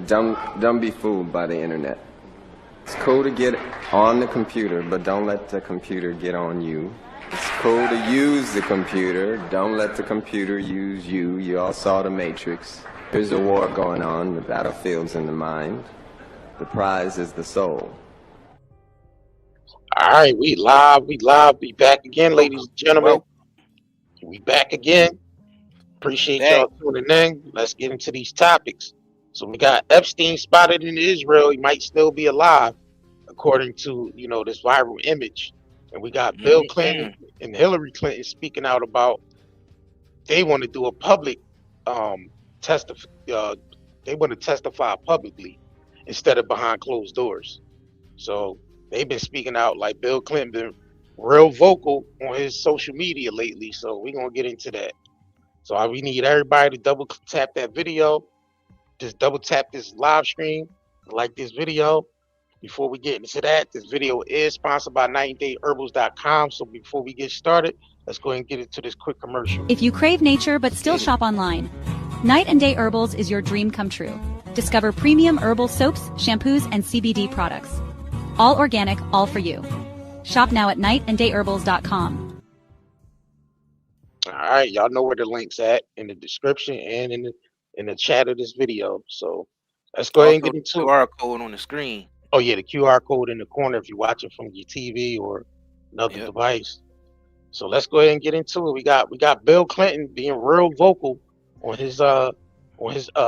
Don't be fooled by the internet. It's cool to get on the computer, but don't let the computer get on you. It's cool to use the computer. Don't let the computer use you. You all saw The Matrix. There's a war going on. The battlefield's in the mind. The prize is the soul. All right, we live. We back again, ladies and gentlemen. We back again. Appreciate y'all tuning in. Let's get into these topics. So we got Epstein spotted in Israel. He might still be alive, according to this viral image. And we got Bill Clinton and Hillary Clinton speaking out about they want to do a public they want to testify publicly instead of behind closed doors. So they've been speaking out, like Bill Clinton been real vocal on his social media lately. So we're gonna get into that. So we need everybody to double tap that video. Just double tap this live stream, like this video. Before we get into that, this video is sponsored by 90dayherbals.com. So before we get started, let's go ahead and get into this quick commercial. If you crave nature but still shop online, Night and Day Herbals is your dream come true. Discover premium herbal soaps, shampoos, and CBD products. All organic, all for you. Shop now at nightandayherbals.com. All right, y'all know where the link's at in the description and in the chat of this video. So let's go ahead and get into the QR code on the screen. Oh yeah, the QR code in the corner if you're watching from your TV or another device. So let's go ahead and get into it. We got Bill Clinton being real vocal on his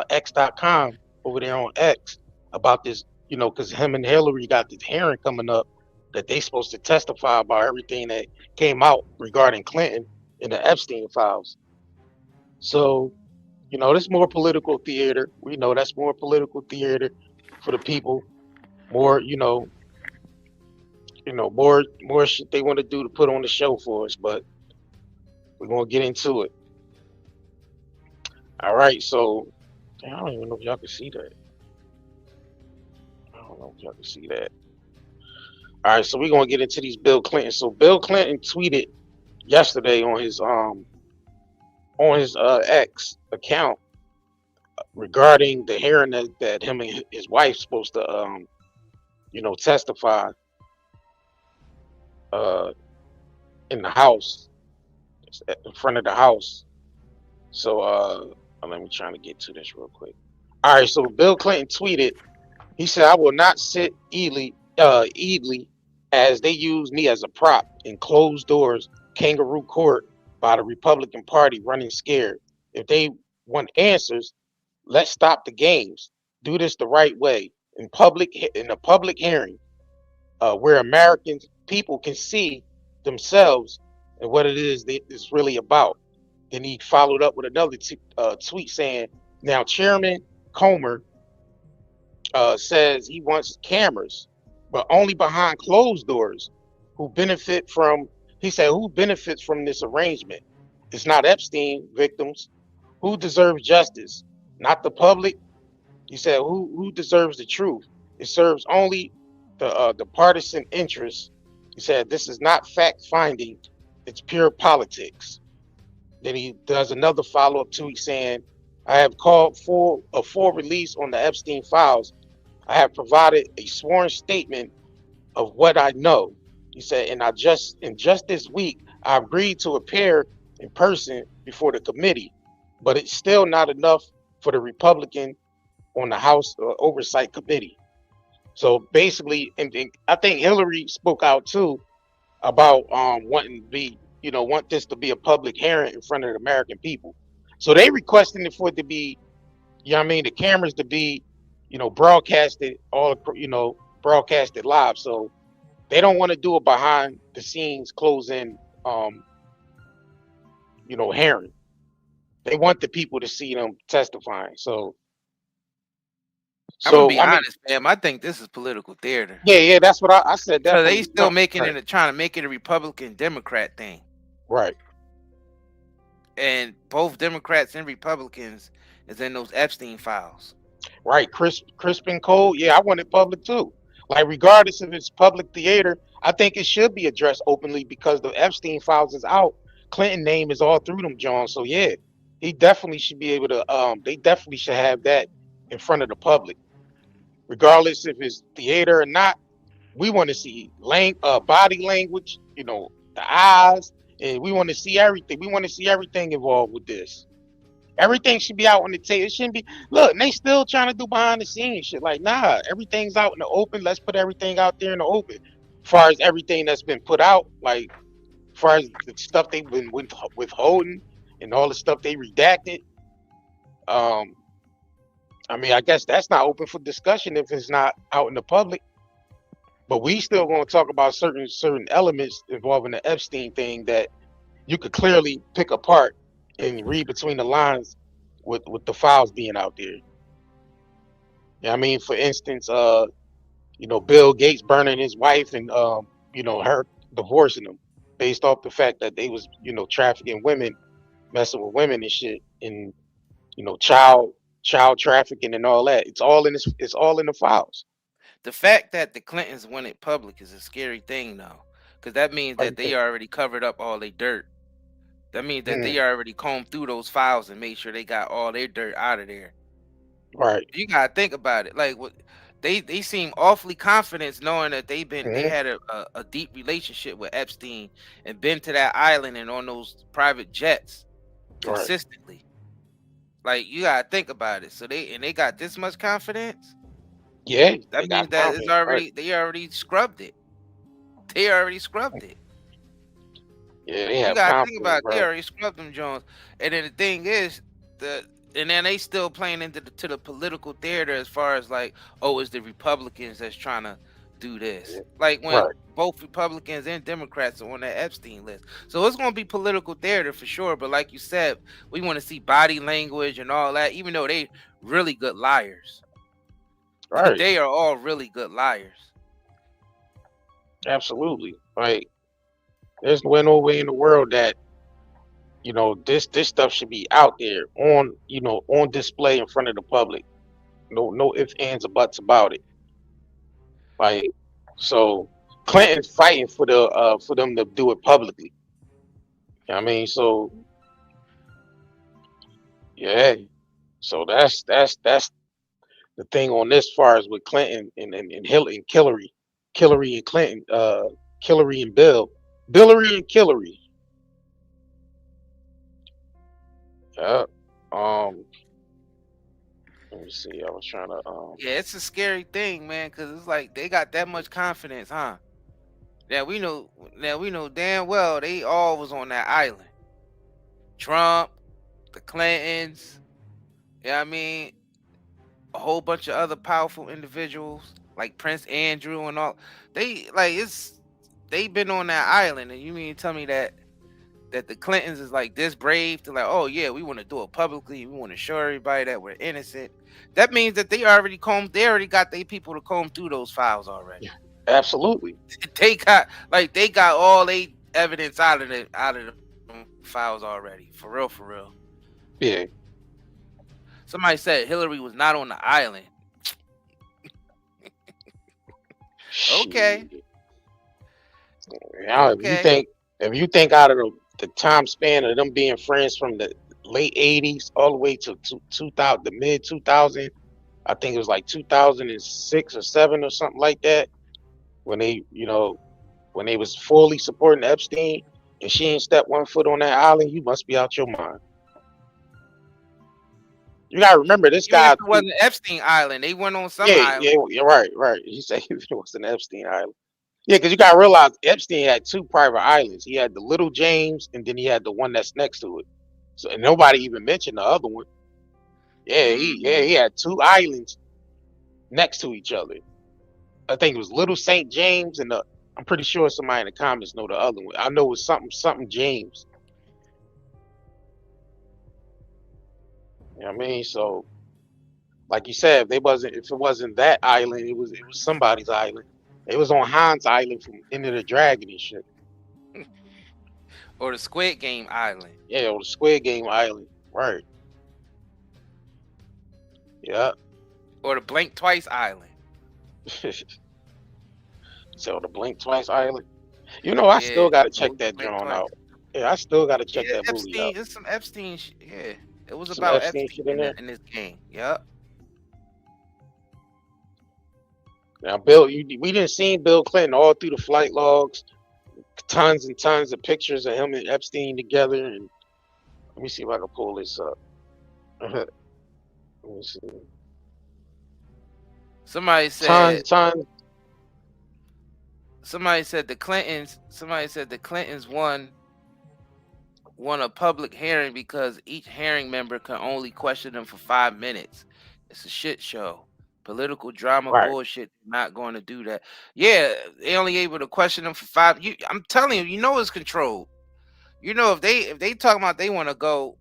X.com over there on X about this, because him and Hillary got this hearing coming up that they supposed to testify about everything that came out regarding Clinton in the Epstein files. So, this more political theater. We know that's more political theater for the people. More, more shit they want to do to put on the show for us, but we're gonna get into it. All right, so I don't even know if y'all can see that. All right, so we're gonna get into these Bill Clinton. So Bill Clinton tweeted yesterday on his X account regarding the hearing that him and his wife supposed to testify in the house, in front of the house. So let me try to get to this real quick. All right, so Bill Clinton tweeted, he said, "I will not sit idly as they use me as a prop in closed doors kangaroo court by the Republican Party running scared. If they want answers, let's stop the games. Do this the right way in a public hearing where American people can see themselves and what it is that it's really about." Then he followed up with another tweet saying, "Now Chairman Comer says he wants cameras, but only behind closed doors. Who benefits from this arrangement? It's not Epstein victims. Who deserves justice? Not the public." He said, who deserves the truth? It serves only the partisan interests. He said, "This is not fact finding, it's pure politics." Then he does another follow-up tweet saying, "I have called for a full release on the Epstein files. I have provided a sworn statement of what I know." He said, "And just this week, I agreed to appear in person before the committee, but it's still not enough for the Republican on the House Oversight Committee." So basically, and I think Hillary spoke out too about wanting to be, want this to be a public hearing in front of the American people. So they requesting it for it to be, the cameras to be, broadcasted broadcasted live. So they don't want to do it behind the scenes closing, hearing. They want the people to see them testifying. So I'm gonna be honest, fam. I think this is political theater. Yeah, that's what I said. So they still trying to make it a Republican Democrat thing, right? And both Democrats and Republicans is in those Epstein files, right? Crisp and cold. Yeah, I want it public too. Like regardless if it's public theater, I think it should be addressed openly because the Epstein files is out. Clinton name is all through them, John. So yeah, he definitely should be able to. They definitely should have that in front of the public. regardless if it's theater or not. We want to see body language, the eyes, and we want to see everything. We want to see everything involved with this. Everything should be out on the table. It shouldn't be. Look, and they still trying to do behind the scenes shit. Like, nah, everything's out in the open. Let's put everything out there in the open. As far as everything that's been put out, like, as far as the stuff they've been withholding and all the stuff they redacted. Um, I mean, I guess that's not open for discussion if it's not out in the public. But we still going to talk about certain elements involving the Epstein thing that you could clearly pick apart and read between the lines with the files being out there. Yeah, I mean, for instance, Bill Gates burning his wife and her divorcing him based off the fact that they was trafficking women, messing with women and shit, and child trafficking and all that. It's all in this. It's all in the files. The fact that the Clintons went it public is a scary thing, though, because that means that they already covered up all their dirt. That means that they already combed through those files and made sure they got all their dirt out of there. Right. You gotta think about it. Like, what they seem awfully confident knowing that they had a deep relationship with Epstein and been to that island and on those private jets consistently. Right. Like, you gotta think about it. So they got this much confidence. Yeah, that means that it's already they already scrubbed it. They already scrubbed it. Yeah, they have. You gotta think about it. They already scrubbed them Jones. And then the thing is, and then they still playing into the political theater as far as like, oh, it's the Republicans that's trying to do this. Like when both Republicans and Democrats are on that Epstein list. So it's gonna be political theater for sure. But like you said, we want to see body language and all that, even though they really good liars. Right. They are all really good liars. Absolutely. Like, there's no way in the world that this stuff should be out there on display in front of the public. No ifs, ands, or buts about it. Like, so Clinton's fighting for them to do it publicly. You know what I mean? So yeah. So that's the thing on this far as with Clinton and Hillary and Hillary and Clinton, Hillary and Billary and Hillary. Yeah. Let me see. I was trying to. Yeah, it's a scary thing, man, because it's like they got that much confidence, huh? Now we know damn well they all was on that island. Trump, the Clintons. Yeah, I mean, a whole bunch of other powerful individuals like Prince Andrew and all. They've been on that island, and you mean to tell me that the Clintons is like this brave to like, oh yeah, we want to do it publicly, we want to show everybody that we're innocent. That means that they already got their people to comb through those files already. Absolutely. They got all their evidence out of the files already. For real. Yeah. Somebody said Hillary was not on the island. Okay. Now, if you think out of the time span of them being friends from the late 80s all the way to 2000, the mid 2000, I think it was like 2006 or 7 or something like that, when they was fully supporting Epstein, and she ain't stepped one foot on that island, you must be out your mind. You gotta remember this guy. It wasn't Epstein Island. They went on some island. Yeah, right. He said it was an Epstein Island. Yeah, because you gotta realize Epstein had 2 private islands. He had the Little James, and then he had the one that's next to it. So, and nobody even mentioned the other one. Yeah, he had 2 islands next to each other. I think it was Little St. James, and I'm pretty sure somebody in the comments know the other one. I know it was something James. You know what I mean? So, like you said, if it wasn't that island, it was somebody's island. It was on Han's Island from Into the Dragon and shit. Or the Squid Game Island. Yeah, or the Squid Game Island. Right. Yeah. Or the Blink Twice Island. So the Blink Twice Island. I still gotta check that drone out. Yeah, I still gotta check that movie out. There's some Epstein shit. Yeah. It was some about Epstein in this game. Yep. Now, we didn't see Bill Clinton all through the flight logs, tons and tons of pictures of him and Epstein together. And let me see if I can pull this up. Let me see. Somebody said Tons. somebody said the Clintons won a public hearing because each hearing member can only question them for 5 minutes. It's a shit show. Political drama bullshit. Not going to do that. Yeah, they only able to question them for 5. I'm telling you, it's controlled. If they talking about they want to go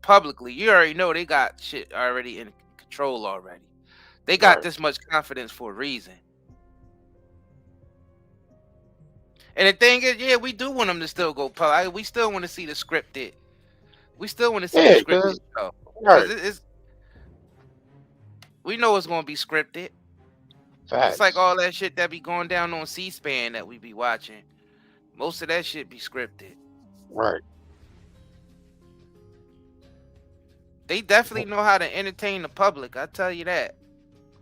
publicly, you already know they got shit already in control already. They got this much confidence for a reason. And the thing is, yeah, we do want them to still go public. We still want to see the scripted. We still want to see the scripted show. Because we know it's going to be scripted. It's like all that shit that be going down on C-SPAN that we be watching. Most of that shit be scripted. Right. They definitely know how to entertain the public. I tell you that.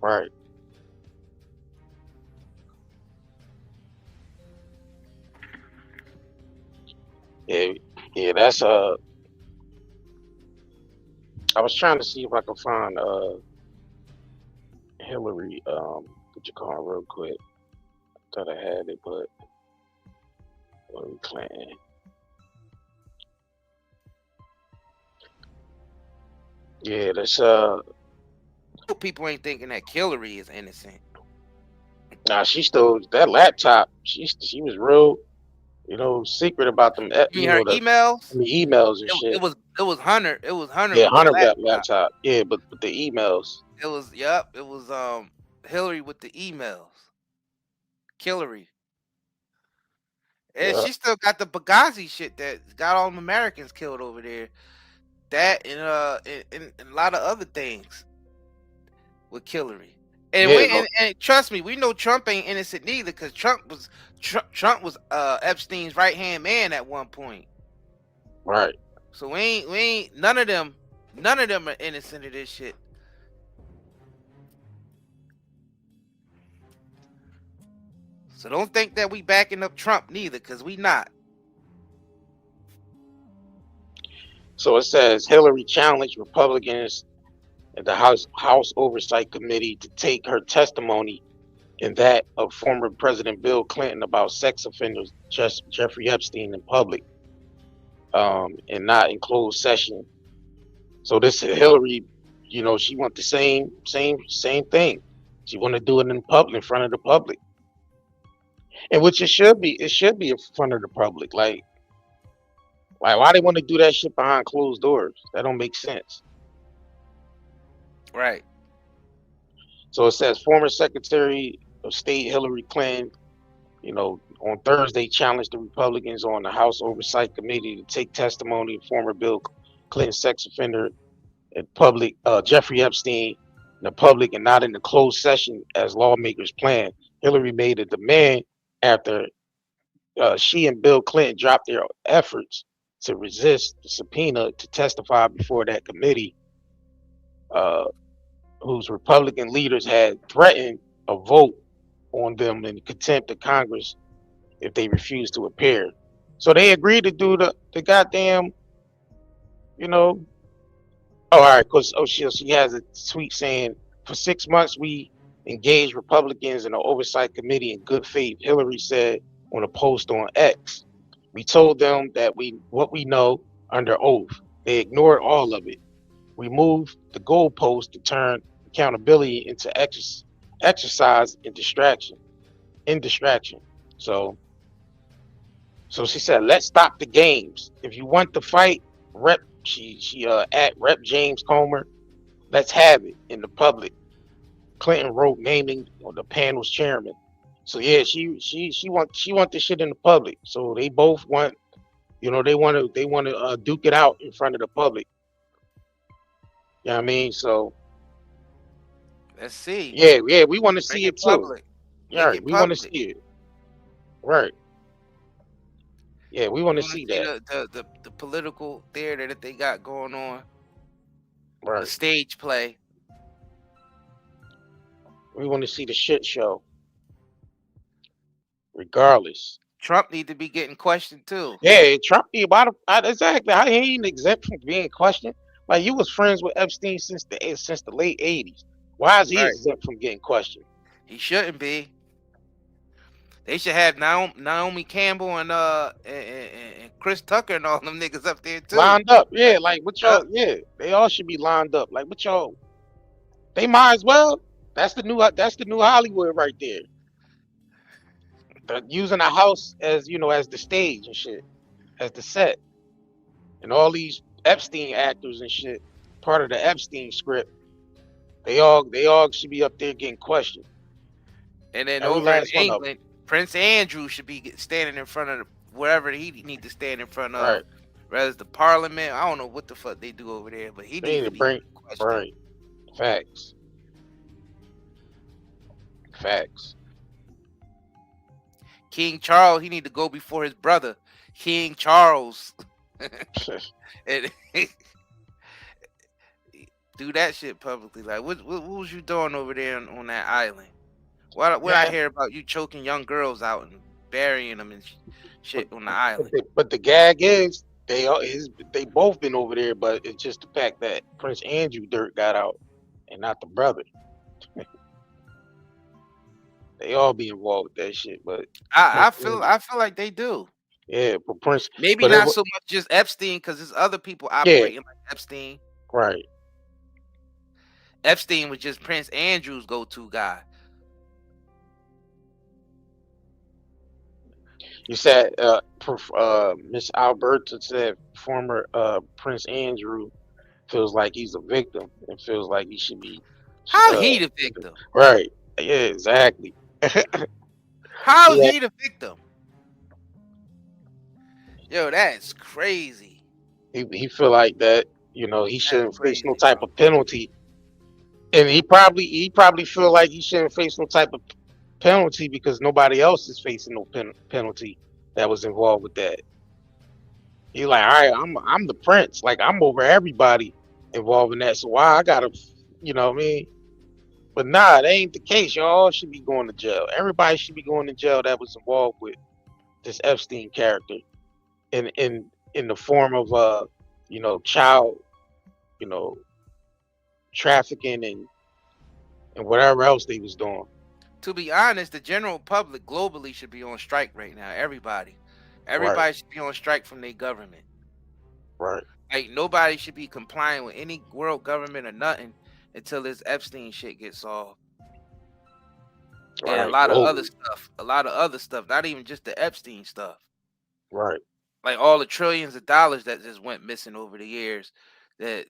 Right. Yeah, that's I was trying to see if I could find Hillary what you call it real quick. Thought I had it, but Hillary Clinton. Yeah, that's people ain't thinking that Hillary is innocent. Nah, she stole that laptop. She was real, secret about them. Her emails? The emails and shit. It was Hunter. It was Hunter. Yeah, Hunter got laptop. Yeah, but the emails. It was Hillary with the emails. Hillary. And she still got the Benghazi shit that got all them Americans killed over there. That and a lot of other things with Hillary. And, and trust me, we know Trump ain't innocent neither, because Trump was Epstein's right hand man at one point. Right. So we ain't none of them are innocent of this shit. So don't think that we backing up Trump neither, because we not. So it says Hillary challenged Republicans at the House Oversight Committee to take her testimony and that of former President Bill Clinton about sex offenders Jeffrey Epstein in public, and not in closed session. So this Hillary, she want the same thing. She want to do it in public, in front of the public, and which it should be in front of the public. Like why they want to do that shit behind closed doors? That don't make sense. Right. So it says former Secretary of State Hillary Clinton, on Thursday challenged the Republicans on the House Oversight Committee to take testimony of former Bill Clinton sex offender in public, Jeffrey Epstein, in the public and not in the closed session as lawmakers planned. Hillary made a demand after she and Bill Clinton dropped their efforts to resist the subpoena to testify before that committee, whose Republican leaders had threatened a vote on them in contempt of Congress if they refused to appear. So they agreed to do the goddamn, all right, because she has a tweet saying, for 6 months we engaged Republicans in the Oversight Committee in good faith, Hillary said on a post on X. We told them that what we know under oath. They ignored all of it. We moved the goalpost to turn accountability into exercise and distraction. So she said, let's stop the games. If you want to fight, she at Rep James Comer, let's have it in the public. Clinton wrote naming the panel's chairman. So yeah, she want this shit in the public. So they both want, they want to duke it out in front of the public. You know what I mean? So let's see. Yeah, we want to see it too. Yeah, we want to see it. Right. Yeah, we want to see that. The political theater that they got going on. Right. The stage play. We want to see the shit show. regardless. Trump need to be getting questioned too. Yeah, Trump, exactly. How he ain't exempt from being questioned? Like you was friends with Epstein since the late '80s. Why is he Right. exempt from getting questioned? He shouldn't be. They should have Naomi Campbell and Chris Tucker and all them niggas up there too. Lined up, yeah. Like what Yup. y'all? Yeah, they all should be lined up. Like what y'all? They might as well. That's the new. That's the new Hollywood right there. Using a house as as the stage and shit, as the set, and all these Epstein actors and shit, part of the Epstein script. They all should be up there getting questioned. And then Every over in last one of them. England, Prince Andrew should be standing in front of wherever he need to stand in front of. Right. Whether it's the parliament, I don't know what the fuck they do over there, but he They needs need to to be bring questioned. right. Facts. Facts. King Charles, he need to go before his brother, King Charles, and do that shit publicly. Like, what was you doing over there on that island? What I Yeah. hear about you choking young girls out and burying them and shit on the island? But the gag is they both been over there, but it's just the fact that Prince Andrew dirt got out and not the brother. They all be involved with that shit, but I feel like they do. yeah, but Prince Maybe but not so much just Epstein, because there's other people operating like Epstein. right. Epstein was just Prince Andrew's go-to guy. You said Miss Alberta said former Prince Andrew feels like he's a victim and feels like he should be How he the victim? right. Yeah, exactly. How Yeah. he the victim? Yo, that's crazy. He feel like that, he shouldn't face no crazy, type bro. of penalty. And he probably feel like he shouldn't face no type of penalty because nobody else is facing no penalty that was involved with that. He like, all right, I'm the prince, like I'm over everybody involved in that. So why I gotta, you know what I mean? But nah, that ain't the case. Y'all should be going to jail. Everybody should be going to jail that was involved with this Epstein character, in the form of child, trafficking and whatever else they was doing. To be honest, the general public globally should be on strike right now. Everybody should be on strike from their government. Right. Like nobody should be complying with any world government or nothing until this Epstein shit gets solved. Right. And a lot of other stuff, not even just the Epstein stuff. Right. Like all the trillions of dollars that just went missing over the years that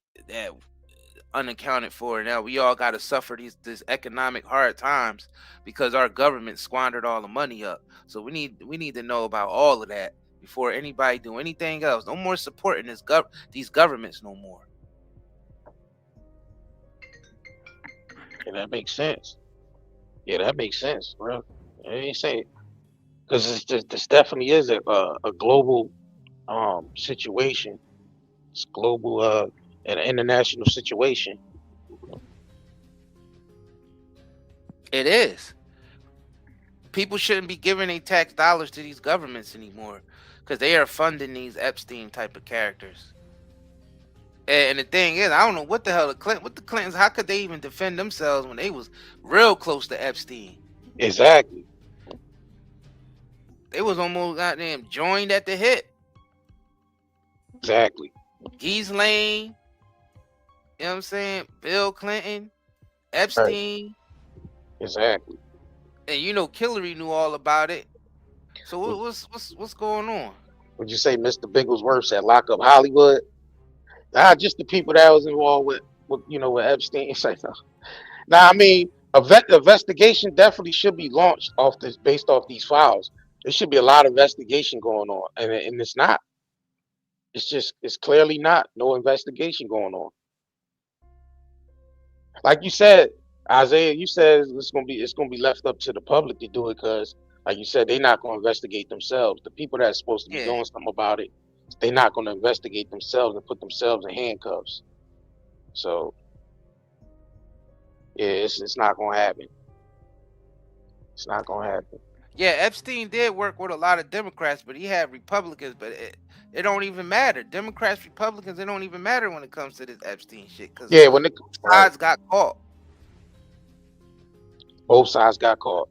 unaccounted for. Now we all got to suffer these economic hard times because our government squandered all the money up. So we need to know about all of that before anybody do anything else. No more supporting these governments no more. And that makes sense. Yeah, that makes sense, bro. I ain't saying because this definitely is a global situation. It's global an international situation. It is. People shouldn't be giving their tax dollars to these governments anymore because they are funding these Epstein type of characters. And the thing is, I don't know what the hell the Clintons, how could they even defend themselves when they was real close to Epstein? Exactly. They was almost goddamn joined at the hip. Exactly. Ghislaine, you know what I'm saying? Bill Clinton, Epstein. Right. Exactly. And Hillary knew all about it. So what's going on? Would you say Mr. Bigglesworth said lock up Hollywood? Just the people that was involved with Epstein. Now, I mean, investigation definitely should be launched based off these files. There should be a lot of investigation going on, and it's not. It's clearly not. No investigation going on. Like you said, Isaiah, you said it's gonna be left up to the public to do it because, like you said, they're not gonna investigate themselves. The people that's supposed to be doing something about it, they're not gonna investigate themselves and put themselves in handcuffs. So, yeah, it's not gonna happen. It's not gonna happen. Yeah, Epstein did work with a lot of Democrats, but he had Republicans. But it don't even matter. Democrats, Republicans, it don't even matter when it comes to this Epstein shit, because Yeah, when right, sides got caught. both sides got caught,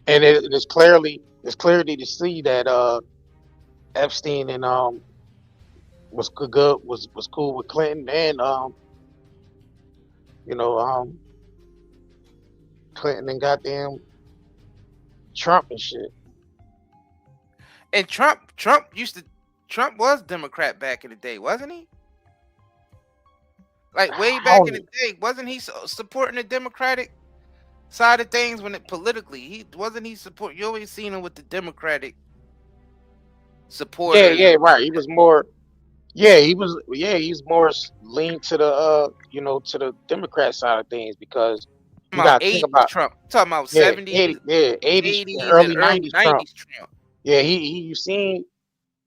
and it's clearly to see that Epstein and was good was cool with Clinton and you know Clinton and goddamn Trump and shit. And Trump was Democrat back in the day, wasn't he? Like way back in the day, wasn't he supporting the Democratic side of things when it politically? He support? You always seen him with the Democratic supporters. Yeah, right. He was more. Yeah, he's more leaned to the to the Democrat side of things because you got to think about Trump. Talking about 70s, 80s, early 90s Trump. Yeah, you seen.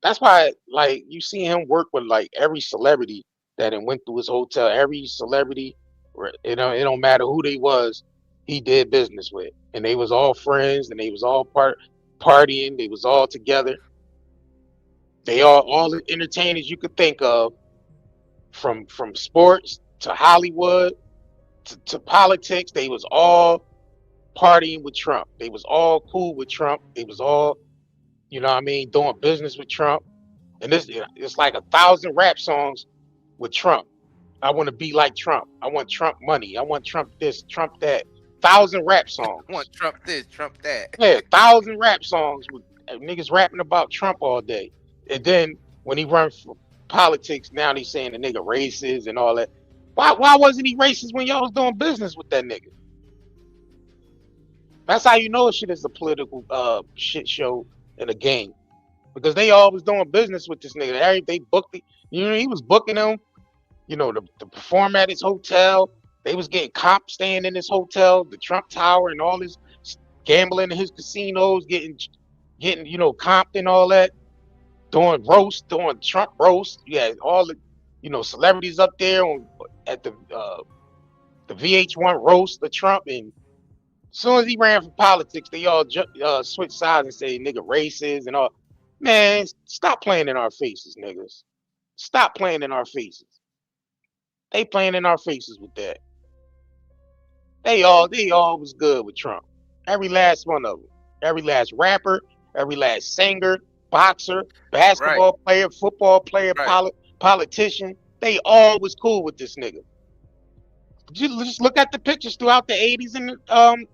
That's why, like, you see him work with like every celebrity that went through his hotel. Every celebrity, it don't matter who they was, he did business with, and they was all friends, and they was all partying. They was all together. They are all the entertainers you could think of, from sports to Hollywood to politics. They was all partying with Trump. They was all cool with Trump. They was all, doing business with Trump. And it's like 1,000 rap songs with Trump. I want to be like Trump. I want Trump money. I want Trump this, Trump that. 1,000 rap songs. I want Trump this, Trump that. Yeah, 1,000 rap songs with niggas rapping about Trump all day. And then when he run for politics, now they saying the nigga racist and all that. Why wasn't he racist when y'all was doing business with that nigga? That's how you know shit is a political shit show and a game. Because they all was doing business with this nigga. They booked it. He was booking them, to perform at his hotel. They was getting comp staying in his hotel, the Trump Tower, and all this gambling in his casinos, getting comped and all that. Doing Trump roast. You had all the, celebrities up there at the VH1 roast of Trump. And as soon as he ran for politics, they all switched sides and say nigga racist and all. Man, stop playing in our faces, niggas. Stop playing in our faces. They playing in our faces with that. They all was good with Trump. Every last one of them. Every last rapper, every last singer, boxer, basketball player, football player, politician. They all was cool with this nigga. Just look at the pictures throughout the 80s and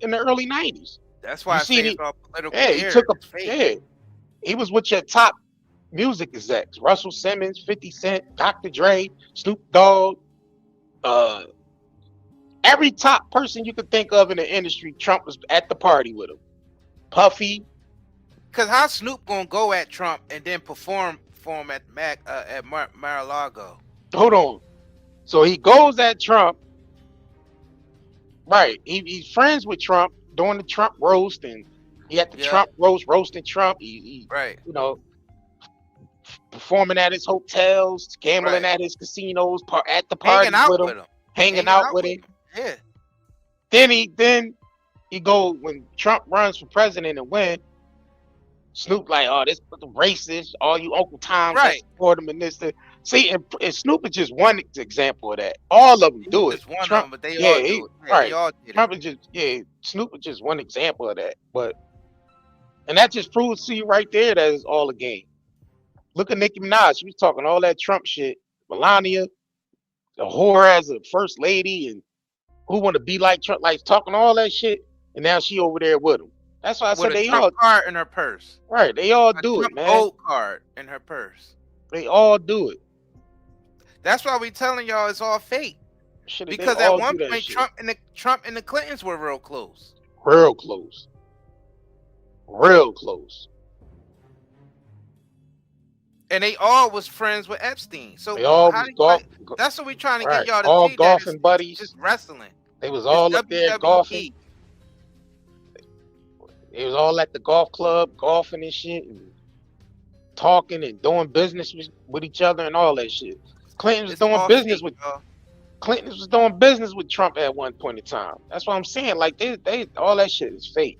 in the early 90s. That's why I say it's all political. Yeah, he was with your top music execs: Russell Simmons, 50 Cent, Dr. Dre, Snoop Dogg. Every top person you could think of in the industry, Trump was at the party with him. Puffy. Cause how Snoop gonna go at Trump and then perform for him at Mar-a-Lago? Hold on. So he goes at Trump. Right. He's friends with Trump, doing the Trump roast, and he had the Trump roasting Trump. He performing at his hotels, gambling at his casinos, at the parties with him, hanging out with him. Yeah. Then he go when Trump runs for president and win. Snoop like, oh, this the racist, all you Uncle Toms that support him and this. See, and Snoop is just one example of that. All of them do it. One Trump, of them, but they all do it. Right. They all did Trump it. Snoop is just one example of that. And that just proves to you right there that it's all a game. Look at Nicki Minaj. She was talking all that Trump shit. Melania, the whore as a first lady, and who want to be like Trump, like talking all that shit. And now she over there with him. That's why I said they all card in her purse. Right, they all do it, man. Gold card in her purse. They all do it. That's why we telling y'all it's all fake. Because at one point Trump and the Clintons were real close. Real close. And they all was friends with Epstein. So they all was that's what we trying to get y'all to all see. Golfing buddies. Just wrestling. They was all up there golfing. They was all at the golf club, golfing and shit, and talking and doing business with each other and all that shit. Clinton was doing business with Trump at one point in time. That's what I'm saying. Like they all that shit is fake.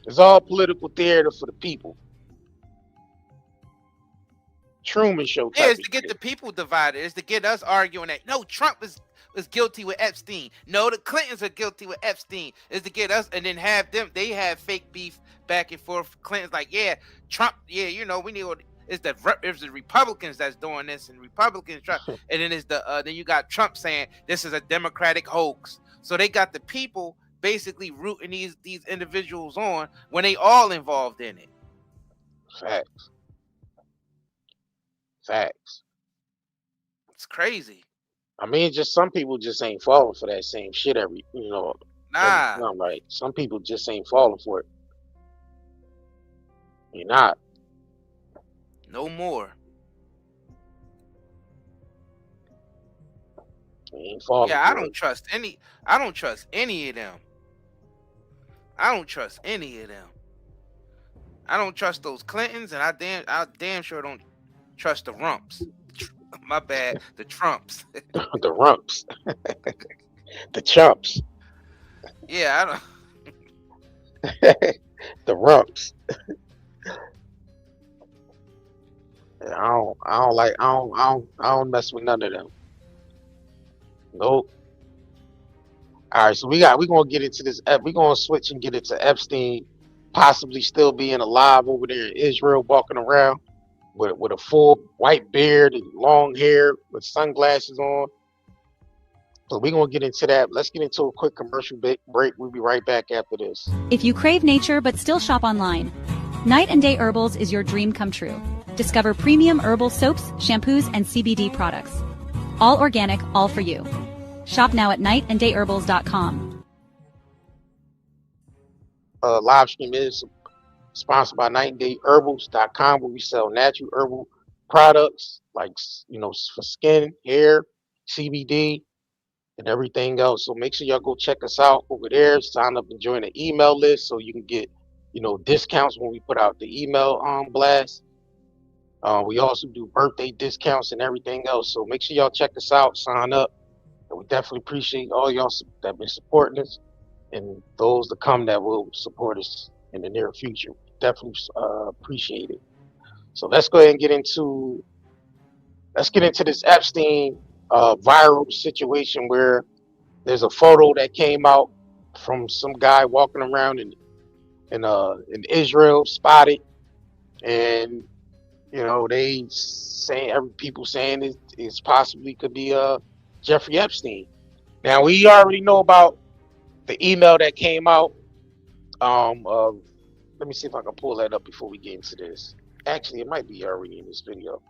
It's all political theater for the people. Truman Show Yeah, type it's of to get shit. the people divided. It's to get us arguing that no, Trump is guilty with Epstein. No, the Clintons are guilty with Epstein. Is to get us and then have them. They have fake beef back and forth. Clinton's like, yeah, Trump. Yeah, you know, we need. It's the Republicans that's doing this, and Republicans try. And then it's then you got Trump saying this is a Democratic hoax. So they got the people basically rooting these individuals on when they all involved in it. Facts. Facts. It's crazy. I mean, just some people just ain't falling for that same shit every Nah, time. Like some people just ain't falling for it. You're not. no more. You ain't falling Yeah, I for don't it. trust any. I don't trust any of them. I don't trust any of them. I don't trust those Clintons, and I damn sure don't trust the Rumps. My bad, the Trumps. The rumps. The chumps. Yeah, The rumps. I don't mess with none of them. Nope. All right, so we're gonna get into this. We're gonna switch and get into Epstein, possibly still being alive over there in Israel, walking around with a full white beard and long hair with sunglasses on. So we're gonna get into that. Let's get into a quick commercial break. We'll be right back after this. If you crave nature but still shop online, Night and Day Herbals is your dream come true. Discover premium herbal soaps, shampoos, and CBD products. All organic, all for you. Shop now at nightandayherbals.com. Live stream is sponsored by nightandayherbals.com, where we sell natural herbal products like for skin, hair, CBD, and everything else. So make sure y'all go check us out over there. Sign up and join the email list so you can get discounts when we put out the email blast. We also do birthday discounts and everything else. So make sure y'all check us out, sign up, and we definitely appreciate all y'all that have been supporting us, and those to come that will support us in the near future. Definitely appreciate it. So let's go ahead and get into this Epstein viral situation where there's a photo that came out from some guy walking around in Israel, spotted, and they saying people saying it's possibly could be Jeffrey Epstein. Now we already know about the email that came out. Let me see if I can pull that up before we get into this. Actually, it might be already in this video.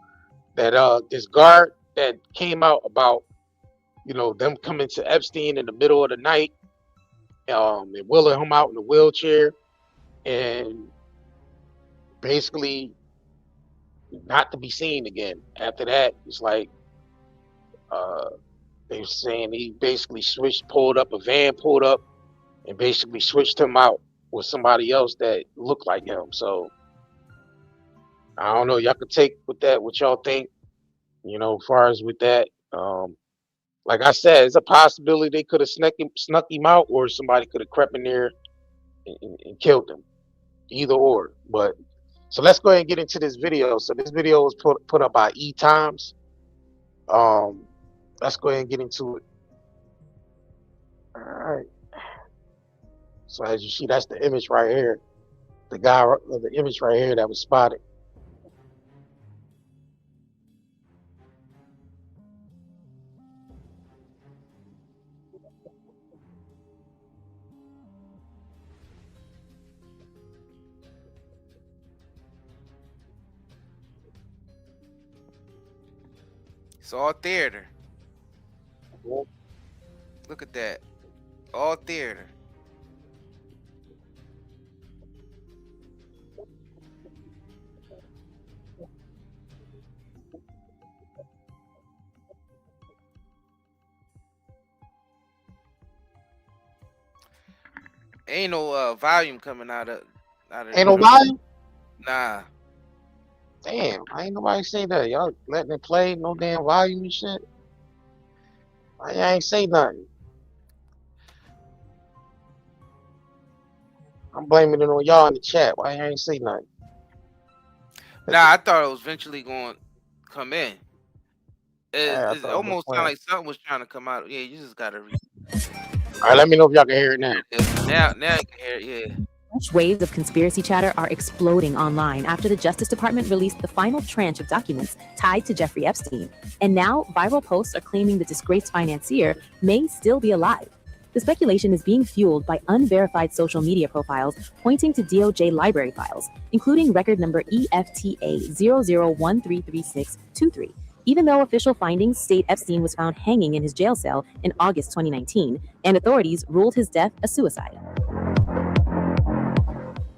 That this guard that came out about them coming to Epstein in the middle of the night, and wheeling him out in a wheelchair, and basically not to be seen again. After that, it's like they were saying he basically pulled up, and basically switched him out with somebody else that looked like him. So I don't know. Y'all could take with that what y'all think. As far as with that, like I said, it's a possibility they could have snuck him out, or somebody could have crept in there and killed him. Either or. But so let's go ahead and get into this video. So this video was put up by E Times. Let's go ahead and get into it. All right. So as you see, that's the image right here. The image right here that was spotted. it's all theater. Look at that, all theater. Ain't no volume coming out of Ain't no volume? Nah. Damn, I ain't nobody say that. Y'all letting it play, no damn volume and shit. I ain't say nothing. I'm blaming it on y'all in the chat. Why you ain't say nothing? Nah, I thought it was eventually going to come in. I It thought it was almost sounded playing. like something was trying to come out. Yeah, you just gotta read. All right, let me know if y'all can hear it now. Now you can hear it. Yeah. Fresh waves of conspiracy chatter are exploding online after the Justice Department released the final tranche of documents tied to Jeffrey Epstein. And now, viral posts are claiming the disgraced financier may still be alive. The speculation is being fueled by unverified social media profiles pointing to DOJ library files, including record number EFTA 00133623. Even though official findings state Epstein was found hanging in his jail cell in August 2019, and authorities ruled his death a suicide.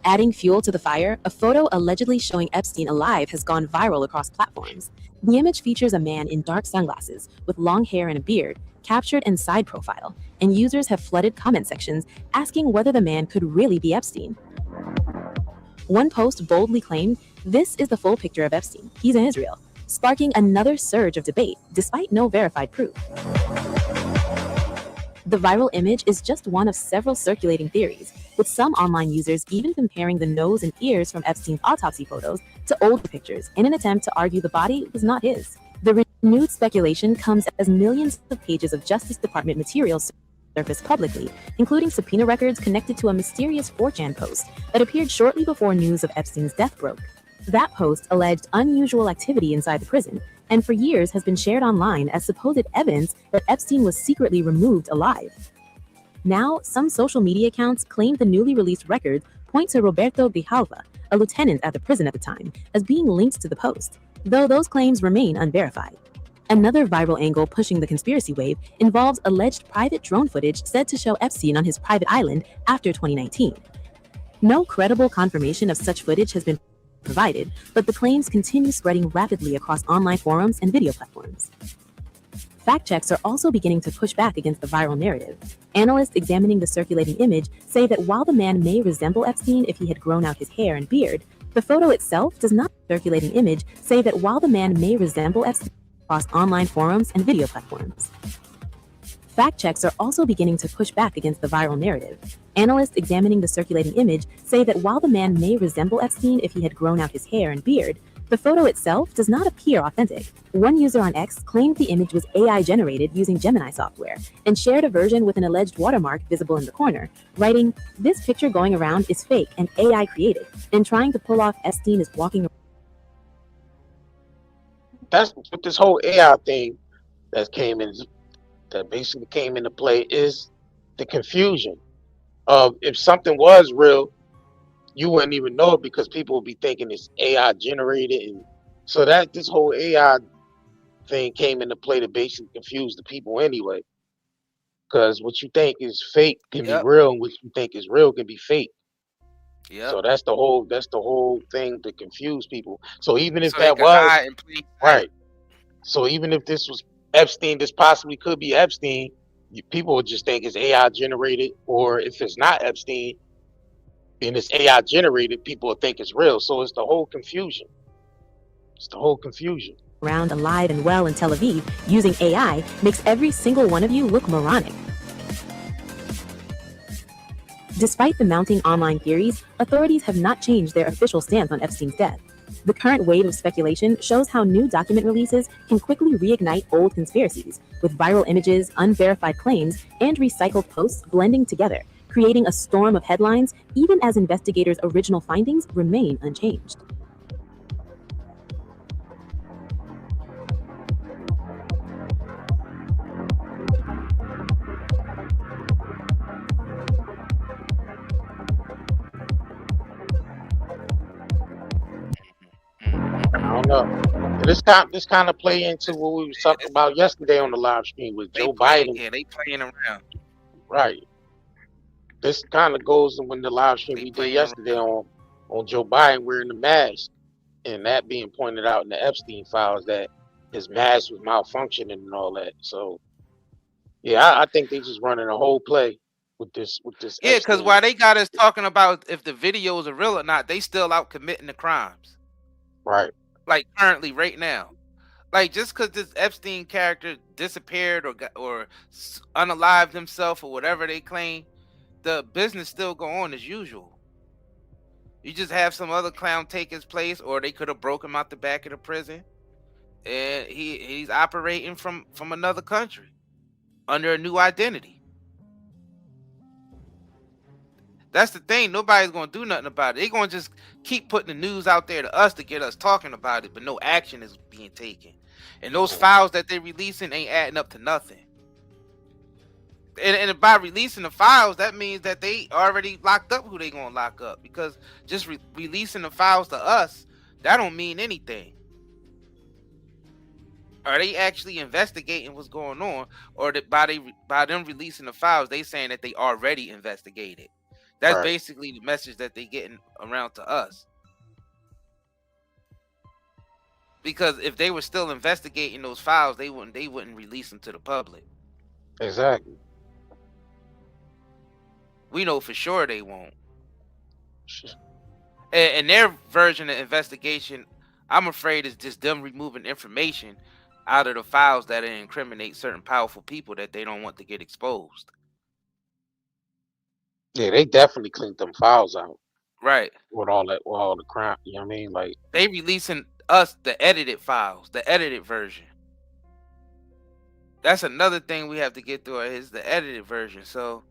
Adding fuel to the fire, a photo allegedly showing Epstein alive has gone viral across platforms. The image features a man in dark sunglasses with long hair and a beard, captured in side profile, and users have flooded comment sections asking whether the man could really be Epstein. One post boldly claimed, "This is the full picture of Epstein. He's in Israel," sparking another surge of debate despite no verified proof. The viral image is just one of several circulating theories, with some online users even comparing the nose and ears from Epstein's autopsy photos to older pictures in an attempt to argue the body was not his. The renewed speculation comes as millions of pages of Justice Department materials surfaced publicly, including subpoena records connected to a mysterious 4chan post that appeared shortly before news of Epstein's death broke. That post alleged unusual activity inside the prison, and for years has been shared online as supposed evidence that Epstein was secretly removed alive. Now, some social media accounts claim the newly released records point to Roberto Grijalva, a lieutenant at the prison at the time, as being linked to the post, though those claims remain unverified. Another viral angle pushing the conspiracy wave involves alleged private drone footage said to show Epstein on his private island after 2019. No credible confirmation of such footage has been provided, but the claims continue spreading rapidly across online forums and video platforms. Fact checks are also beginning to push back against the viral narrative. Analysts examining the circulating image say that while the man may resemble Epstein if he had grown out his hair and beard, the photo itself does not. Circulating image say that while the man may resemble Epstein across online forums and video platforms. Fact checks are also beginning to push back against the viral narrative. Analysts examining the circulating image say that while the man may resemble Epstein if he had grown out his hair and beard, the photo itself does not appear authentic. One user on X claimed the image was AI generated using Gemini software and shared a version with an alleged watermark visible in the corner, writing, "This picture going around is fake and AI created, and trying to pull off Epstein is walking." That's what this whole AI thing that basically came into play is the confusion of if something was real, you wouldn't even know it because people would be thinking it's AI generated, and so that this whole AI thing came into play to basically confuse the people anyway. Because what you think is fake can be real, and what you think is real can be fake. So that's the whole thing to confuse people. So even if that was right, so even if this was Epstein, this possibly could be Epstein, people would just think it's AI generated, or if it's not Epstein and it's AI generated, people will think it's real. So it's the whole confusion. Around alive and well in Tel Aviv using AI makes every single one of you look moronic. Despite the mounting online theories, authorities have not changed their official stance on Epstein's death. The current wave of speculation shows how new document releases can quickly reignite old conspiracies, with viral images, unverified claims, and recycled posts blending together, creating a storm of headlines even as investigators' original findings remain unchanged. I don't know. This kind of play into what we was talking about yesterday on the live stream with Joe Biden. Yeah, they playing around. Right. This kind of goes when the live stream we did yesterday on Joe Biden wearing the mask, and that being pointed out in the Epstein files that his mask was malfunctioning and all that. So yeah, I think they just running a whole play with this. Yeah, because while they got us talking about if the videos are real or not, they still out committing the crimes. Right. Like currently, right now. Like just because this Epstein character disappeared or unalived himself or whatever they claim, the business still go on as usual. You just have some other clown take his place, or they could have broke him out the back of the prison, and he's operating from another country under a new identity. That's the thing. Nobody's gonna do nothing about it. They're gonna just keep putting the news out there to us to get us talking about it, but no action is being taken. And those files that they're releasing ain't adding up to nothing. And by releasing the files, that means that they already locked up who they gonna lock up. Because just releasing the files to us, that don't mean anything. Are they actually investigating what's going on, or that by them releasing the files, they saying that they already investigated? That's basically the message that they getting around to us. Because if they were still investigating those files, they wouldn't release them to the public. Exactly. We know for sure they won't. And their version of investigation, I'm afraid, is just them removing information out of the files that incriminate certain powerful people that they don't want to get exposed. Yeah, they definitely cleaned them files out. Right. With all the crime, you know what I mean? Like, they releasing us the edited files, the edited version. That's another thing we have to get through, is the edited version. So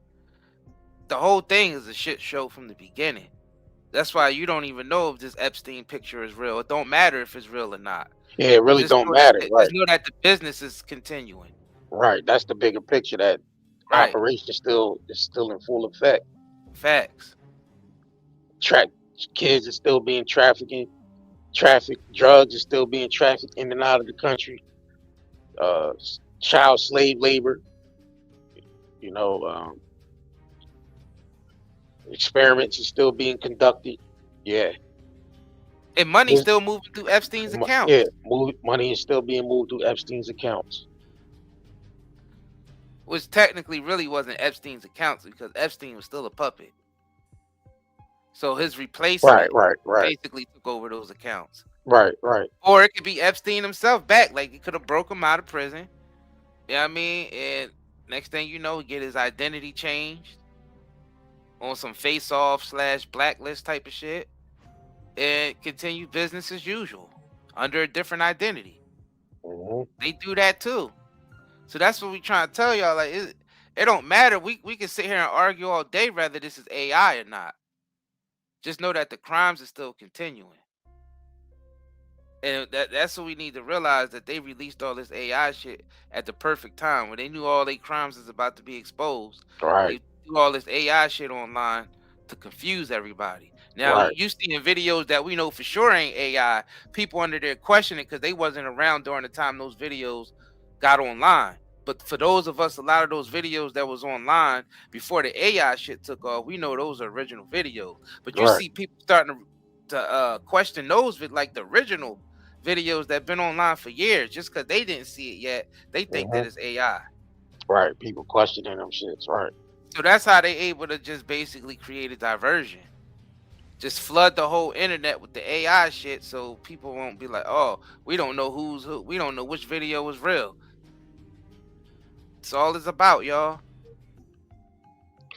the whole thing is a shit show from the beginning. That's why you don't even know if this Epstein picture is real. It don't matter if it's real or not. Yeah, it really don't matter. Right. Just know that the business is continuing. Right. That's the bigger picture. That operation is still in full effect. Facts. Kids are still being trafficked. Drugs are still being trafficked in and out of the country. Child slave labor. You know, experiments are still being conducted. Yeah. And money's still moving through Epstein's accounts. Yeah, money is still being moved through Epstein's accounts. Which technically really wasn't Epstein's accounts, because Epstein was still a puppet. So his replacement basically took over those accounts. Right. Or it could be Epstein himself back. Like, he could have broke him out of prison. You know what I mean? And next thing you know, get his identity changed on some face-off / blacklist type of shit, and continue business as usual under a different identity. They do that too. So that's what we trying to tell y'all. Like, it don't matter. We can sit here and argue all day whether this is AI or not. Just know that the crimes are still continuing. And that's what we need to realize, that they released all this AI shit at the perfect time when they knew all their crimes is about to be exposed. Right. They do all this AI shit online to confuse everybody. Now, you see in videos that we know for sure ain't AI, people under there questioning because they wasn't around during the time those videos got online. But for those of us, a lot of those videos that was online before the AI shit took off, we know those are original videos. But you see people starting to question those, like the original videos that been online for years, just because they didn't see it yet. They think that it's AI. Right. People questioning them shits. Right. So that's how they able to just basically create a diversion. Just flood the whole internet with the AI shit, so people won't be like, oh, we don't know who's who. We don't know which video was real. It's all it's about, y'all.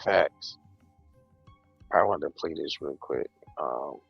Facts. I want to play this real quick. All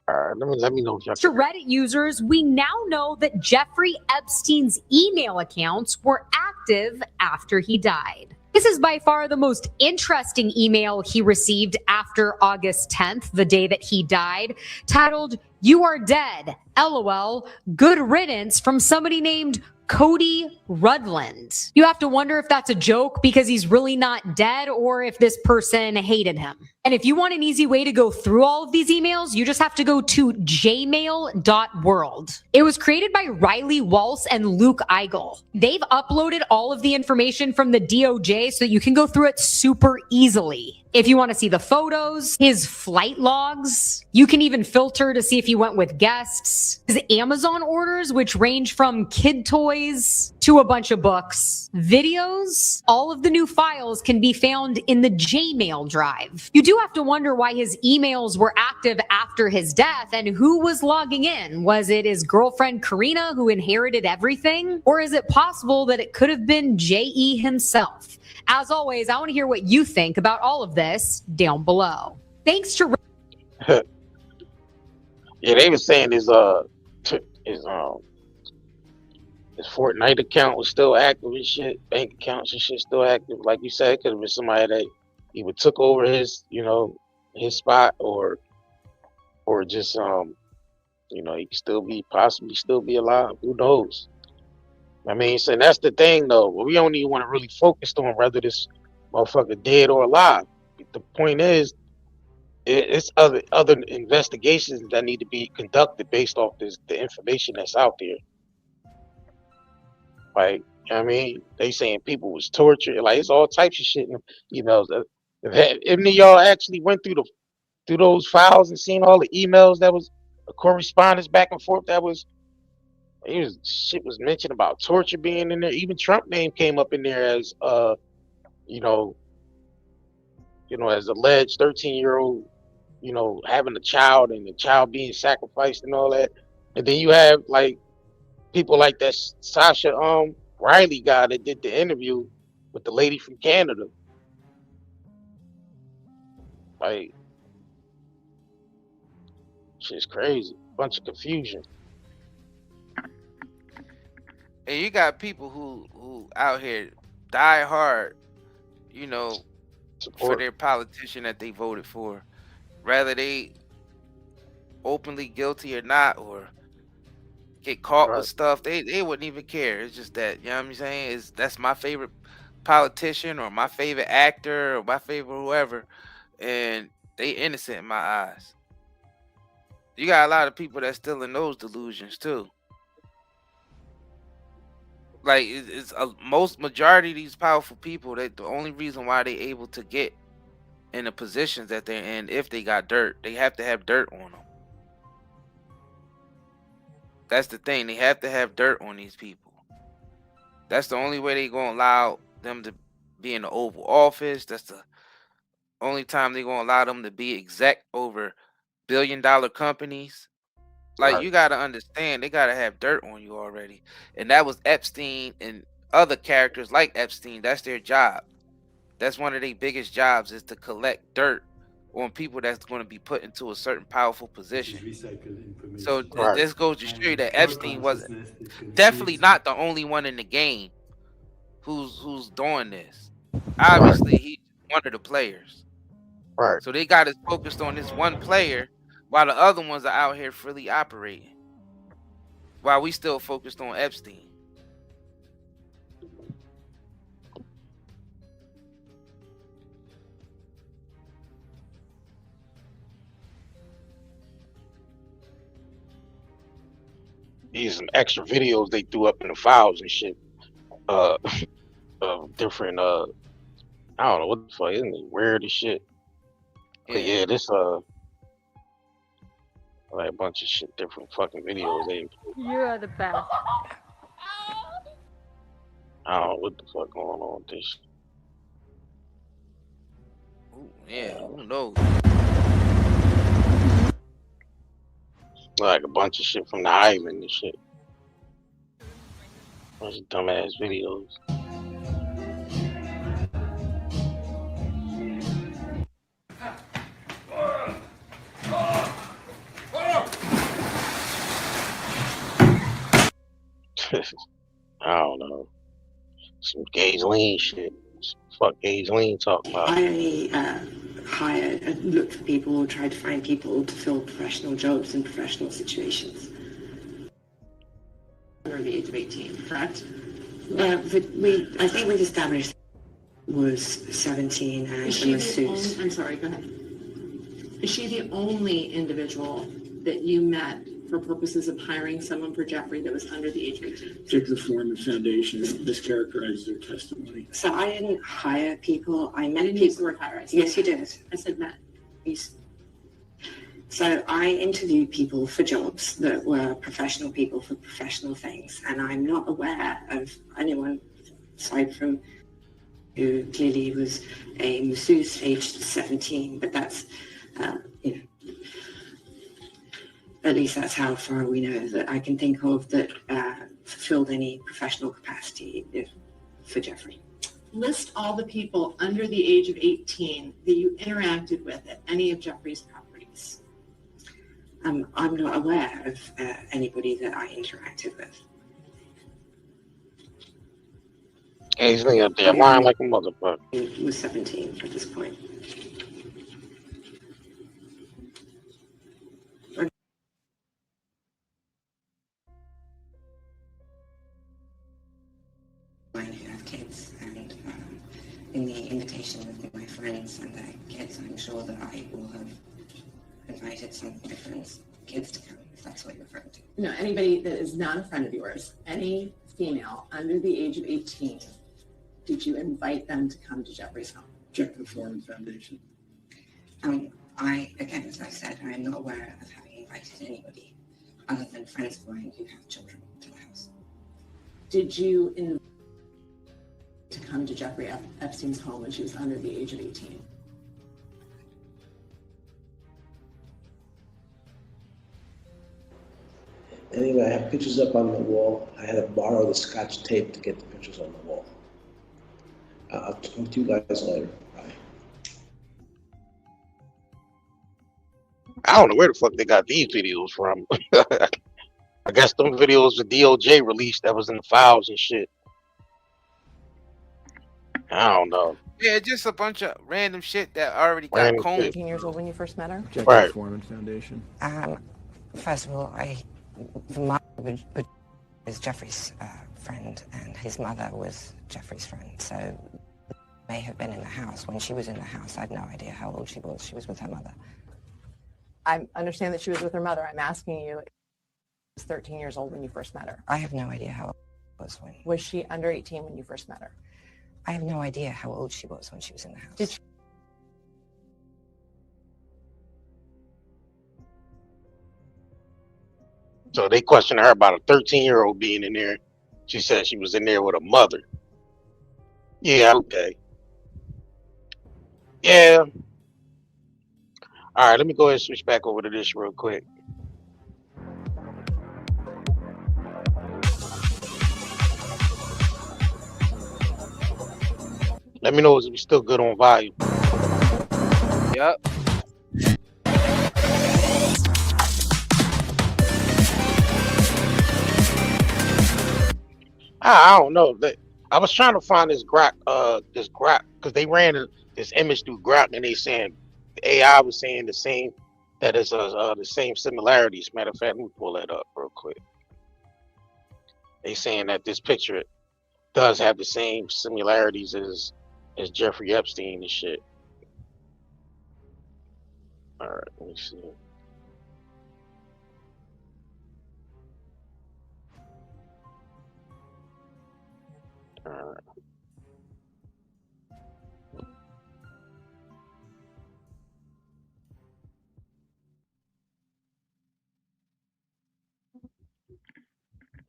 right, let me know if y'all. To Reddit users, we now know that Jeffrey Epstein's email accounts were active after he died. This is by far the most interesting email he received after August 10th, the day that he died, titled, "You are dead. LOL. Good riddance," from somebody named Cody Rudland. You have to wonder if that's a joke because he's really not dead, or if this person hated him. And if you want an easy way to go through all of these emails, you just have to go to jmail.world. It was created by Riley Walsh and Luke Eigel. They've uploaded all of the information from the DOJ so that you can go through it super easily. If you want to see the photos, his flight logs, you can even filter to see if he went with guests, his Amazon orders, which range from kid toys toys to a bunch of books, videos, all of the new files can be found in the Gmail drive. You do have to wonder why his emails were active after his death and who was logging in. Was it his girlfriend Karina who inherited everything? Or is it possible that it could have been J.E. himself? As always, I want to hear what you think about all of this down below. Thanks to yeah, they were saying his Fortnite account was still active and shit. Bank accounts and shit still active. Like you said, it could have been somebody that either took over his, his spot, or just he could still be possibly still be alive. Who knows? I mean, so that's the thing though. We don't even want to really focus on whether this motherfucker dead or alive. The point is, it's other investigations that need to be conducted based off the information that's out there. Like, I mean, they saying people was tortured. Like, it's all types of shit. If any of y'all actually went through those files and seen all the emails that was a correspondence back and forth, shit was mentioned about torture being in there. Even Trump name came up in there as as alleged 13-year-old, having a child and the child being sacrificed and all that. And then you have like people like that Sasha Riley guy that did the interview with the lady from Canada. Like, shit's crazy. Bunch of confusion. And you got people who out here die hard, for their politician that they voted for, rather they openly guilty or not, or get caught with stuff, they wouldn't even care. It's just that, you know what I'm saying, that's my favorite politician or my favorite actor or my favorite whoever, and they innocent in my eyes. You got a lot of people that's still in those delusions too. Like, it's a majority of these powerful people, that the only reason why they able to get in the positions that they're in, if they got dirt, they have to have dirt on them. That's the thing. They have to have dirt on these people. That's the only way they gonna allow them to be in the Oval Office. That's the only time they gonna allow them to be exec over billion-dollar companies. Like, you gotta understand, they gotta have dirt on you already. And that was Epstein and other characters like Epstein. That's their job. That's one of their biggest jobs, is to collect dirt on people that's going to be put into a certain powerful position. So this goes to show you that Epstein was definitely not the only one in the game who's doing this. Obviously, he's one of the players. Right. So they got us focused on this one player, while the other ones are out here freely operating, while we still focused on Epstein. These some extra videos they threw up in the files and shit. Different I don't know what the fuck, isn't it weird as shit? But yeah, this like a bunch of shit, different fucking videos. You are the best. I don't know what the fuck going on with this. Ooh, yeah, who knows? Like a bunch of shit from the island and shit. Bunch of dumbass videos. I don't know. Some Gage Lean shit. Fuck Gage Lean talking about. I hired and looked for people, tried to find people to fill professional jobs in professional situations. Under the age of 18, correct? But I think we've established was 17 and masseuse. I'm sorry, go ahead. Is she the only individual that you met for purposes of hiring someone for Jeffrey that was under the age of 18? Particular form of foundation mischaracterized their testimony. So I didn't hire people. I met I didn't people. use the word hire. Yes, you did. I said met. So I interviewed people for jobs that were professional people for professional things, and I'm not aware of anyone aside from who clearly was a masseuse aged 17, but that's, you know, at least that's how far we know that I can think of that fulfilled any professional capacity for Jeffrey. List all the people under the age of 18 that you interacted with at any of Jeffrey's properties. I'm not aware of anybody that I interacted with. He's up there lying like a motherfucker. He was 17 at this point. Who have kids, and in the invitation with my friends and their kids, I'm sure that I will have invited some of my friends' kids to come, if that's what you're referring to. No, anybody that is not a friend of yours, any female under the age of 18, did you invite them to come to Jeffrey's home? Check the Foreign Foundation. Again, as I said, I am not aware of having invited anybody other than friends of mine who have children to the house. Did you invite to come to Jeffrey Epstein's home when she was under the age of 18? Anyway, I have pictures up on the wall. I had to borrow the Scotch tape to get the pictures on the wall. I'll talk to you guys later. Bye. I don't know where the fuck they got these videos from. I guess them videos the DOJ released that was in the files and shit. I don't know. Yeah, just a bunch of random shit that already got Random combed. shit. 18 years old when you first met her? Check Right. the Foreman Foundation. First of all, the mother was Jeffrey's friend, and his mother was Jeffrey's friend. So may have been in the house. When she was in the house, I had no idea how old she was. She was with her mother. I understand that she was with her mother. I'm asking you, she was 13 years old when you first met her. I have no idea how old she was when. Was she under 18 when you first met her? I have no idea how old she was when she was in the house. Did she- So they questioned her about a 13-year-old being in there. She said she was in there with a mother. Yeah, okay. Yeah. All right, let me go ahead and switch back over to this real quick. Let me know if it's still good on volume. Yep. I don't know. I was trying to find this Grok, because they ran this image through Grok, and they saying the AI was saying the same, that is the same similarities. Matter of fact, let me pull that up real quick. They saying that this picture does have the same similarities as Jeffrey Epstein and shit. All right, let me see. All right.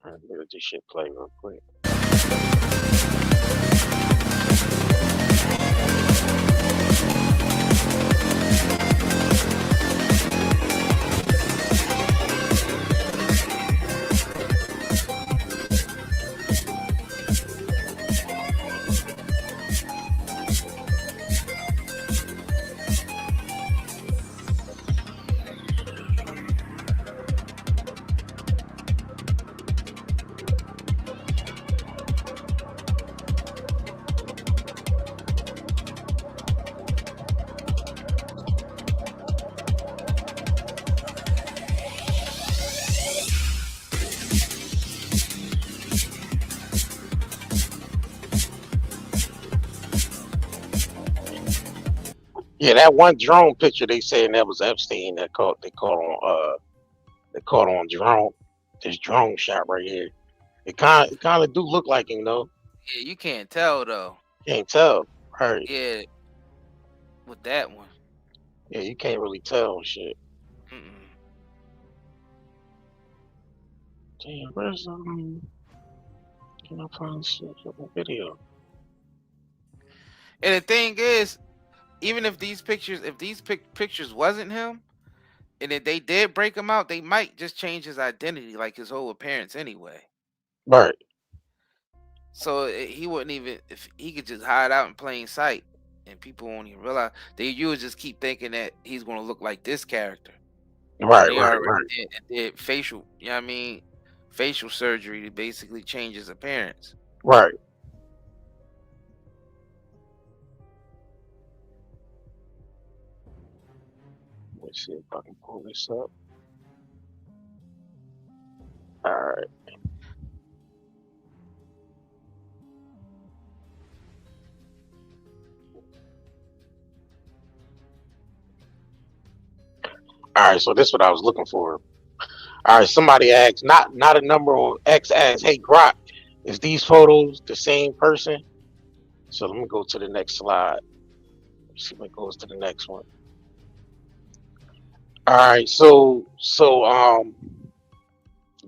All right, let this shit play real quick. Yeah, that one drone picture they saying that was Epstein they caught on drone. This drone shot right here. It kind of do look like him though. Yeah, you can't tell though. Can't tell. Right. Yeah. With that one. Yeah, you can't really tell shit. Mm-mm. Damn, where's can I find shit for the video? And the thing is, even if these pictures wasn't him, and if they did break him out, they might just change his identity, like his whole appearance anyway. Right. So he wouldn't even, if he could just hide out in plain sight, and people won't even realize. You would just keep thinking that he's going to look like this character when Right, they right, already right, did facial. You know what I mean? Facial surgery to basically change his appearance. right. Let's see if I can pull this up. All right. All right, so this is what I was looking for. All right, somebody asked, not a number on X asked, hey Grok, is these photos the same person? So let me go to the next slide. Let's see if it goes to the next one. All right, so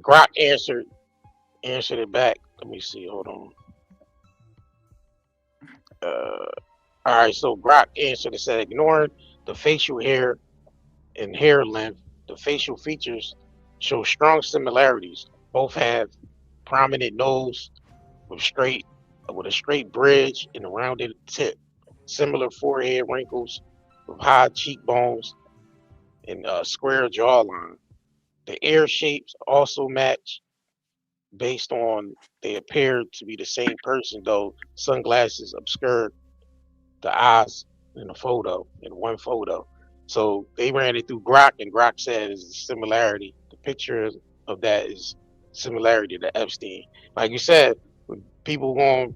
Grok answered it back. Let me see, hold on. All right, so Grok answered and said, ignoring the facial hair and hair length, the facial features show strong similarities. Both have prominent nose with a straight bridge and a rounded tip, similar forehead wrinkles with high cheekbones and a square jawline. The ear shapes also match based on they appear to be the same person, though sunglasses obscure the eyes in one photo. So they ran it through Grok, and Grok said is a similarity. The picture of that is similarity to Epstein. Like you said, when people going,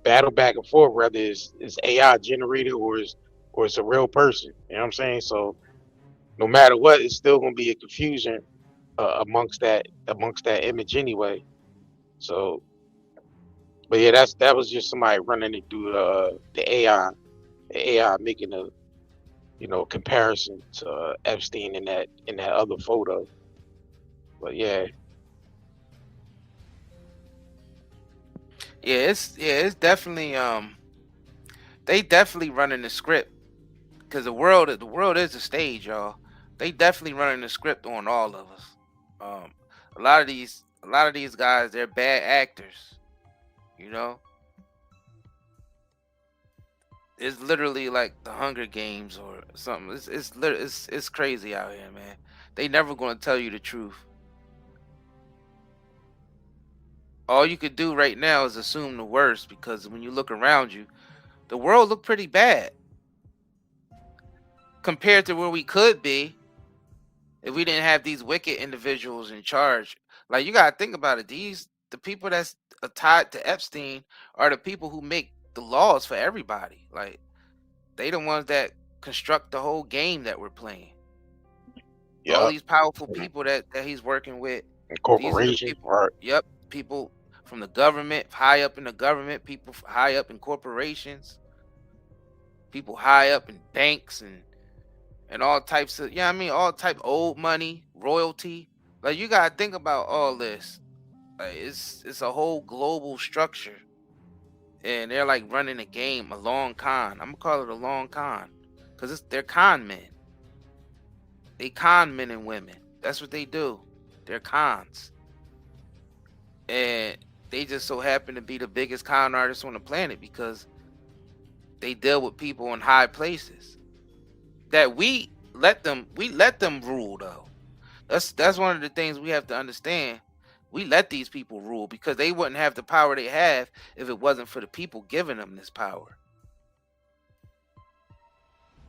battle back and forth, whether it's AI generated or it's a real person. You know what I'm saying? So no matter what, it's still gonna be a confusion amongst that image anyway. So, but yeah, that was just somebody running it through the AI, making a comparison to Epstein in that other photo. But yeah, It's definitely they definitely running the script, because the world is a stage, y'all. They definitely running the script on all of us. Um, a lot of these guys, they're bad actors. You know, it's literally like the Hunger Games or something. It's crazy out here, man. They never gonna tell you the truth. All you could do right now is assume the worst, because when you look around you, the world look pretty bad compared to where we could be if we didn't have these wicked individuals in charge. Like, you gotta think about it. The people that's tied to Epstein are the people who make the laws for everybody. Like, they the ones that construct the whole game that we're playing. All yeah, these powerful people that he's working with, these are the corporation, people. right? Yep, people from the government, high up in the government, people high up in corporations, people high up in banks and all types of, yeah, I mean, all type old money, royalty. Like, you gotta think about all this. Like, it's a whole global structure, and they're like running a game, a long con. I'm gonna call it a long con, because they're con men. They con men and women. That's what they do. They're cons, and they just so happen to be the biggest con artists on the planet because they deal with people in high places that we let them rule though. That's one of the things we have to understand. We let these people rule because they wouldn't have the power they have if it wasn't for the people giving them this power.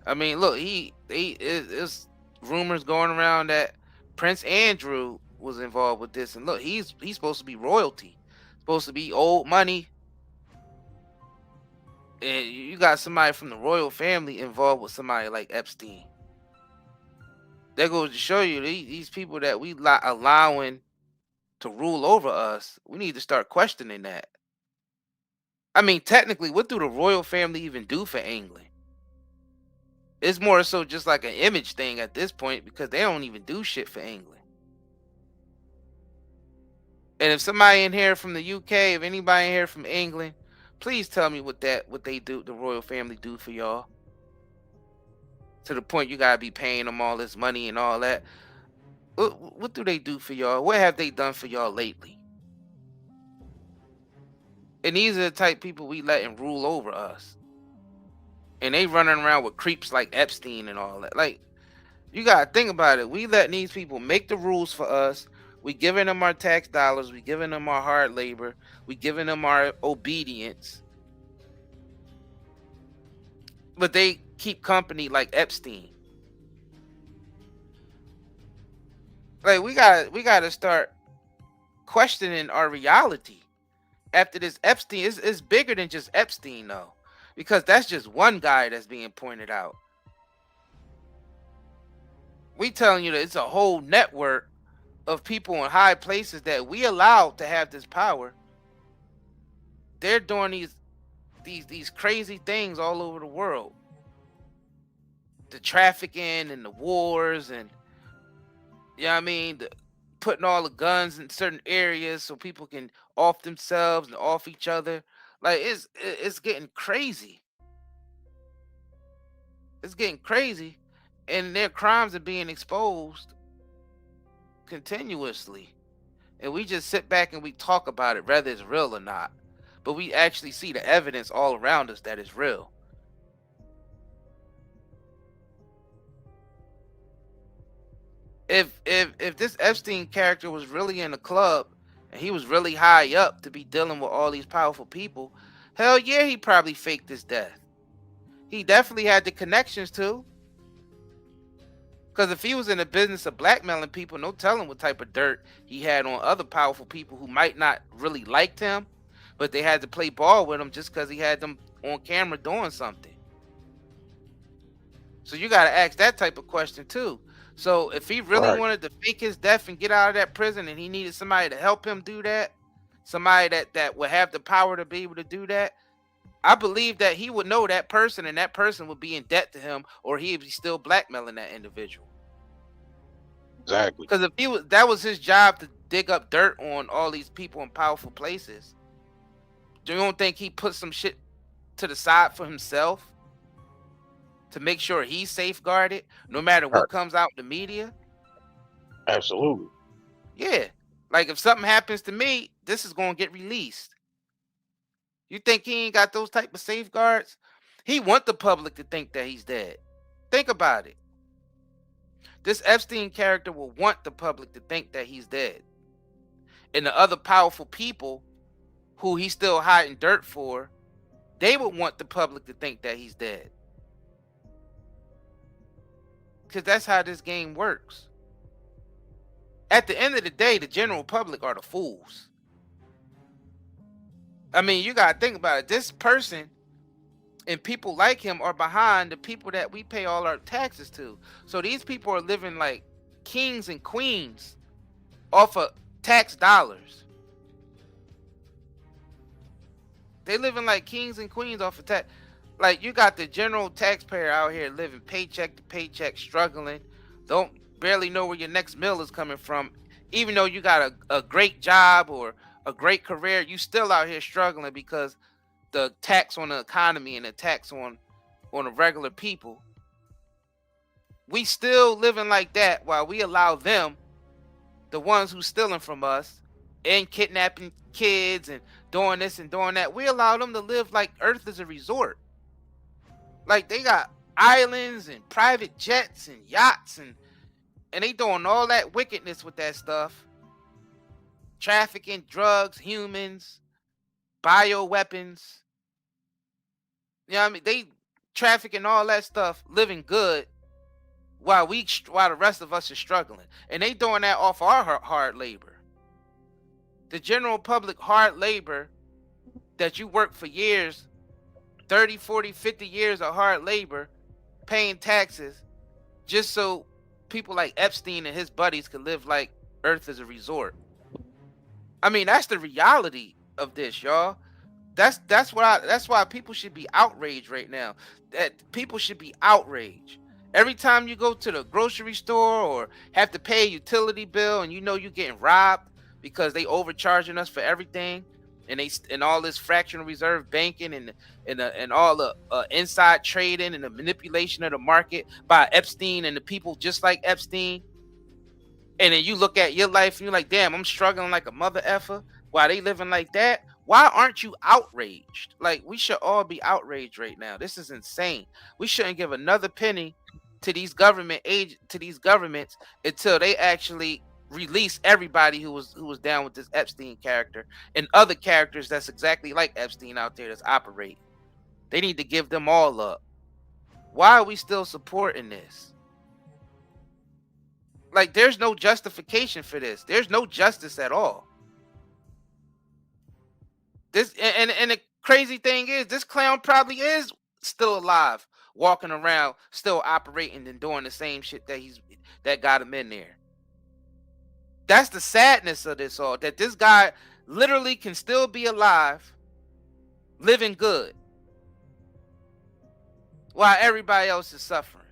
I mean, look, it's rumors going around that Prince Andrew was involved with this, and look, he's supposed to be royalty, supposed to be old money, and you got somebody from the royal family involved with somebody like Epstein. That goes to show you these people that we allowing to rule over us. We need to start questioning that. I mean, technically, what do the royal family even do for England? It's more so just like an image thing at this point because they don't even do shit for England. And if somebody in here from the UK, if anybody in here from England, please tell me what they do, the royal family do for y'all. To the point you gotta be paying them all this money and all that. What do they do for y'all? What have they done for y'all lately? And these are the type of people we letting rule over us. And they running around with creeps like Epstein and all that. Like, you gotta think about it. We letting these people make the rules for us. We giving them our tax dollars. We giving them our hard labor. We giving them our obedience. But they keep company like Epstein. Like, we gotta start questioning our reality. After this Epstein, it's bigger than just Epstein though, because that's just one guy that's being pointed out. We telling you that it's a whole network of people in high places that we allowed to have this power. They're doing these crazy things all over the world. The trafficking and the wars and, you know what I mean, putting all the guns in certain areas so people can off themselves and off each other. Like, it's getting crazy. It's getting crazy, and their crimes are being exposed continuously. And we just sit back and we talk about it, whether it's real or not. But we actually see the evidence all around us that it's real. If this Epstein character was really in a club and he was really high up to be dealing with all these powerful people, hell yeah, he probably faked his death. He definitely had the connections too. Because if he was in the business of blackmailing people, no telling what type of dirt he had on other powerful people who might not really liked him, but they had to play ball with him just because he had them on camera doing something. So you got to ask that type of question too. So if he really wanted to fake his death and get out of that prison, and he needed somebody to help him do that, somebody that would have the power to be able to do that, I believe that he would know that person, and that person would be in debt to him, or he'd be still blackmailing that individual. Exactly. Because if that was his job to dig up dirt on all these people in powerful places, do you don't think he put some shit to the side for himself to make sure he's safeguarded no matter what comes out in the media? Absolutely. Yeah. Like, if something happens to me, this is going to get released. You think he ain't got those type of safeguards? He want the public to think that he's dead. Think about it. This Epstein character will want the public to think that he's dead. And the other powerful people who he's still hiding dirt for, they would want the public to think that he's dead. Because that's how this game works. At the end of the day, the general public are the fools. I mean, you got to think about it. This person and people like him are behind the people that we pay all our taxes to. So these people are living like kings and queens off of tax dollars. They living like kings and queens off of tax. Like, you got the general taxpayer out here living paycheck to paycheck, struggling, don't barely know where your next meal is coming from. Even though you got a great job or a great career, you still out here struggling because the tax on the economy and the tax on the regular people. We still living like that while we allow them, the ones who stealing from us and kidnapping kids and doing this and doing that, we allow them to live like Earth is a resort. Like, they got islands and private jets and yachts and they doing all that wickedness with that stuff. Trafficking drugs, humans, bioweapons. You know what I mean? They trafficking all that stuff, living good while the rest of us are struggling. And they doing that off our hard labor. The general public hard labor that you work for years, 30, 40, 50 years of hard labor, paying taxes, just so people like Epstein and his buddies could live like Earth is a resort. I mean, that's the reality of this, y'all. That's why people should be outraged right now. That people should be outraged. Every time you go to the grocery store or have to pay a utility bill and you know you're getting robbed because they overcharging us for everything, and all this fractional reserve banking and all the inside trading and the manipulation of the market by Epstein and the people just like Epstein. And then you look at your life and you're like, damn, I'm struggling like a mother effer while they living like that. Why aren't you outraged? Like, we should all be outraged right now. This is insane. We shouldn't give another penny to these governments until they actually release everybody who was down with this Epstein character and other characters that's exactly like Epstein out there that's operating. They need to give them all up. Why are we still supporting this? Like, there's no justification for this. There's no justice at all. This and the crazy thing is, this clown probably is still alive, walking around, still operating and doing the same shit that got him in there. That's the sadness of this all, that this guy literally can still be alive, living good, while everybody else is suffering.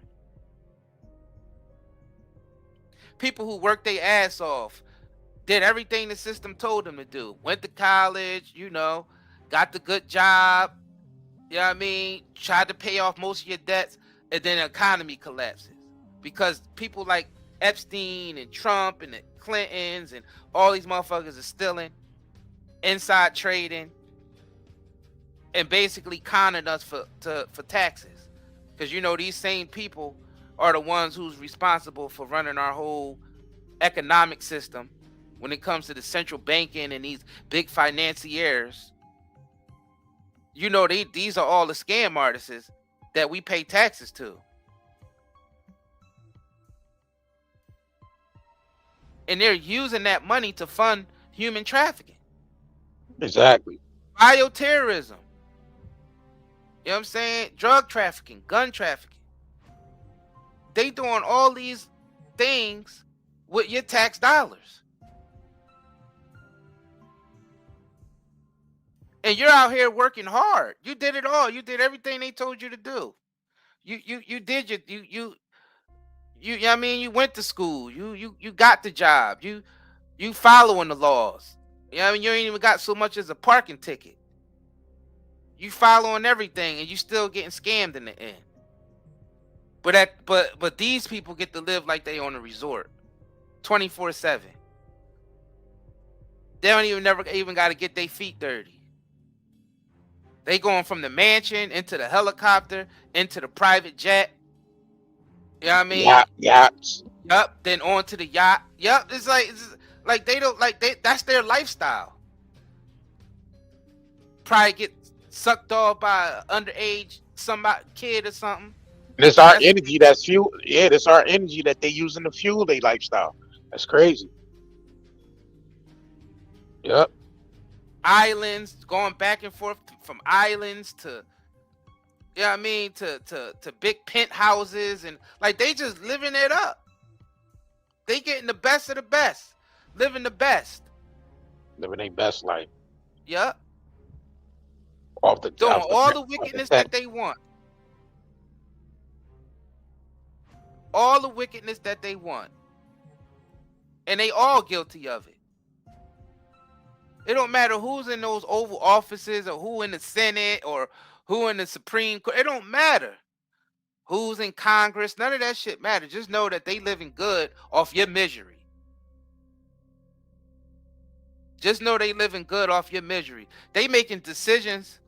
People who worked their ass off, did everything the system told them to do, went to college, got the good job, tried to pay off most of your debts, and then the economy collapses because people like Epstein and Trump and the Clintons and all these motherfuckers are stealing, inside trading, and basically conning us for taxes. Because these same people are the ones who's responsible for running our whole economic system when it comes to the central banking and these big financiers. These are all the scam artists that we pay taxes to. And they're using that money to fund human trafficking. Exactly. Bioterrorism. You know what I'm saying? Drug trafficking, gun trafficking. They doing all these things with your tax dollars. And you're out here working hard. You did it all. You did everything they told you to do. You did you went to school. You got the job. You following the laws. You ain't even got so much as a parking ticket. You following everything and you still getting scammed in the end. But these people get to live like they on a resort 24/7. They don't never got to get their feet dirty. They going from the mansion into the helicopter into the private jet. You know what I mean? Yachts. Yup. Then on to the yacht. Yup. It's like they don't that's their lifestyle. Probably get sucked off by an underage kid or something. And it's our energy that's fuel. Yeah, it's our energy that they using to fuel their lifestyle. That's crazy. Yep. Islands, going back and forth from islands to, to big penthouses, and like they just living it up. They getting the best of the best, living the best, living their best life. Yep. Doing all the wickedness that they want. All the wickedness that they want. And they all guilty of it. It don't matter who's in those Oval Offices or who in the Senate or who in the Supreme Court. It don't matter who's in Congress. None of that shit matters. Just know that they living good off your misery. Just know they living good off your misery. They making decisions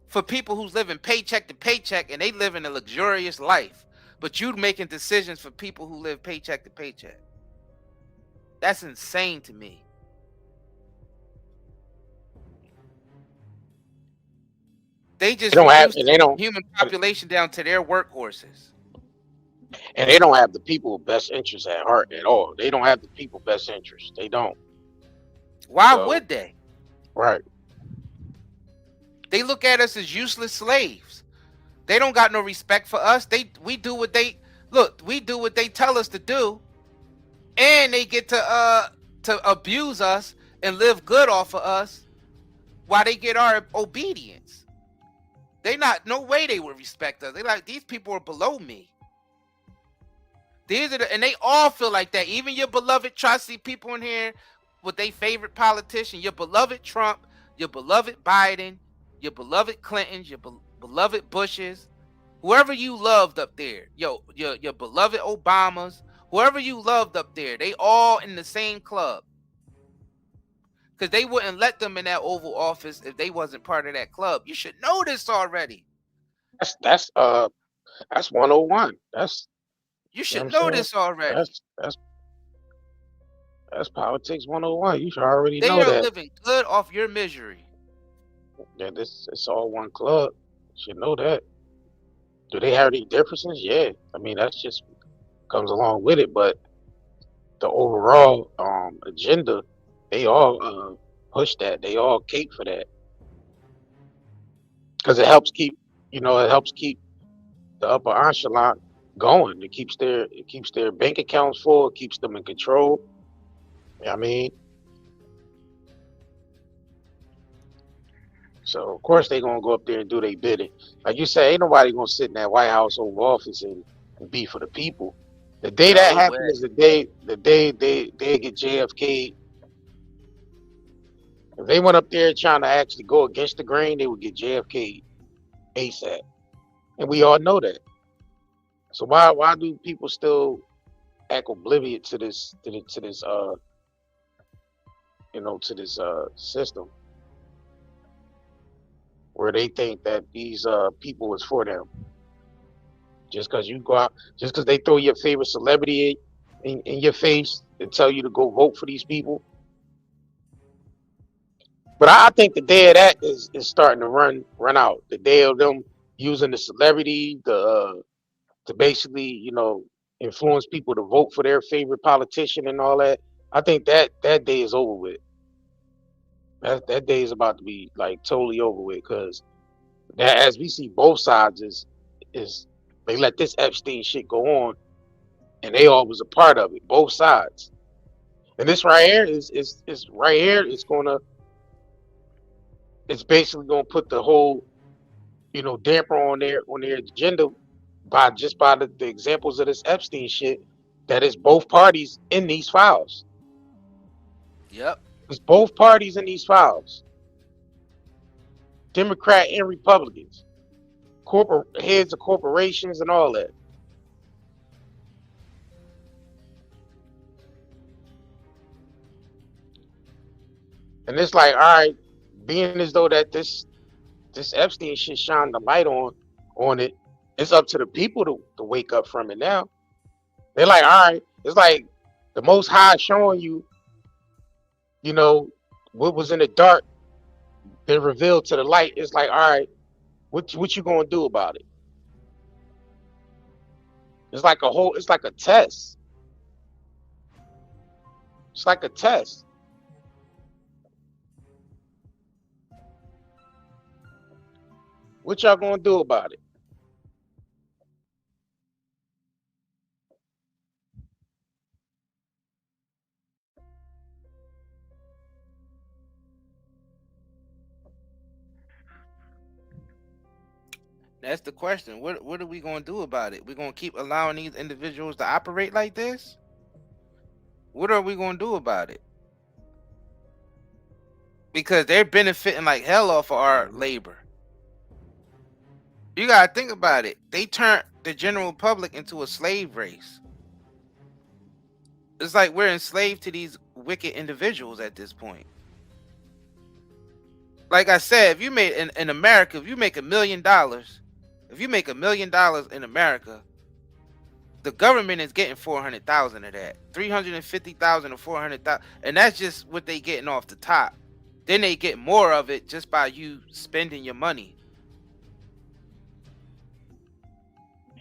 for people who's living paycheck to paycheck and they living a luxurious life. But you making decisions for people who live paycheck to paycheck. That's insane to me. They just don't human population down to their workhorses. And they don't have the people's best interests at heart at all. They don't have the people's best interests. They don't. Why would they? Right. They look at us as useless slaves. They don't got no respect for us. We do what they tell us to do, and they get to abuse us and live good off of us why they get our obedience. They not, no way they would respect us. They like, these people are below me. These are and they all feel like that. Even your beloved, trusty people in here with their favorite politician, your beloved Trump, your beloved Biden, your beloved Clintons, your beloved Bushes, whoever you loved up there, your beloved Obamas, whoever you loved up there, they all in the same club. Because they wouldn't let them in that Oval Office if they wasn't part of that club. You should know this already. That's 101. You You know should what I'm know saying? this already. That's politics 101. You should already They know are that. living good off your misery. Yeah, it's all one club. You should know that. Do they have any differences? Yeah. I mean, that's just comes along with it, but the overall agenda, they all push that. They all cape for that. Because it helps keep, the upper echelon going. It keeps their bank accounts full, it keeps them in control. You know what I mean? So of course they gonna go up there and do their bidding. Like you say, ain't nobody gonna sit in that White House Oval Office and be for the people. The day that happened is the day they get JFK. If they went up there trying to actually go against the grain, they would get JFK ASAP. And we all know that. So why do people still act oblivious to this system where they think that these people is for them? Just because you go out, just because they throw your favorite celebrity in your face and tell you to go vote for these people. But I think the day of that is starting to run out. The day of them using the celebrity to basically, influence people to vote for their favorite politician and all that. I think that day is over with. That day is about to be like totally over with, because as we see, both sides is they let this Epstein shit go on, and they all was a part of it, both sides. And this right here is right here. It's basically gonna put the whole damper on their agenda by the examples of this Epstein shit. That is both parties in these files. Yep. It's both parties in these files. Democrat and Republicans, heads of corporations and all that. And it's like, all right, being as though that this Epstein shit shine the light on it, it's up to the people to wake up from it now. They're like, all right, it's like the Most High showing you, what was in the dark been revealed to the light. It's like, all right, what you gonna do about it? It's like a test. It's like a test. What y'all gonna do about it? That's the question. What are we going to do about it? We're going to keep allowing these individuals to operate like this? What are we going to do about it? Because they're benefiting like hell off of our labor. You got to think about it. They turned the general public into a slave race. It's like we're enslaved to these wicked individuals at this point. Like I said, if you made in America, if you make $1 million, if you make $1 million in America, the government is getting 400,000 of that, 350,000 or 400,000, and that's just what they getting off the top. Then they get more of it just by you spending your money.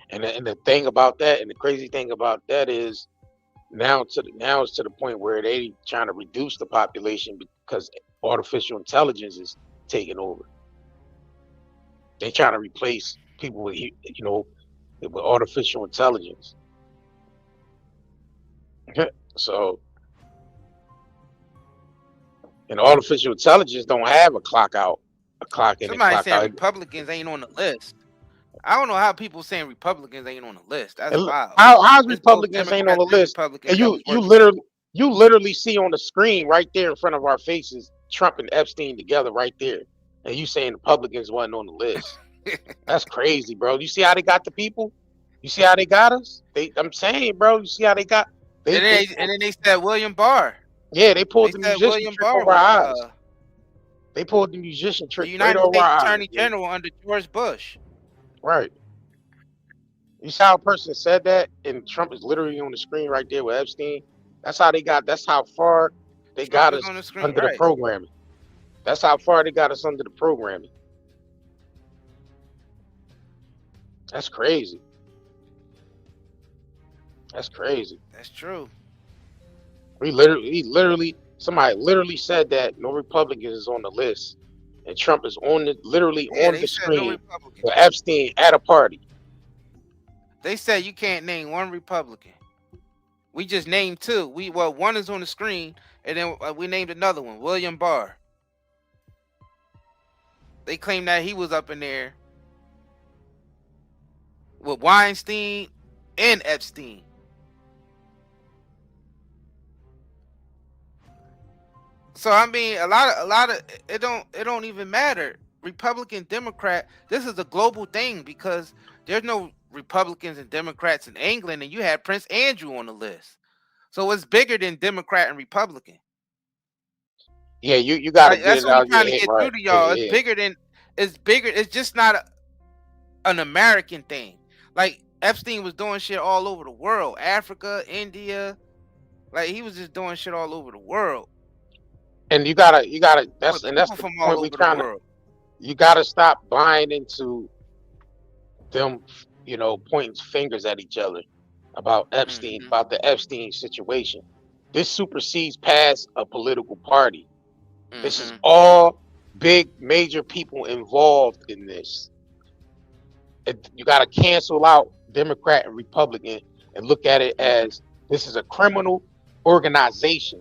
And the thing about that, and the crazy thing about that is, now it's to the point where they trying to reduce the population because artificial intelligence is taking over. They trying to replace people with artificial intelligence. So And artificial intelligence don't have a clock out, a clock in and Somebody clock saying out. Republicans ain't on the list. I don't know how people saying Republicans ain't on the list. That's And wild. how's It's both Republicans ain't on Democrats the and list? Republicans And that was you working. literally see on the screen right there in front of our faces Trump and Epstein together right there. And you saying Republicans wasn't on the list. That's crazy, bro. You see how they got the people? You see how they got us? I'm saying, bro, you see how they got And then they said William Barr. yeah, they pulled They the said musician William trick Barr over our was eyes. They pulled the musician the trick right United over States our eyes. Attorney Man. General under George Bush. Right. You see how a person said that, and Trump is literally on the screen right there with Epstein. That's how far they Trump got is us on the screen, under the right? programming. That's how far they got us under the programming. That's crazy. That's crazy. That's true. Somebody literally said that no Republicans is on the list, and Trump is literally Yeah, on they the said no screen Republicans. with Epstein at a party. They said you can't name one Republican. We just named two. One is on the screen, and then we named another one, William Barr. They claim that he was up in there with Weinstein and Epstein. So I mean, a lot of it don't even matter. Republican, Democrat, this is a global thing because there's no Republicans and Democrats in England, and you had Prince Andrew on the list. So it's bigger than Democrat and Republican. Yeah, you gotta get That's it what we're out of your trying to head, get right? through to y'all. Yeah. It's bigger. It's just not an American thing. Like Epstein was doing shit all over the world, Africa, India. Like he was just doing shit all over the world. And you gotta that's the from point all we over trying the to. world. You gotta stop buying into them, pointing fingers at each other about Epstein, about the Epstein situation. This supersedes past a political party. This is all big major people involved in this. You got to cancel out Democrat and Republican and look at it as this is a criminal organization,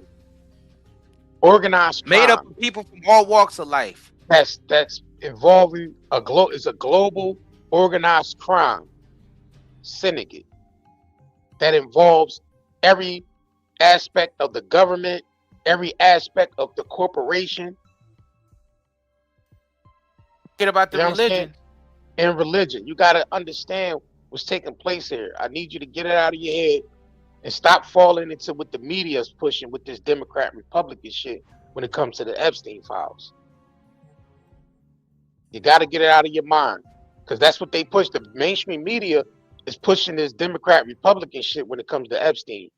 organized made crime up of people from all walks of life. that's involving is a global organized crime syndicate that involves every aspect of the government, every aspect of the corporation. Forget about the religion. And religion. You got to understand what's taking place here. I need you to get it out of your head and stop falling into what the media is pushing with this Democrat Republican shit when it comes to the Epstein files. You got to get it out of your mind because that's what they push. The mainstream media is pushing this Democrat Republican shit when it comes to Epstein.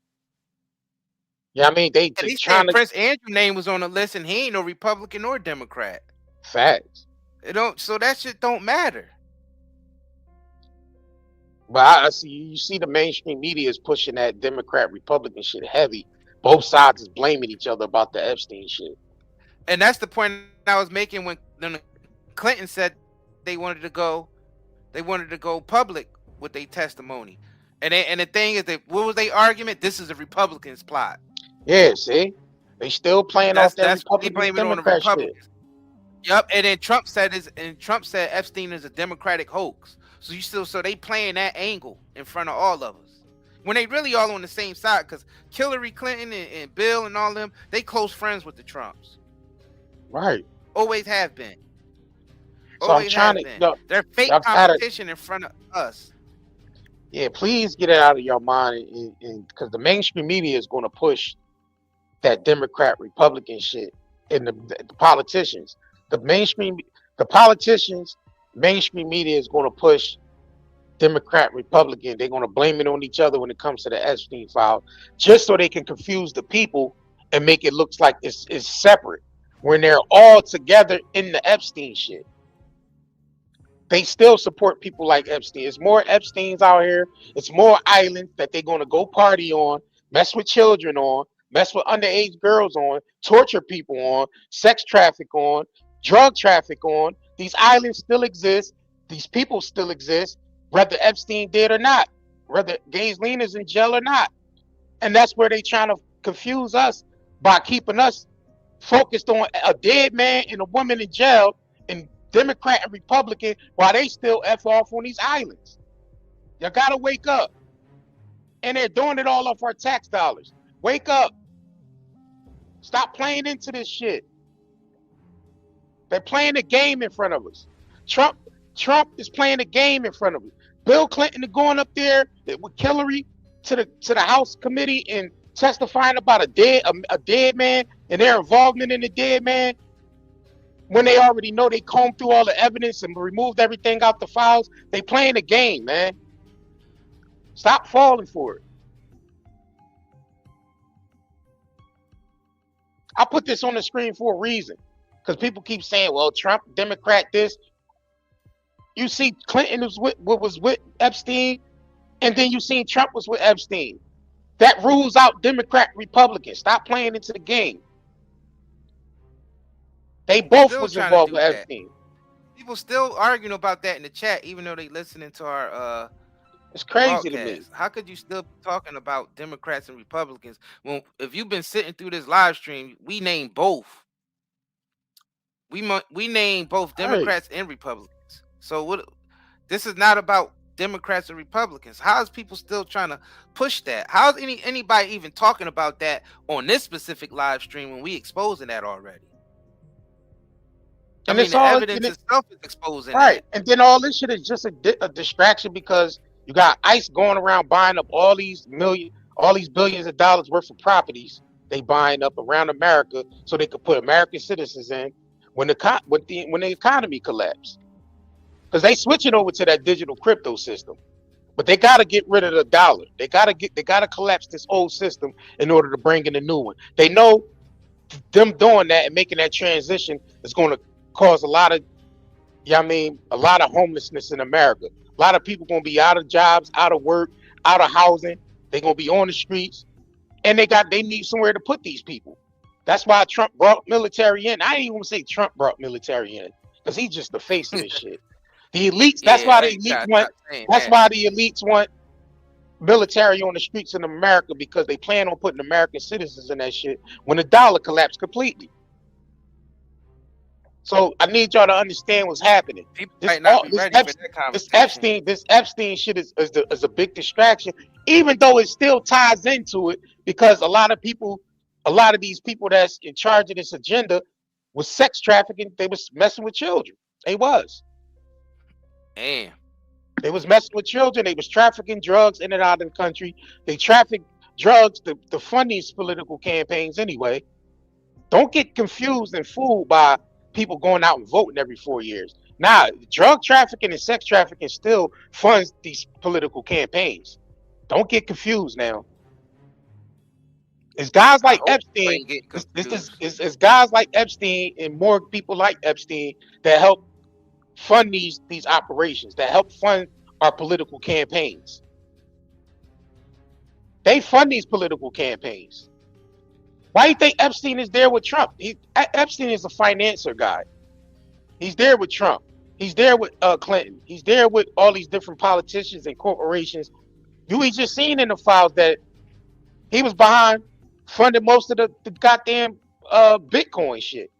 Yeah, I mean they trying to. Prince Andrew name was on the list, and he ain't no Republican or Democrat. Facts. So that shit don't matter. But I see you see the mainstream media is pushing that Democrat Republican shit heavy. Both sides is blaming each other about the Epstein shit. And that's the point I was making when Clinton said they wanted to go public with their testimony. And the thing is that what was their argument? This is a Republican's plot. Yeah, see? They still playing off that Republican Democrat shit. Yep, and then Trump said Epstein is a Democratic hoax. So they playing that angle in front of all of us. When they really all on the same side, because Hillary Clinton and Bill and all them, they close friends with the Trumps. Right. Always have been. So I'm trying to they're fake competition in front of us. Yeah, please get it out of your mind, and because the mainstream media is going to push that Democrat Republican shit, and the politicians, mainstream media is going to push Democrat Republican. They're going to blame it on each other when it comes to the Epstein file, just so they can confuse the people and make it look like it's separate when they're all together in the Epstein shit. They still support people like Epstein. It's more Epsteins out here. It's more islands that they're going to go party on, mess with children on, mess with underage girls on, torture people on, sex traffic on, drug traffic on. These islands still exist. These people still exist, whether Epstein did or not, whether Ghislaine is in jail or not. And that's where they trying to confuse us by keeping us focused on a dead man and a woman in jail, and Democrat and Republican, while they still F off on these islands. You gotta wake up. And they're doing it all off our tax dollars. Wake up. Stop playing into this shit. They're playing a game in front of us. Trump is playing a game in front of us. Bill Clinton is going up there with Hillary to the House committee and testifying about a dead man and their involvement in the dead man, when they already know they combed through all the evidence and removed everything out the files. They playing a game, man. Stop falling for it. I put this on the screen for a reason, because people keep saying, well, Trump, Democrat, this. You see Clinton was with Epstein, and then you see Trump was with Epstein. That rules out Democrat, Republican. Stop playing into the game. They both was involved with Epstein. People still arguing about that in the chat, even though they listening to our it's crazy broadcast. to me. How could you still be talking about Democrats and Republicans when, if you've been sitting through this live stream, we name both. We name both Democrats and Republicans. So what? This is not about Democrats and Republicans. How is people still trying to push that? How is anybody even talking about that on this specific live stream when we exposing that already? And I mean, the evidence itself is exposing right. that. And then all this shit is just a distraction, because you got ICE going around buying up all these billions of dollars worth of properties. They buying up around America so they could put American citizens in when the economy collapsed. Because they switching over to that digital crypto system. But they got to get rid of the dollar. They got to collapse this old system in order to bring in a new one. They know them doing that and making that transition is going to cause a lot of homelessness in America. A lot of people going to be out of jobs, out of work, out of housing. They're going to be on the streets, and they need somewhere to put these people. That's why Trump brought military in. I didn't even say Trump brought military in, because he's just the face of this shit. The elites, that's why the elites want military on the streets in America, because they plan on putting American citizens in that shit when the dollar collapsed completely. So I need y'all to understand what's happening. This Epstein shit is a big distraction, even though it still ties into it, because a lot of these people that's in charge of this agenda was sex trafficking. They was messing with children. They was. Damn. They was messing with children. They was trafficking drugs in and out of the country. They trafficked drugs to fund these political campaigns anyway. Don't get confused and fooled by people going out and voting every 4 years. Nah, drug trafficking and sex trafficking still funds these political campaigns. Don't get confused now. It's guys like Epstein. It's guys like Epstein and more people like Epstein that help fund these operations, that help fund our political campaigns. They fund these political campaigns. Why do you think Epstein is there with Trump? Epstein is a financier guy. He's there with Trump. He's there with Clinton. He's there with all these different politicians and corporations. We just seen in the files that he was behind funding most of the goddamn Bitcoin shit.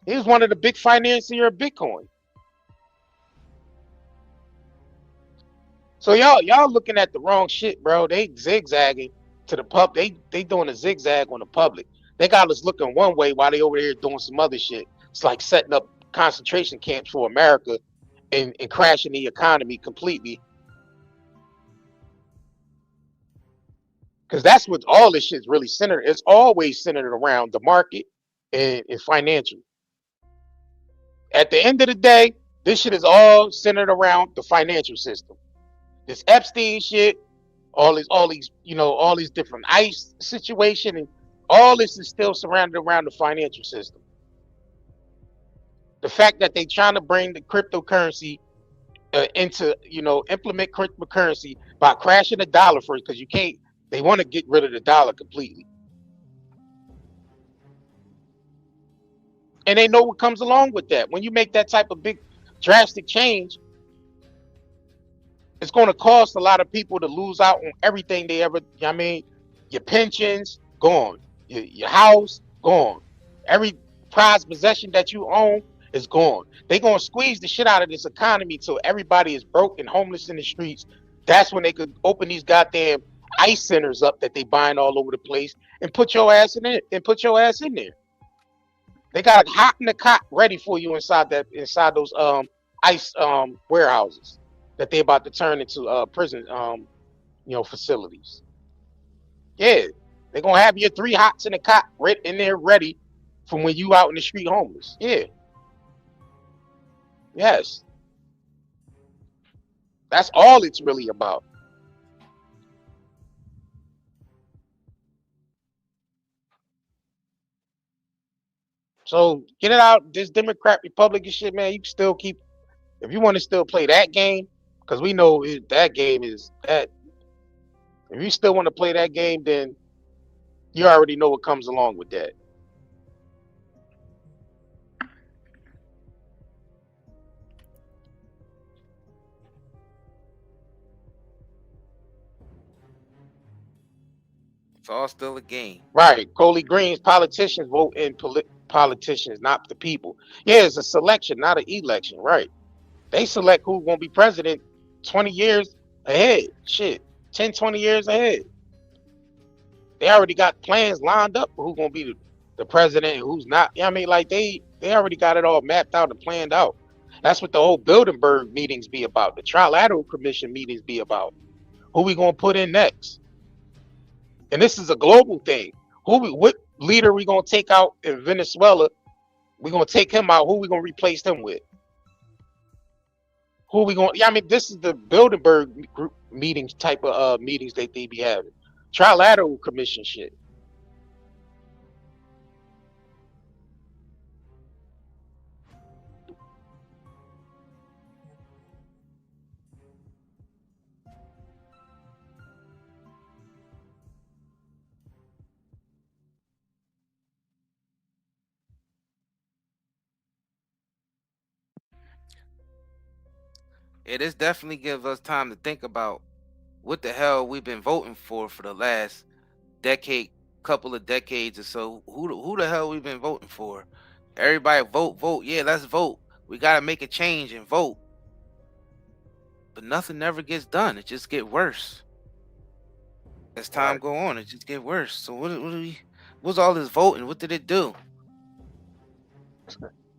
He was one of the big financiers of Bitcoin. So y'all looking at the wrong shit, bro. They zigzagging to the pub. They doing a zigzag on the public. They got us looking one way while they over here doing some other shit. It's like setting up concentration camps for America and crashing the economy completely. Because that's what all this shit's really centered. It's always centered around the market and financial. At the end of the day, this shit is all centered around the financial system. This Epstein shit, all these different ICE situation, and all this is still surrounded around the financial system. The fact that they trying to bring the cryptocurrency implement cryptocurrency by crashing the dollar first, because they want to get rid of the dollar completely. And they know what comes along with that. When you make that type of big drastic change, it's going to cost a lot of people to lose out on everything they ever, Your pensions, gone. Your house, gone. Every prized possession that you own is gone. They're going to squeeze the shit out of this economy till everybody is broke and homeless in the streets. That's when they could open these goddamn ICE centers up that they buying all over the place and put your ass in it and put your ass in there. They got hot in the cot ready for you inside those ICE warehouses that they about to turn into prison facilities. Yeah, they're gonna have your 3 hots in the cot right in there ready from when you out in the street homeless. Yeah. Yes. That's all it's really about. So get it out, this Democrat Republican shit, man. You can still keep if you want to still play that game, because we know that game is that. If you still want to play that game, then you already know what comes along with that. It's all still a game. Right. Coley Green's politicians vote in politicians, not the people. Yeah, it's a selection, not an election. Right. They select who's going to be president 20 years ahead. Shit. 10, 20 years ahead. They already got plans lined up for who's going to be the president and who's not. You know what I mean? Like they already got it all mapped out and planned out. That's what the whole Bilderberg meetings be about. The Trilateral Commission meetings be about. Who we going to put in next? And this is a global thing. What leader we gonna take out in Venezuela? We gonna take him out. Who we gonna replace him with? Who we gonna? Yeah, I mean, this is the Bilderberg group meetings type of meetings that they be having. Trilateral Commission shit. Yeah, this definitely gives us time to think about what the hell we've been voting for the last couple of decades or so. Who the hell we've been voting for? Everybody vote. Yeah, let's vote. We gotta make a change and vote. But nothing never gets done. It just get worse. As time go on, it just get worse. So what's all this voting? What did it do?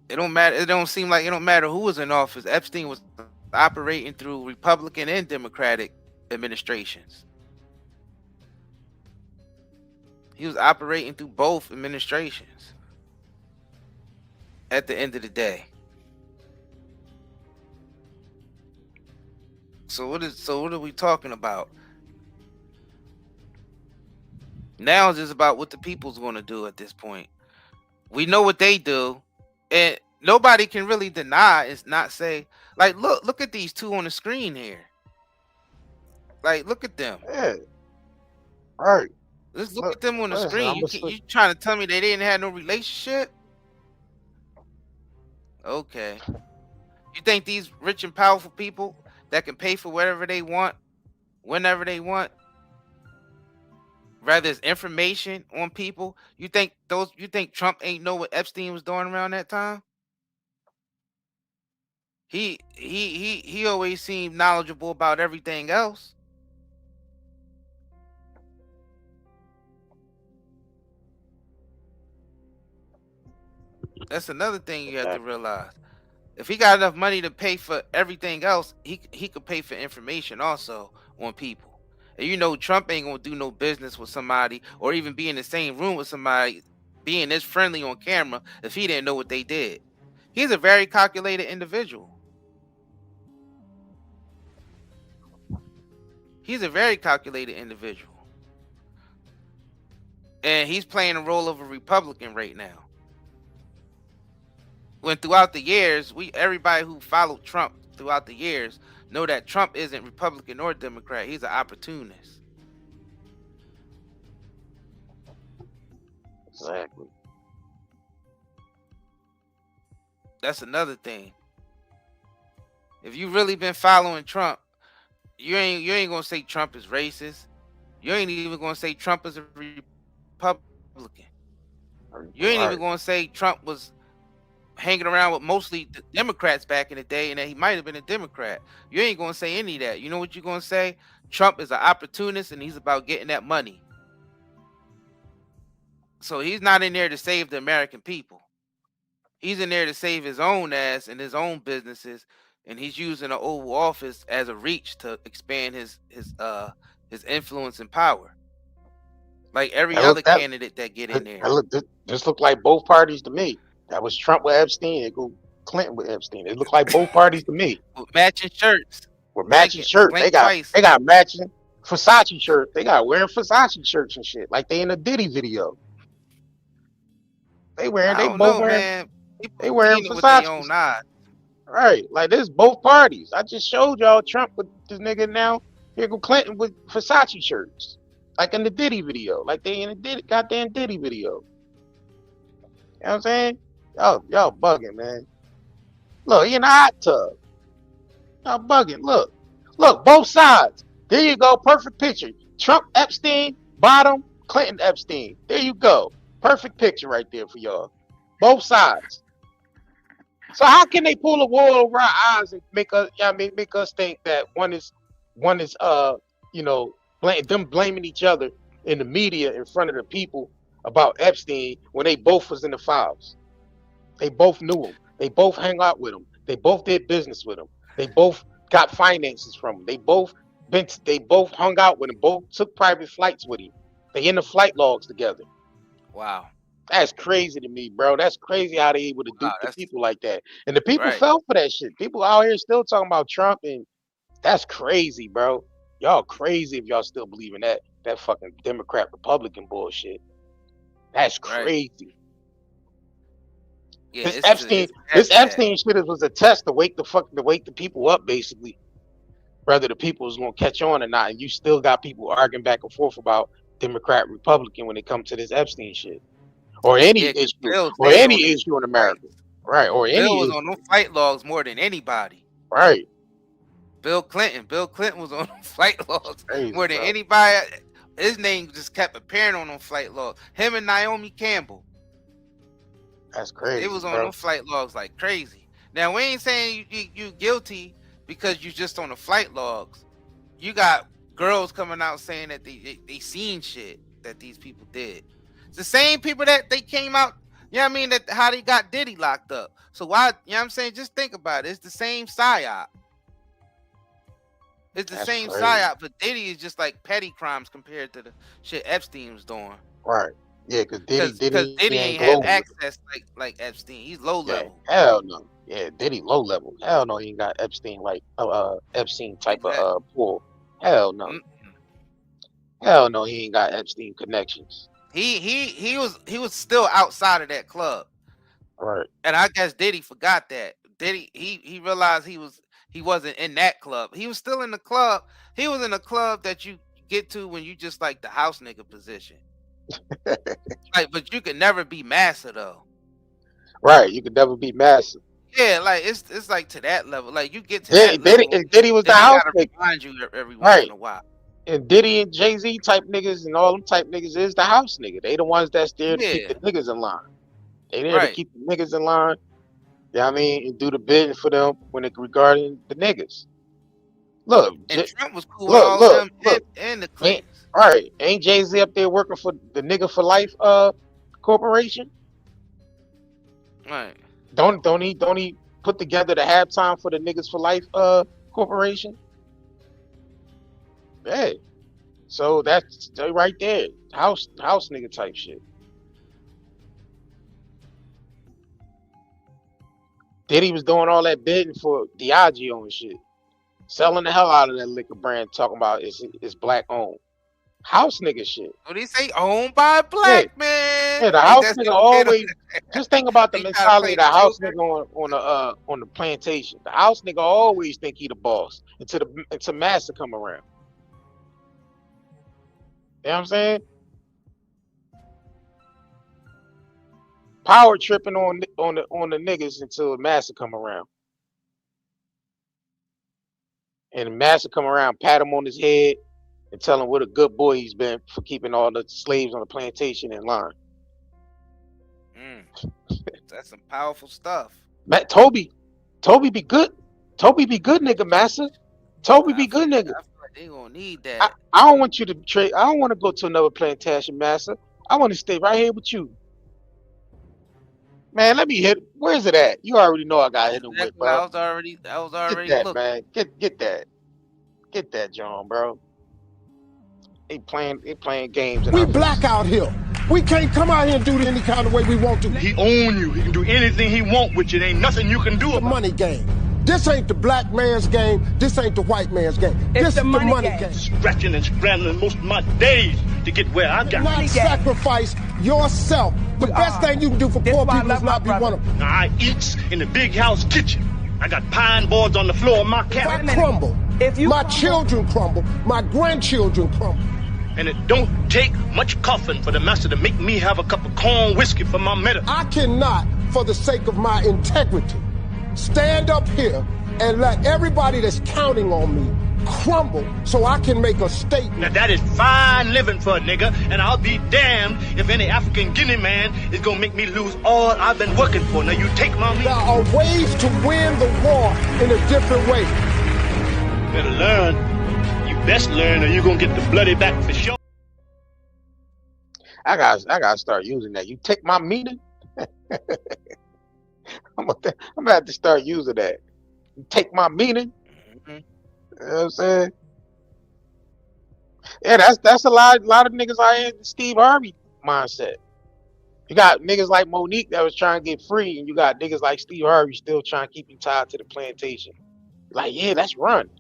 It don't matter. It don't seem like it don't matter who was in office. Epstein was operating through Republican and Democratic administrations. He was operating through both administrations at the end of the day. So what are we talking about? Now it's just about what the people's going to do at this point. We know what they do, and nobody can really deny. It's not say like look at these two on the screen here. Like look at them. Yeah. Right. Let's look at them on the screen. You trying to tell me they didn't have no relationship? Okay. You think these rich and powerful people that can pay for whatever they want, whenever they want, rather it's information on people? You think Trump ain't know what Epstein was doing around that time? He always seemed knowledgeable about everything else. That's another thing you have to realize. If he got enough money to pay for everything else, he could pay for information also on people. And you know Trump ain't gonna do no business with somebody or even be in the same room with somebody being this friendly on camera if he didn't know what they did. He's a very calculated individual. He's a very calculated individual. And he's playing the role of a Republican right now. When throughout the years, everybody who followed Trump throughout the years know that Trump isn't Republican or Democrat. He's an opportunist. Exactly. That's another thing. If you really been following Trump, you ain't gonna say Trump is racist. You ain't even gonna say Trump is a Republican. You ain't even Right. gonna say Trump was hanging around with mostly the Democrats back in the day, and that he might have been a Democrat. You ain't gonna say any of that. You know what you're gonna say? Trump is an opportunist, and he's about getting that money. So he's not in there to save the American people. He's in there to save his own ass and his own businesses, and he's using the Oval Office as a reach to expand his influence and power, like every That other look that, candidate that get in that, there. that look this look like both parties to me. That was Trump with Epstein. It go Clinton with Epstein. It looked like both parties to me. With matching shirts. With matching shirts. Blink twice. They got matching Versace shirts. They got wearing Versace shirts and shit. Like they in a Diddy video. They I don't both know, wearing man. People they wearing seeing it with their Versace. own eyes. Right. Like this both parties. I just showed y'all Trump with this nigga now. Here go Clinton with Versace shirts. Like in the Diddy video. Like they in a goddamn Diddy video. You know what I'm saying? Y'all bugging, man. Look, he in a hot tub. Y'all bugging. Look, both sides. There you go. Perfect picture. Trump Epstein, bottom, Clinton Epstein. There you go. Perfect picture right there for y'all. Both sides. So how can they pull a wool over our eyes and make us, make us think that one is, them blaming each other in the media in front of the people about Epstein when they both was in the files. They both knew him. They both hang out with him. They both did business with him. They both got finances from him. They both hung out with him. Both took private flights with him. They in the flight logs together. Wow. That's crazy to me, bro. That's crazy how they able to dupe the people like that. And the people right. fell for that shit. People out here still talking about Trump, and that's crazy, bro. Y'all crazy if y'all still believe in that fucking Democrat Republican bullshit. That's crazy. Yeah, This Epstein shit was a test to wake the people up, basically. Whether the people was gonna catch on or not, and you still got people arguing back and forth about Democrat Republican when it comes to this Epstein shit. Or any issue in America. Right. Or Bill was issue. on those flight logs more than anybody. Right. Bill Clinton was on those flight logs crazy, more than bro. anybody. His name just kept appearing on those flight logs. Him and Naomi Campbell. That's crazy. It was on bro. those flight logs like crazy. Now we ain't saying you guilty because you just on the flight logs. You got girls coming out saying that they seen shit that these people did. It's the same people that they came out, you know what I mean, that how they got Diddy locked up. So why, you know what I'm saying, just think about it. It's the same psyop. It's the same psyop, but Diddy is just like petty crimes compared to the shit Epstein was doing. Right. Yeah, because Diddy ain't have access like Epstein. He's low level. Hell no. Yeah, Diddy low level. Hell no, he ain't got Epstein like Epstein type of pull. Hell no. Hell no, he ain't got Epstein connections. He was still outside of that club. Right. And I guess Diddy forgot that. Diddy he realized he wasn't in that club. He was still in the club. He was in a club that you get to when you just like the house nigga position. Like, but you could never be massa though. Right, you could never be massa. Yeah, like it's like to that level. Like you get to that level. Diddy was the house nigga. Remind you every once in a while. And Diddy and Jay-Z type niggas and all them type niggas is the house nigga. They the ones that's there to keep the niggas in line. They there to keep the niggas in line. You know what I mean? And do the bidding for them when it regarding the niggas. Look, and Trump was cool with all of them and the Clintons. Right. Ain't Jay-Z up there working for the Nigga for Life corporation? Right. Don't he put together the halftime for the Niggas for Life corporation? Yeah. So that's right there. House nigga type shit. Diddy was doing all that bidding for Diageo and shit. Selling the hell out of that liquor brand, talking about it's black owned. House nigga shit. What do you say? Owned by a black man. Yeah, the house nigga always just think about the mentality of the house nigga on the plantation. The house nigga always think he the boss until master come around. You know what I'm saying? Power tripping on the niggas until the master come around. And the master come around, pat him on his head, and tell him what a good boy he's been for keeping all the slaves on the plantation in line. That's some powerful stuff. Matt, Toby be good. Toby be good, nigga, massa. Toby be good, nigga. I feel like they gonna need that. I don't want you to trade. I don't want to go to another plantation, massa. I want to stay right here with you. Man, let me hit. Where's it at? You already know I got hit with, bro. I was already Get that, looking. man. Get that, John, bro. They playing games. We black out here. We can't come out here and do it any kind of way we want to. He own you. He can do anything he want with you. There ain't nothing you can do about it. The money game. This ain't the black man's game. This ain't the white man's game. This is the money game. Scratching and scrambling most of my days to get where I got. Not sacrifice yourself. The best thing you can do for poor people is not be one of them. Now, I eats in the big house kitchen. I got pine boards on the floor of my cabin. If I crumble, my children crumble, my grandchildren crumble. And it don't take much coughing for the master to make me have a cup of corn whiskey for my medicine. I cannot, for the sake of my integrity, stand up here and let everybody that's counting on me crumble so I can make a statement. Now that is fine living for a nigga, and I'll be damned if any African Guinea man is gonna make me lose all I've been working for. Now you take my meat. There are ways to win the war in a different way. Better learn. You best learn or you're gonna get the bloody back for sure. I gotta start using that. You take my meaning. I'm gonna have to start using that. You take my meaning. You know what I'm saying? Yeah, that's a lot of niggas out here in the Steve Harvey mindset. You got niggas like Monique that was trying to get free, and you got niggas like Steve Harvey still trying to keep him tied to the plantation. Like, yeah, let's run.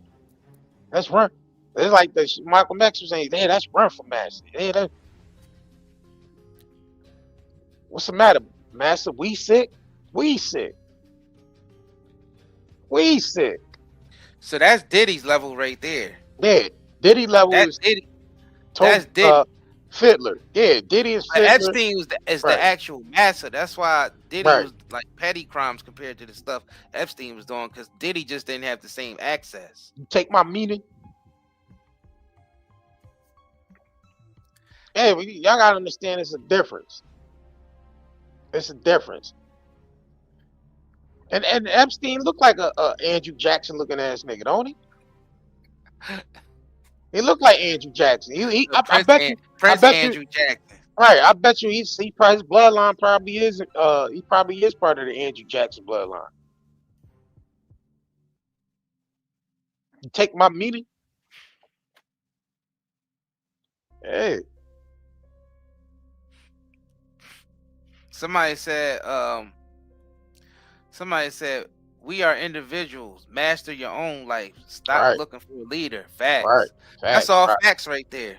Let's run. It's like the Malcolm X was saying, hey, that's run for Master. Hey, what's the matter, Master? We sick? We sick. We sick. So that's Diddy's level right there. Yeah, Diddy level that's is Diddy. That's Diddy. Fiddler. Yeah, Diddy is Fiddler. Epstein is the actual master. That's why Diddy was like petty crimes compared to the stuff Epstein was doing, because Diddy just didn't have the same access. You take my meaning. Hey, y'all gotta understand it's a difference. It's a difference. And Epstein looked like a Andrew Jackson looking ass nigga, don't he? He looked like Andrew Jackson. I bet you Jackson. Right, I bet you he probably his bloodline probably is he probably is part of the Andrew Jackson bloodline. You take my meaning. Hey. Somebody said, we are individuals. Master your own life. Stop looking for a leader. Facts. Right. That's all facts right there.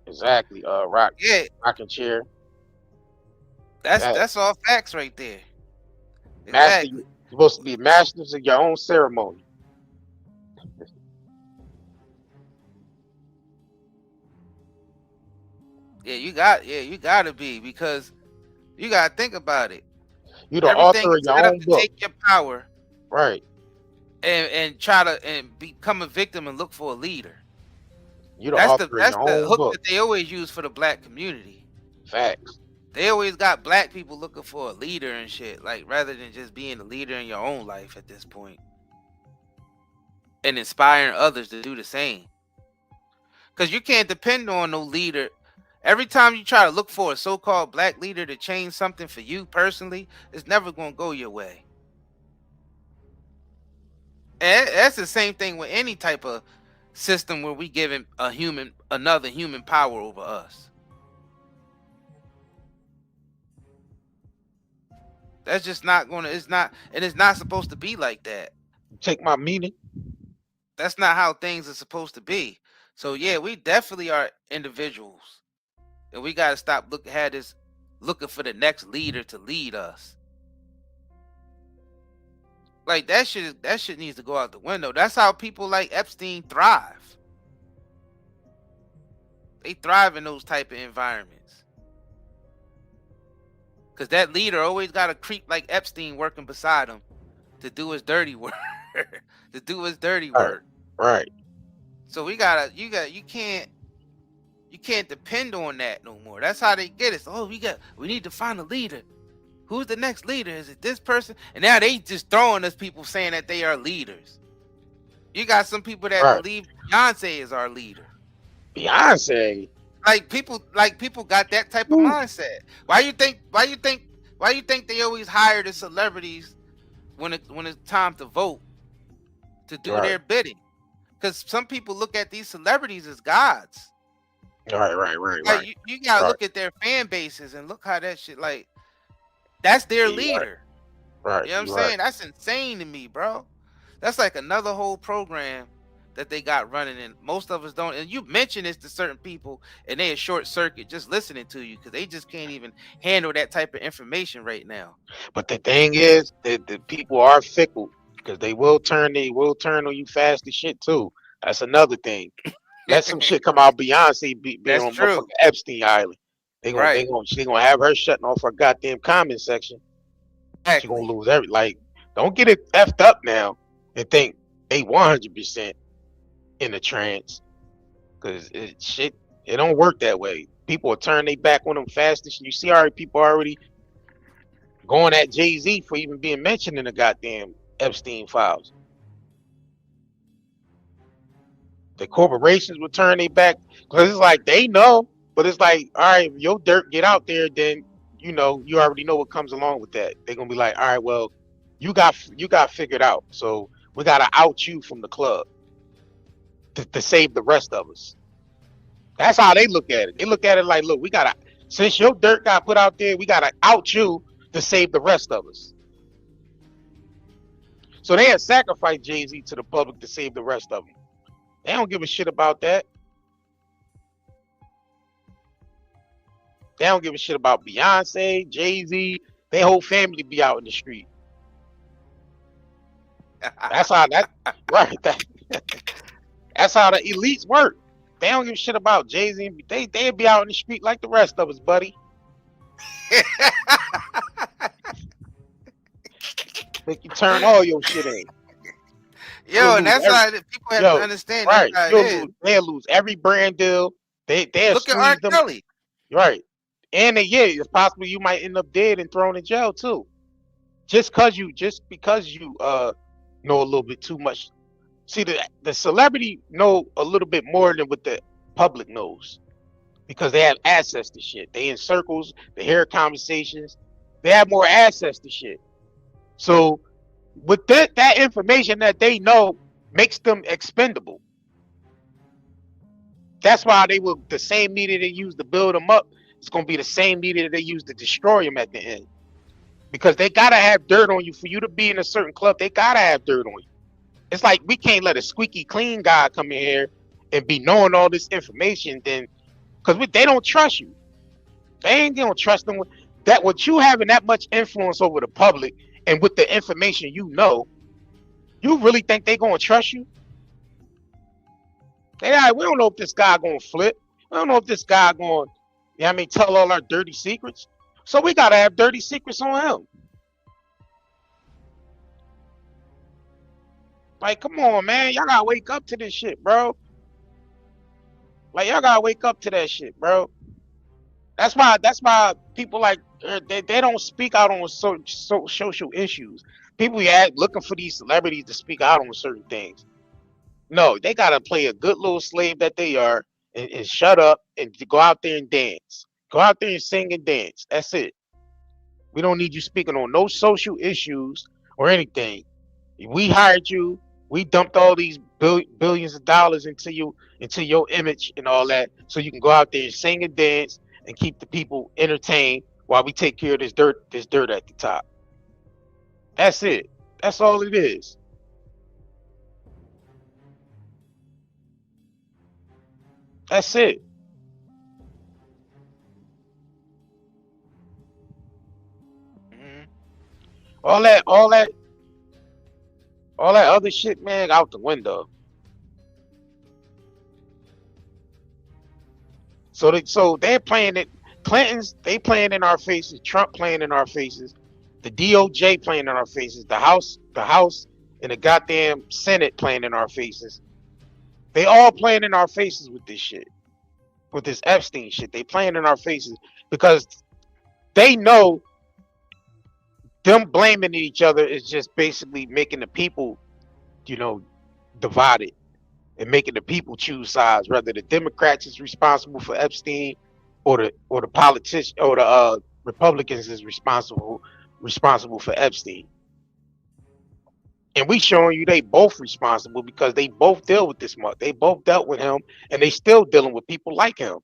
Exactly. Rocking chair. That's all facts right there. Master, you're supposed to be masters of your own ceremony. You gotta be, because you gotta think about it. You the author of your own book. Take your power, right, and try to become a victim and look for a leader. You the author of your own book. That's the hook that they always use for the black community. Facts. They always got black people looking for a leader and shit, like, rather than just being a leader in your own life at this point and inspiring others to do the same. Because you can't depend on no leader. Every time you try to look for a so-called black leader to change something for you personally, it's never going to go your way. And that's the same thing with any type of system where we give another human power over us. That's just not going to, it's not supposed to be like that. Take my meaning. That's not how things are supposed to be. So yeah, we definitely are individuals. And we got to stop looking for the next leader to lead us. Like, that shit needs to go out the window. That's how people like Epstein thrive. They thrive in those type of environments. Because that leader always got a creep like Epstein working beside him to do his dirty work. To do his dirty work. Right. So you can't You can't depend on that no more. That's how they get us. Oh, we need to find a leader. Who's the next leader? Is it this person? And now they just throwing us people saying that they are leaders. You got some people that believe Beyonce is our leader. Beyonce. Like people got that type of mindset. Why you think they always hire the celebrities when it's time to vote to do their bidding? Because some people look at these celebrities as gods. Right. Like you gotta look at their fan bases and look how that shit, like, that's their leader. Right. You know what I'm saying? That's insane to me, bro. That's like another whole program that they got running, and most of us don't. And you mention this to certain people, and they a short circuit just listening to you because they just can't even handle that type of information right now. But the thing is that the people are fickle because they will turn on you fast as shit too. That's another thing. Let some shit come out. Beyonce be on motherfucking Epstein Island. They gonna have her shutting off her goddamn comment section. Exactly. She gonna lose like. Don't get it effed up now and think they 100% in a trance, because it don't work that way. People will turn their back on them fastest. You see, already people already going at Jay-Z for even being mentioned in the goddamn Epstein files. The corporations will turn their back because it's like they know, but it's like, all right, if your dirt get out there, then you already know what comes along with that. They're gonna be like, all right, well, you got figured out, so we gotta out you from the club to save the rest of us. That's how they look at it. They look at it like, look, since your dirt got put out there, we gotta out you to save the rest of us. So they had sacrificed Jay-Z to the public to save the rest of them. They don't give a shit about that. They don't give a shit about Beyonce, Jay-Z. Their whole family be out in the street. That's how that's how the elites work. They don't give a shit about Jay-Z. They be out in the street like the rest of us, buddy. Make you turn all your shit in. Yo, and that's how people have to understand. Right, they'll lose every brand deal. They'll look at R. Kelly. Right, and it's possible you might end up dead and thrown in jail too, just because you know a little bit too much. See, the celebrity know a little bit more than what the public knows because they have access to shit. They in circles, they hear conversations, they have more access to shit. So with that information that they know makes them expendable. That's why the same media they use to build them up, it's gonna be the same media they use to destroy them at the end. Because they gotta have dirt on you for you to be in a certain club. They gotta have dirt on you. It's like we can't let a squeaky clean guy come in here and be knowing all this information, then because they don't trust you. They ain't gonna trust them. That what you having that much influence over the public and with the information you really think they gonna trust you? We don't know if this guy gonna flip. We don't know if this guy gonna, tell all our dirty secrets. So we gotta have dirty secrets on him. Like, come on, man. Y'all gotta wake up to this shit, bro. Like, y'all gotta wake up to that shit, bro. That's why people like they don't speak out on social issues. People looking for these celebrities to speak out on certain things. No, they gotta play a good little slave that they are and shut up and go out there and dance. Go out there and sing and dance. That's it. We don't need you speaking on no social issues or anything. We hired you. We dumped all these billions of dollars into your image and all that, so you can go out there and sing and dance and keep the people entertained while we take care of this dirt at the top. That's it. That's all it is. That's it. All that other shit, man, out the window. So they're playing it. Clinton's playing in our faces. Trump playing in our faces. The DOJ playing in our faces. The House, and the goddamn Senate playing in our faces. They all playing in our faces with this shit. with this Epstein shit. They playing in our faces because they know them blaming each other is just basically making the people, you know, divided and making the people choose sides. Whether the Democrats is responsible for Epstein, or the politician, or the Republicans is responsible for Epstein. And we showing you they both responsible because they both deal with this much. They both dealt with him, and they still dealing with people like him.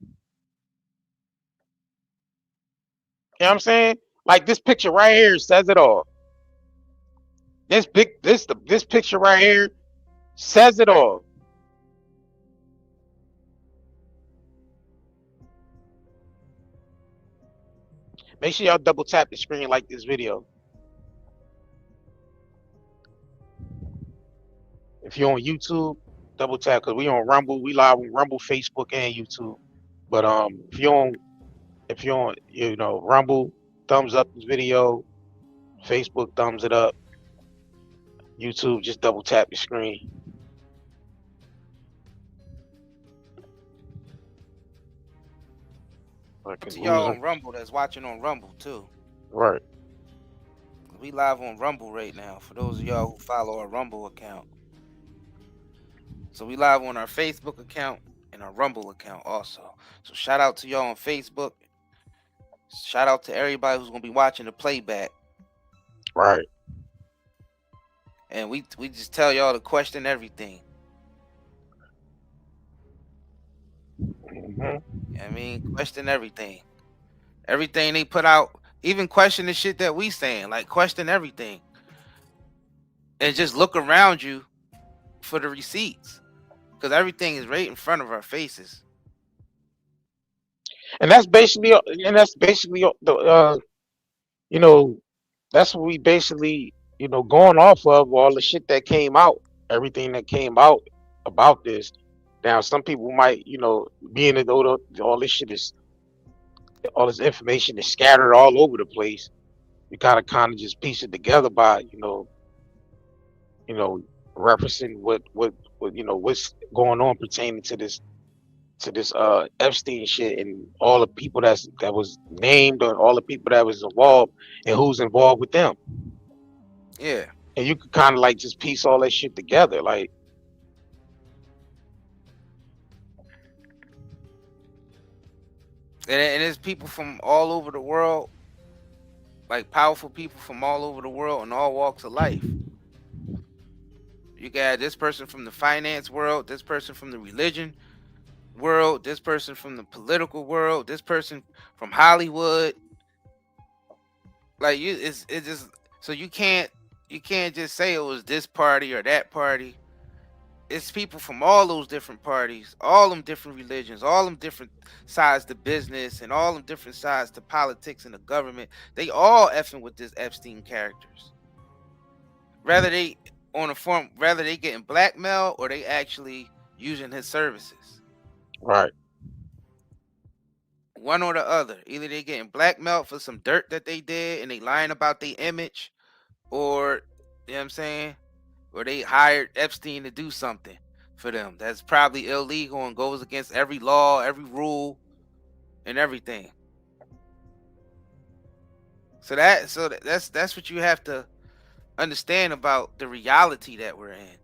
You know what I'm saying? Like this picture right here says it all. This picture right here says it all. Make sure y'all double tap the screen, like this video. If you're on YouTube, double tap, because we on Rumble. We live on Rumble, Facebook, and YouTube. But if you're on you know, Rumble, thumbs up this video. Facebook, thumbs it up. YouTube, just double tap the screen. To y'all on Rumble that's watching on Rumble too. Right. We live on Rumble right now for those of y'all who follow our Rumble account. So we live on our Facebook account and our Rumble account also. So shout out to y'all on Facebook. Shout out to everybody who's gonna be watching the playback. Right. And we just tell y'all to question everything. I mean, question everything. Everything they put out, even question the shit that we saying, like question everything. And just look around you for the receipts. Because everything is right in front of our faces. And that's basically the you know, that's what we basically, you know, going off of all the shit that came out, everything that came out about this. Now, some people might, you know, being that all this shit is, all this information is scattered all over the place. We kind of just piece it together by, you know, referencing what you know, what's going on pertaining to this Epstein shit, and all the people that was named, or all the people that was involved, and who's involved with them. Yeah. And you could kind of like just piece all that shit together, like. And there's people from all over the world, like powerful people from all over the world in all walks of life. You got this person from the finance world, this person from the religion world, this person from the political world, this person from Hollywood. Like it's just, so you can't just say it was this party or that party. It's people from all those different parties, all them different religions, all them different sides to business, and all them different sides to politics and the government. They all effing with this Epstein characters. Whether they getting blackmail or they actually using his services. Right. One or the other. Either they getting blackmailed for some dirt that they did and they lying about their image, or, you know what I'm saying? Or they hired Epstein to do something for them that's probably illegal and goes against every law, every rule, and everything. So that's what you have to understand about the reality that we're in.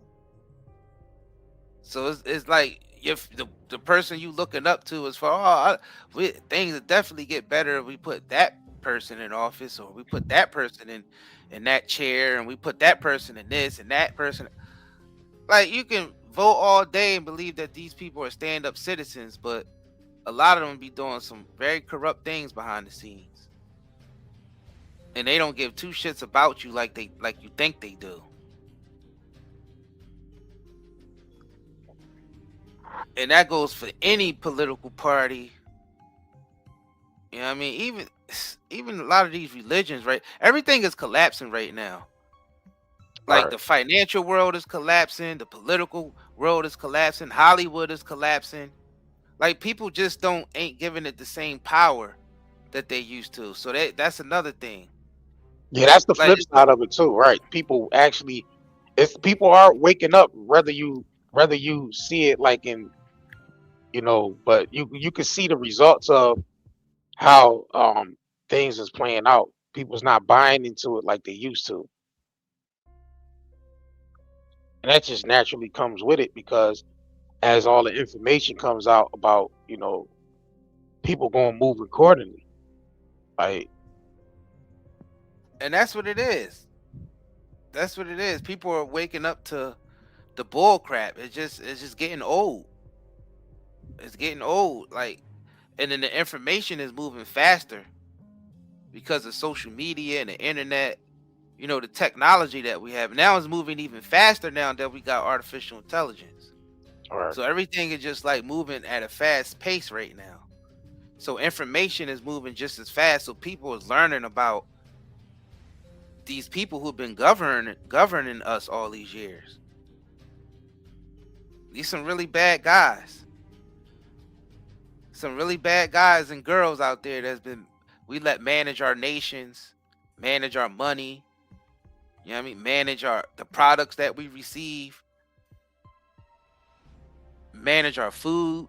So it's like, if the person you looking up to is for, things will definitely get better if we put that person in office, or we put that person in that chair, and we put that person in this and that person. Like, you can vote all day and believe that these people are stand-up citizens, but a lot of them be doing some very corrupt things behind the scenes, and they don't give two shits about you like you think they do. And that goes for any political party. You know what I mean? Even a lot of these religions, right? Everything is collapsing right now. Like, Right. the financial world is collapsing, the political world is collapsing, Hollywood is collapsing. Like, people just ain't giving it the same power that they used to. So that's another thing. Yeah, that's the Like, flip side of it too, right? People are waking up, whether you see it like in, But you can see the results of how things is playing out. People's not buying into it like they used to, and that just naturally comes with it because as all the information comes out about people going to move accordingly. Like, And that's what it is. That's what it is. People are waking up to the bull crap. It's just getting old. It's getting old. Like, and then the information is moving faster because of social media and the internet. The technology that we have now is moving even faster now that we got artificial intelligence. all right, So everything is just like moving at a fast pace right now. So information is moving just as fast. So people is learning about these people who've been governing us all these years. These some really bad guys. Some really bad guys and girls out there we let manage our nations, manage our money, manage the products that we receive, manage our food.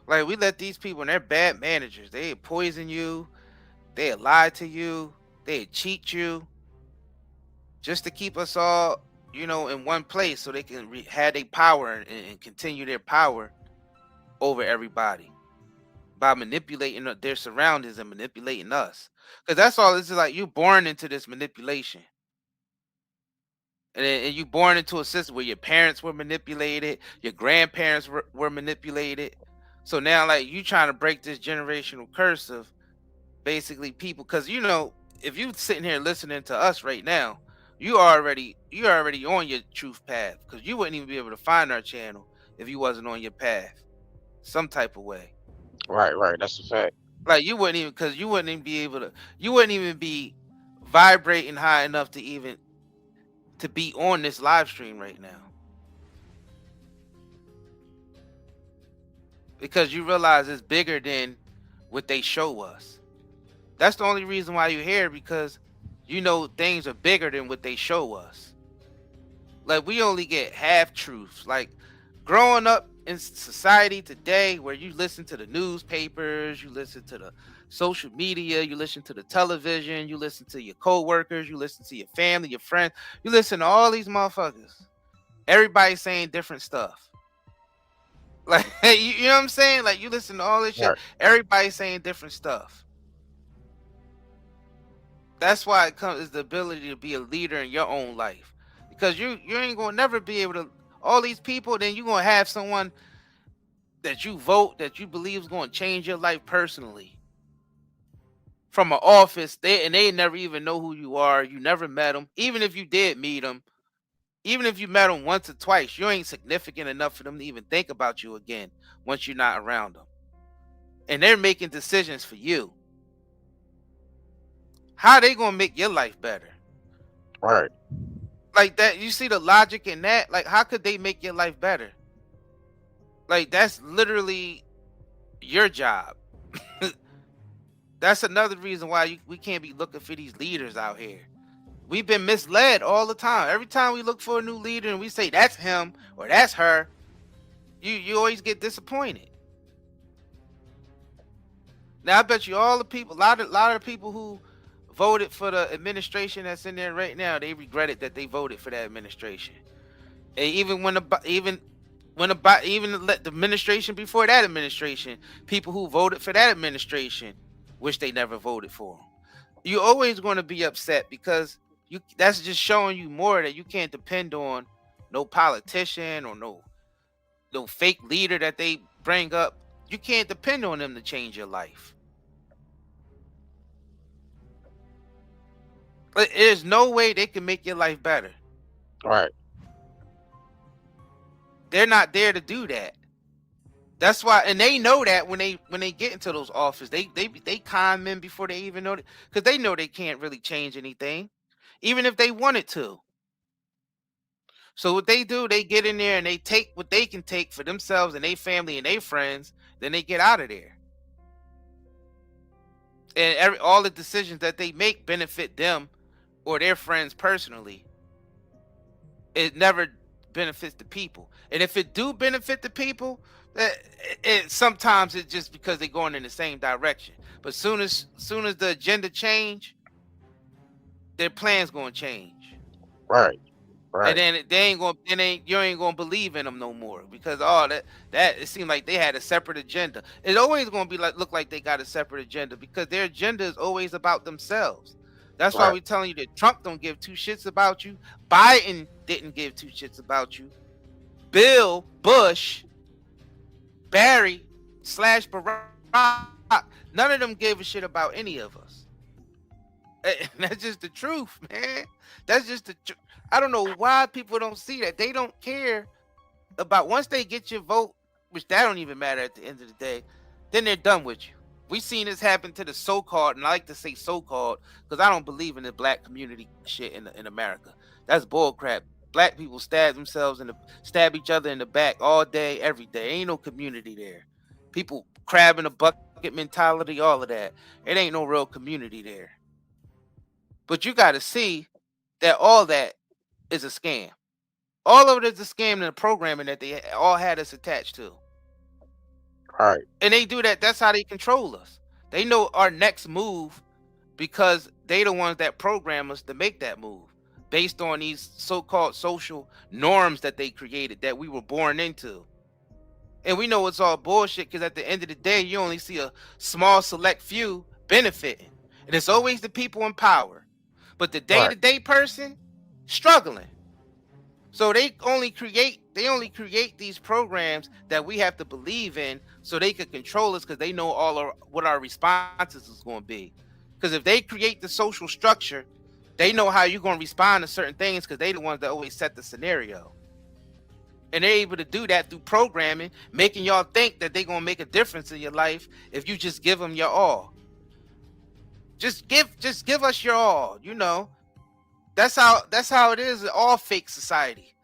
Like, we let these people, and they're bad managers. They poison you, they lie to you, they cheat you, just to keep us all, in one place so they can have their power and continue their power over everybody by manipulating their surroundings and manipulating us. Because that's all this is. Like, you're born into this manipulation. And you born into a system where your parents were manipulated, your grandparents were manipulated. So now, like, you trying to break this generational curse of basically people. Because if you sitting here listening to us right now, you're already on your truth path. Because you wouldn't even be able to find our channel if you wasn't on your path some type of way. right. That's a fact. Like, you wouldn't even be vibrating high enough to be on this live stream right now. Because you realize it's bigger than what they show us. That's the only reason why you're here, because things are bigger than what they show us. Like, we only get half truths. Like, growing up in society today, where you listen to the newspapers, you listen to the social media, you listen to the television, you listen to your co-workers, you listen to your family, your friends, you listen to all these motherfuckers. Everybody's saying different stuff. Like, you know what I'm saying? Like, you listen to all this shit. Right. Everybody's saying different stuff. That's why it comes is the ability to be a leader in your own life. Because you ain't gonna never be able to, all these people, then you're gonna have someone that you vote that you believe is gonna change your life personally. From an office, they never even know who you are. You never met them. Even if you did meet them, even if you met them once or twice, you ain't significant enough for them to even think about you again once you're not around them. And they're making decisions for you. How are they gonna make your life better? Right. Like that, you see the logic in that? Like, how could they make your life better? Like, that's literally your job. That's another reason why we can't be looking for these leaders out here. We've been misled all the time. Every time we look for a new leader and we say that's him or that's her, you always get disappointed. Now, I bet you all the people, a lot of the people who voted for the administration that's in there right now, they regretted that they voted for that administration. And even the administration before that administration, people who voted for that administration wish they never voted for them. You're always going to be upset because that's just showing you more that you can't depend on no politician or no fake leader that they bring up. You can't depend on them to change your life. But there's no way they can make your life better. Right. They're not there to do that. That's why, and they know that when they get into those offices, they con men before they even know it, because they know they can't really change anything, even if they wanted to. So what they do, they get in there and they take what they can take for themselves and their family and their friends, then they get out of there. And all the decisions that they make benefit them or their friends personally. It never benefits the people. And if it do benefit the people, Sometimes it's just because they're going in the same direction. But soon as the agenda change, their plans gonna change. Right. And then they ain't gonna, you ain't gonna believe in them no more, because that it seemed like they had a separate agenda. It's always gonna be look like they got a separate agenda, because their agenda is always about themselves. That's why we're telling you that Trump don't give two shits about you. Biden didn't give two shits about you. Bill, Bush, Barry / Barack, none of them gave a shit about any of us. And that's just the truth, man. That's just the truth. I don't know why people don't see that. They don't care about, once they get your vote, which that don't even matter at the end of the day, then they're done with you. We've seen this happen to the so-called, and I like to say so-called because I don't believe in the black community shit in America. That's bullcrap. Black people stab each other in the back all day, every day. Ain't no community there. People crab in a bucket mentality, all of that. It ain't no real community there. But you got to see that all that is a scam. All of it is a scam in the programming that they all had us attached to. Right. And they do that. That's how they control us. They know our next move because they the ones that program us to make that move based on these so-called social norms that they created, that we were born into. And we know it's all bullshit, because at the end of the day, you only see a small select few benefiting. And it's always the people in power. But the day-to-day person struggling. So they only create these programs that we have to believe in so they can control us, because they know what our responses is going to be. Because if they create the social structure, they know how you're going to respond to certain things, because they the ones that always set the scenario. And they're able to do that through programming, making y'all think that they're going to make a difference in your life if you just give them your all. Just give us your all, you know. That's how it is in all fake society.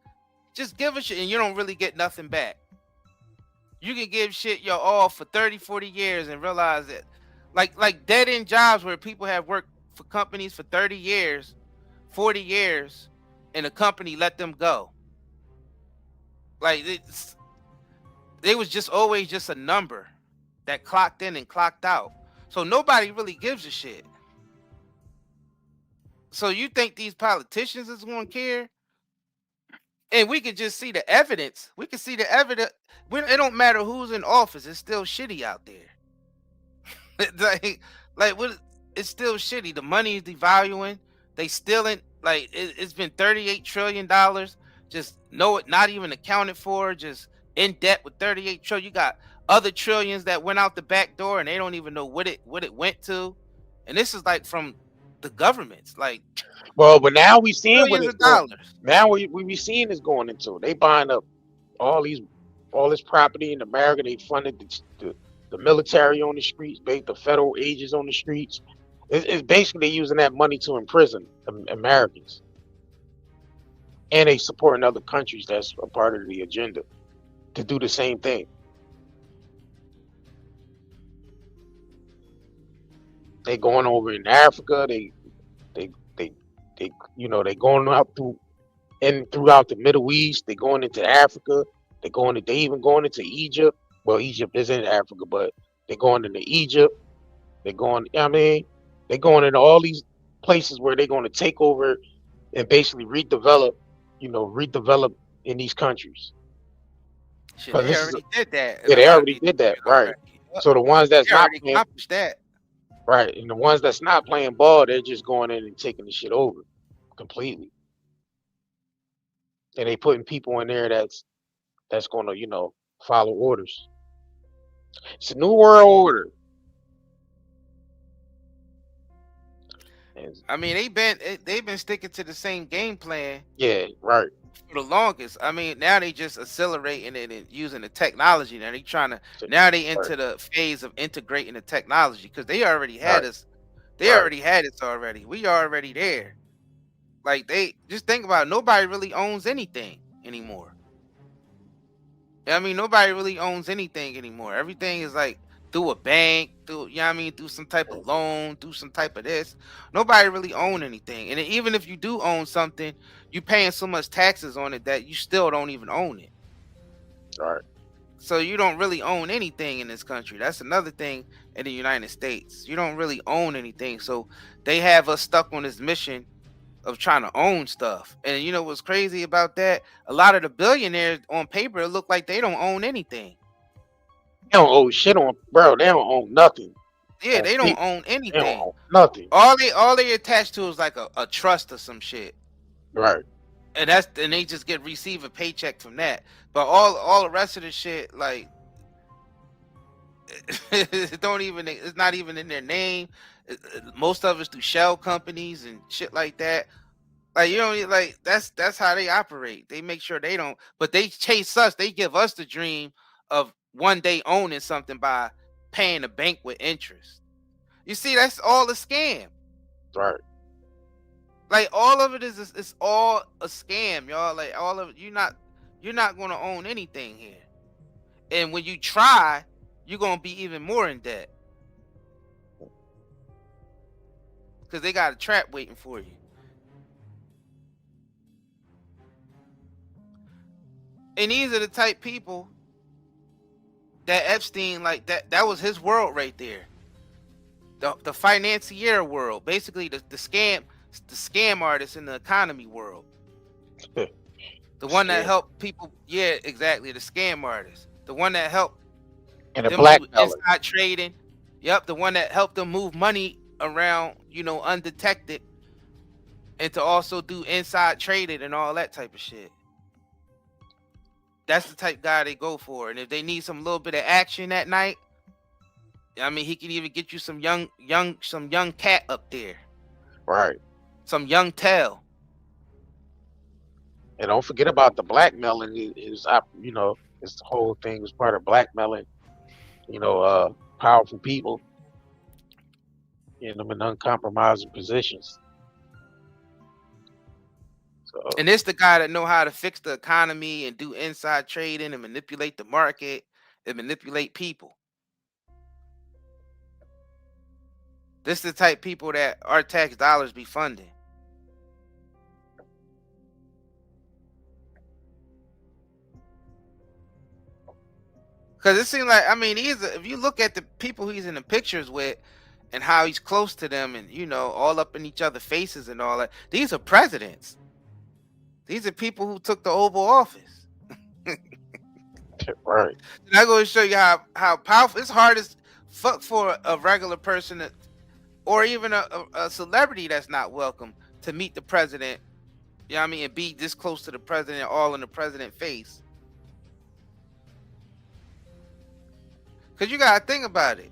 Just give us shit and you don't really get nothing back. You can give shit your all for 30, 40 years and realize that like dead end jobs where people have worked for companies for 30 years, 40 years, and the company let them go. Like they was just always just a number that clocked in and clocked out. So nobody really gives a shit. So you think these politicians is going to care? And we could just see the evidence. We can see the evidence. It don't matter who's in office. It's still shitty out there. like what? It's still shitty. The money is devaluing. They stealing. Like it's been $38 trillion. Just know it, not even accounted for. Just in debt with 38 trillion. You got other trillions that went out the back door, and they don't even know what it went to. And this is like from the governments, like. Well, but now we seeing what it's dollars. Now we seeing it's going into. They buying up all this property in America. They funded the military on the streets, the federal agents on the streets. It's basically using that money to imprison Americans, and they supporting other countries that's a part of the agenda to do the same thing. They going over in Africa. They going out throughout the Middle East. They going into Africa. They even going into Egypt. Well, Egypt is in Africa, but they're going into Egypt. They're going. They're going into all these places where they're going to take over and basically redevelop in these countries. Shit, they already did that. Yeah, they already did that, right? So the ones that's not playing, that. Right, and the ones that's not playing ball, they're just going in and taking the shit over completely. And they putting people in there that's going to, follow orders. It's a new world order. I mean, they've been sticking to the same game plan. Yeah, right. For the longest. I mean, now they just accelerating it and using the technology. Now they into the phase of integrating the technology, because they already had us. They already had us already. We are already there. Like, they just think about it, nobody really owns anything anymore. I mean, nobody really owns anything anymore. Everything is like through a bank, through some type of loan, through some type of this. Nobody really own anything. And even if you do own something, you're paying so much taxes on it that you still don't even own it. Right. So you don't really own anything in this country. That's another thing in the United States. You don't really own anything. So they have us stuck on this mission of trying to own stuff. And you know what's crazy about that? A lot of the billionaires on paper look like they don't own anything. They don't own shit on, bro. They don't own nothing. Yeah, they don't People, own they don't anything. own nothing. All they attached to is like a trust or some shit. Right. And they just receive a paycheck from that. But all the rest of the shit, like it's not even in their name. Most of it's through shell companies and shit like that. Like, you know, like that's how they operate. They make sure they don't, but they chase us. They give us the dream of one day owning something by paying the bank with interest. You see, that's all a scam. Right. Like all of it it's all a scam, y'all. Like all of it, you're not gonna own anything here. And when you try, you're gonna be even more in debt. Because they got a trap waiting for you. And these are the type people that Epstein, like that was his world right there. The financier world, basically the scam artist in the economy world. The one that helped people, yeah, exactly, the scam artist. The one that helped and the them black do inside trading. Yep, the one that helped them move money around, you know, undetected, and to also do inside trading and all that type of shit. That's the type guy they go for. And if they need some little bit of action at night, I mean, he can even get you some young cat up there. Right. Some young tail. And don't forget about the blackmailing is you know, this whole thing was part of blackmailing, you know, powerful people, getting them in uncompromising positions. So, and it's the guy that know how to fix the economy and do inside trading and manipulate the market and manipulate people. This is the type of people that our tax dollars be funding. Because it seems like, I mean, if you look at the people he's in the pictures with and how he's close to them and, you know, all up in each other's faces and all that, these are presidents. These are people who took the Oval Office. right. And I'm going to show you how powerful. It's hard as fuck for a regular person or even a celebrity that's not welcome to meet the president. You know what I mean? And be this close to the president, all in the president's face. Because you got to think about it.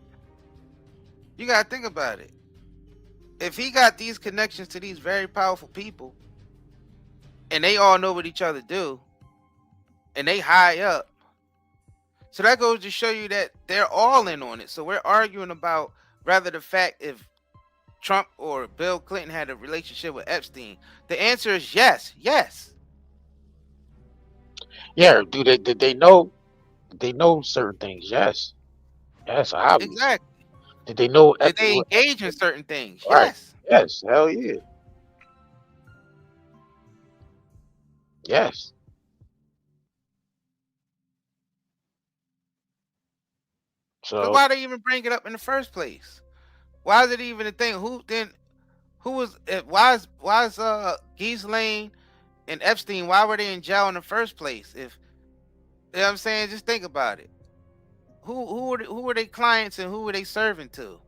If he got these connections to these very powerful people, and they all know what each other do, and they high up, so that goes to show you that they're all in on it. So we're arguing about rather the fact if Trump or Bill Clinton had a relationship with Epstein. The answer is yes. Yeah, did they know certain things? Yes, obviously. Exactly. Did they know? Did they engage in certain things? Right. Yes. Yes, hell yeah. Yes. So why they even bring it up in the first place? Why is it even a thing? Why is Ghislaine and Epstein, why were they in jail in the first place? If you know what I'm saying, just think about it. Who were they clients and who were they serving to?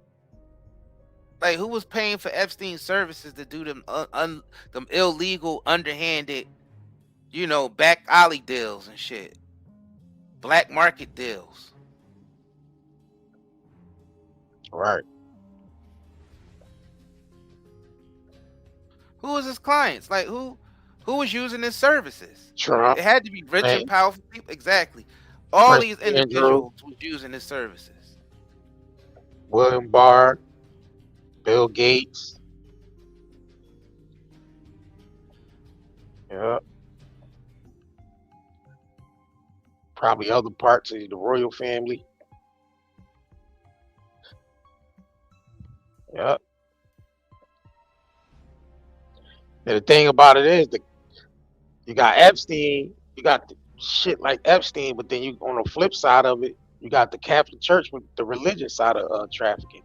Like, who was paying for Epstein's services to do them them illegal, underhanded, you know, back alley deals and shit, black market deals? Right. Who was his clients? Like, who was using his services? Trump. It had to be rich and powerful people. Exactly. All these individuals was using his services. William Barr, Bill Gates. Yeah. Probably other parts of the royal family. Yeah. And the thing about it is that you got Epstein, you got shit like Epstein, but then you on the flip side of it, you got the Catholic Church with the religious side of trafficking,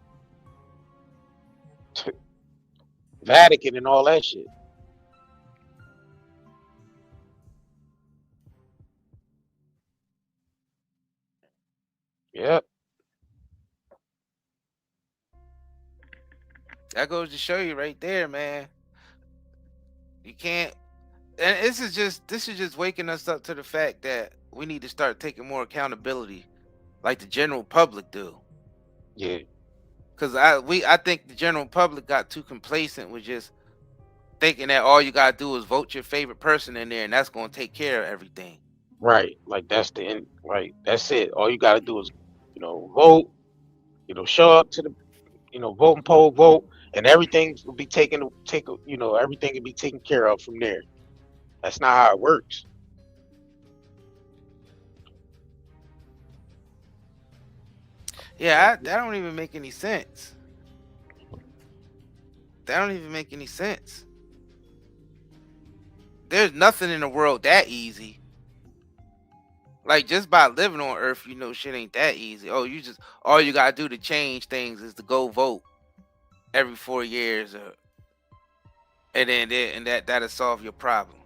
Vatican and all that shit. Yep. That goes to show you right there, man. You can't. And this is just waking us up to the fact that we need to start taking more accountability, like the general public do. Yeah. Because I think the general public got too complacent with just thinking that all you gotta do is vote your favorite person in there, and that's gonna take care of everything. Right. Like that's the end. Right. That's it. All you got to do is, vote. Show up to the, vote and poll vote, and everything will be everything will be taken care of from there. That's not how it works. Yeah, that don't even make any sense. That don't even make any sense. There's nothing in the world that easy. Like, just by living on Earth, shit ain't that easy. Oh, all you gotta do to change things is to go vote every 4 years, and then that'll solve your problems.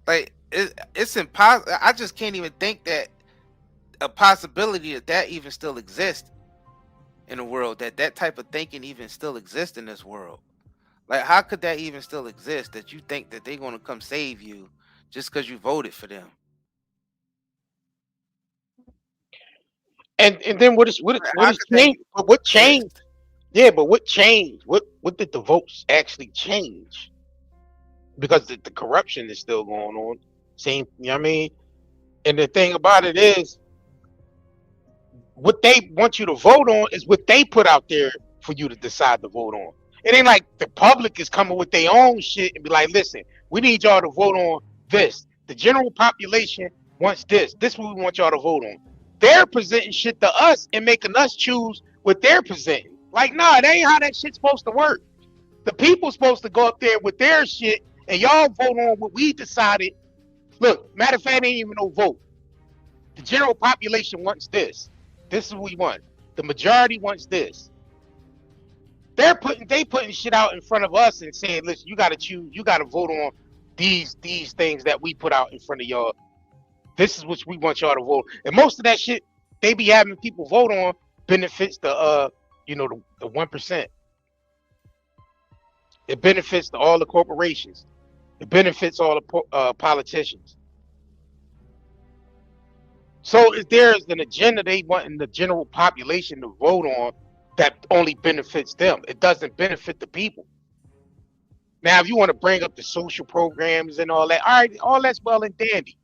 Like, it's impossible. I just can't even think that a possibility that even still exists in the world, that type of thinking even still exists in this world. Like, how could that even still exist, that you think that they're gonna come save you just because you voted for them? And then what is changed? But what changed? Yeah, but what changed? What did the votes actually change? Because the corruption is still going on. Same, you know what I mean? And the thing about it is, what they want you to vote on is what they put out there for you to decide to vote on. It ain't like the public is coming with their own shit and be like, listen, we need y'all to vote on this. The general population wants this. This is what we want y'all to vote on. They're presenting shit to us and making us choose what they're presenting. Like, nah, that ain't how that shit's supposed to work. The people's supposed to go up there with their shit and y'all vote on what we decided. Look, matter of fact, ain't even no vote. The general population wants this. This is what we want. The majority wants this. They putting shit out in front of us and saying, listen, you gotta choose, you gotta vote on these things that we put out in front of y'all. This is what we want y'all to vote. And most of that shit they be having people vote on benefits the 1%. It benefits all the corporations. It benefits all the politicians. So if there's an agenda they want in the general population to vote on that only benefits them, it doesn't benefit the people. Now, if you want to bring up the social programs and all that, all right, all that's well and dandy.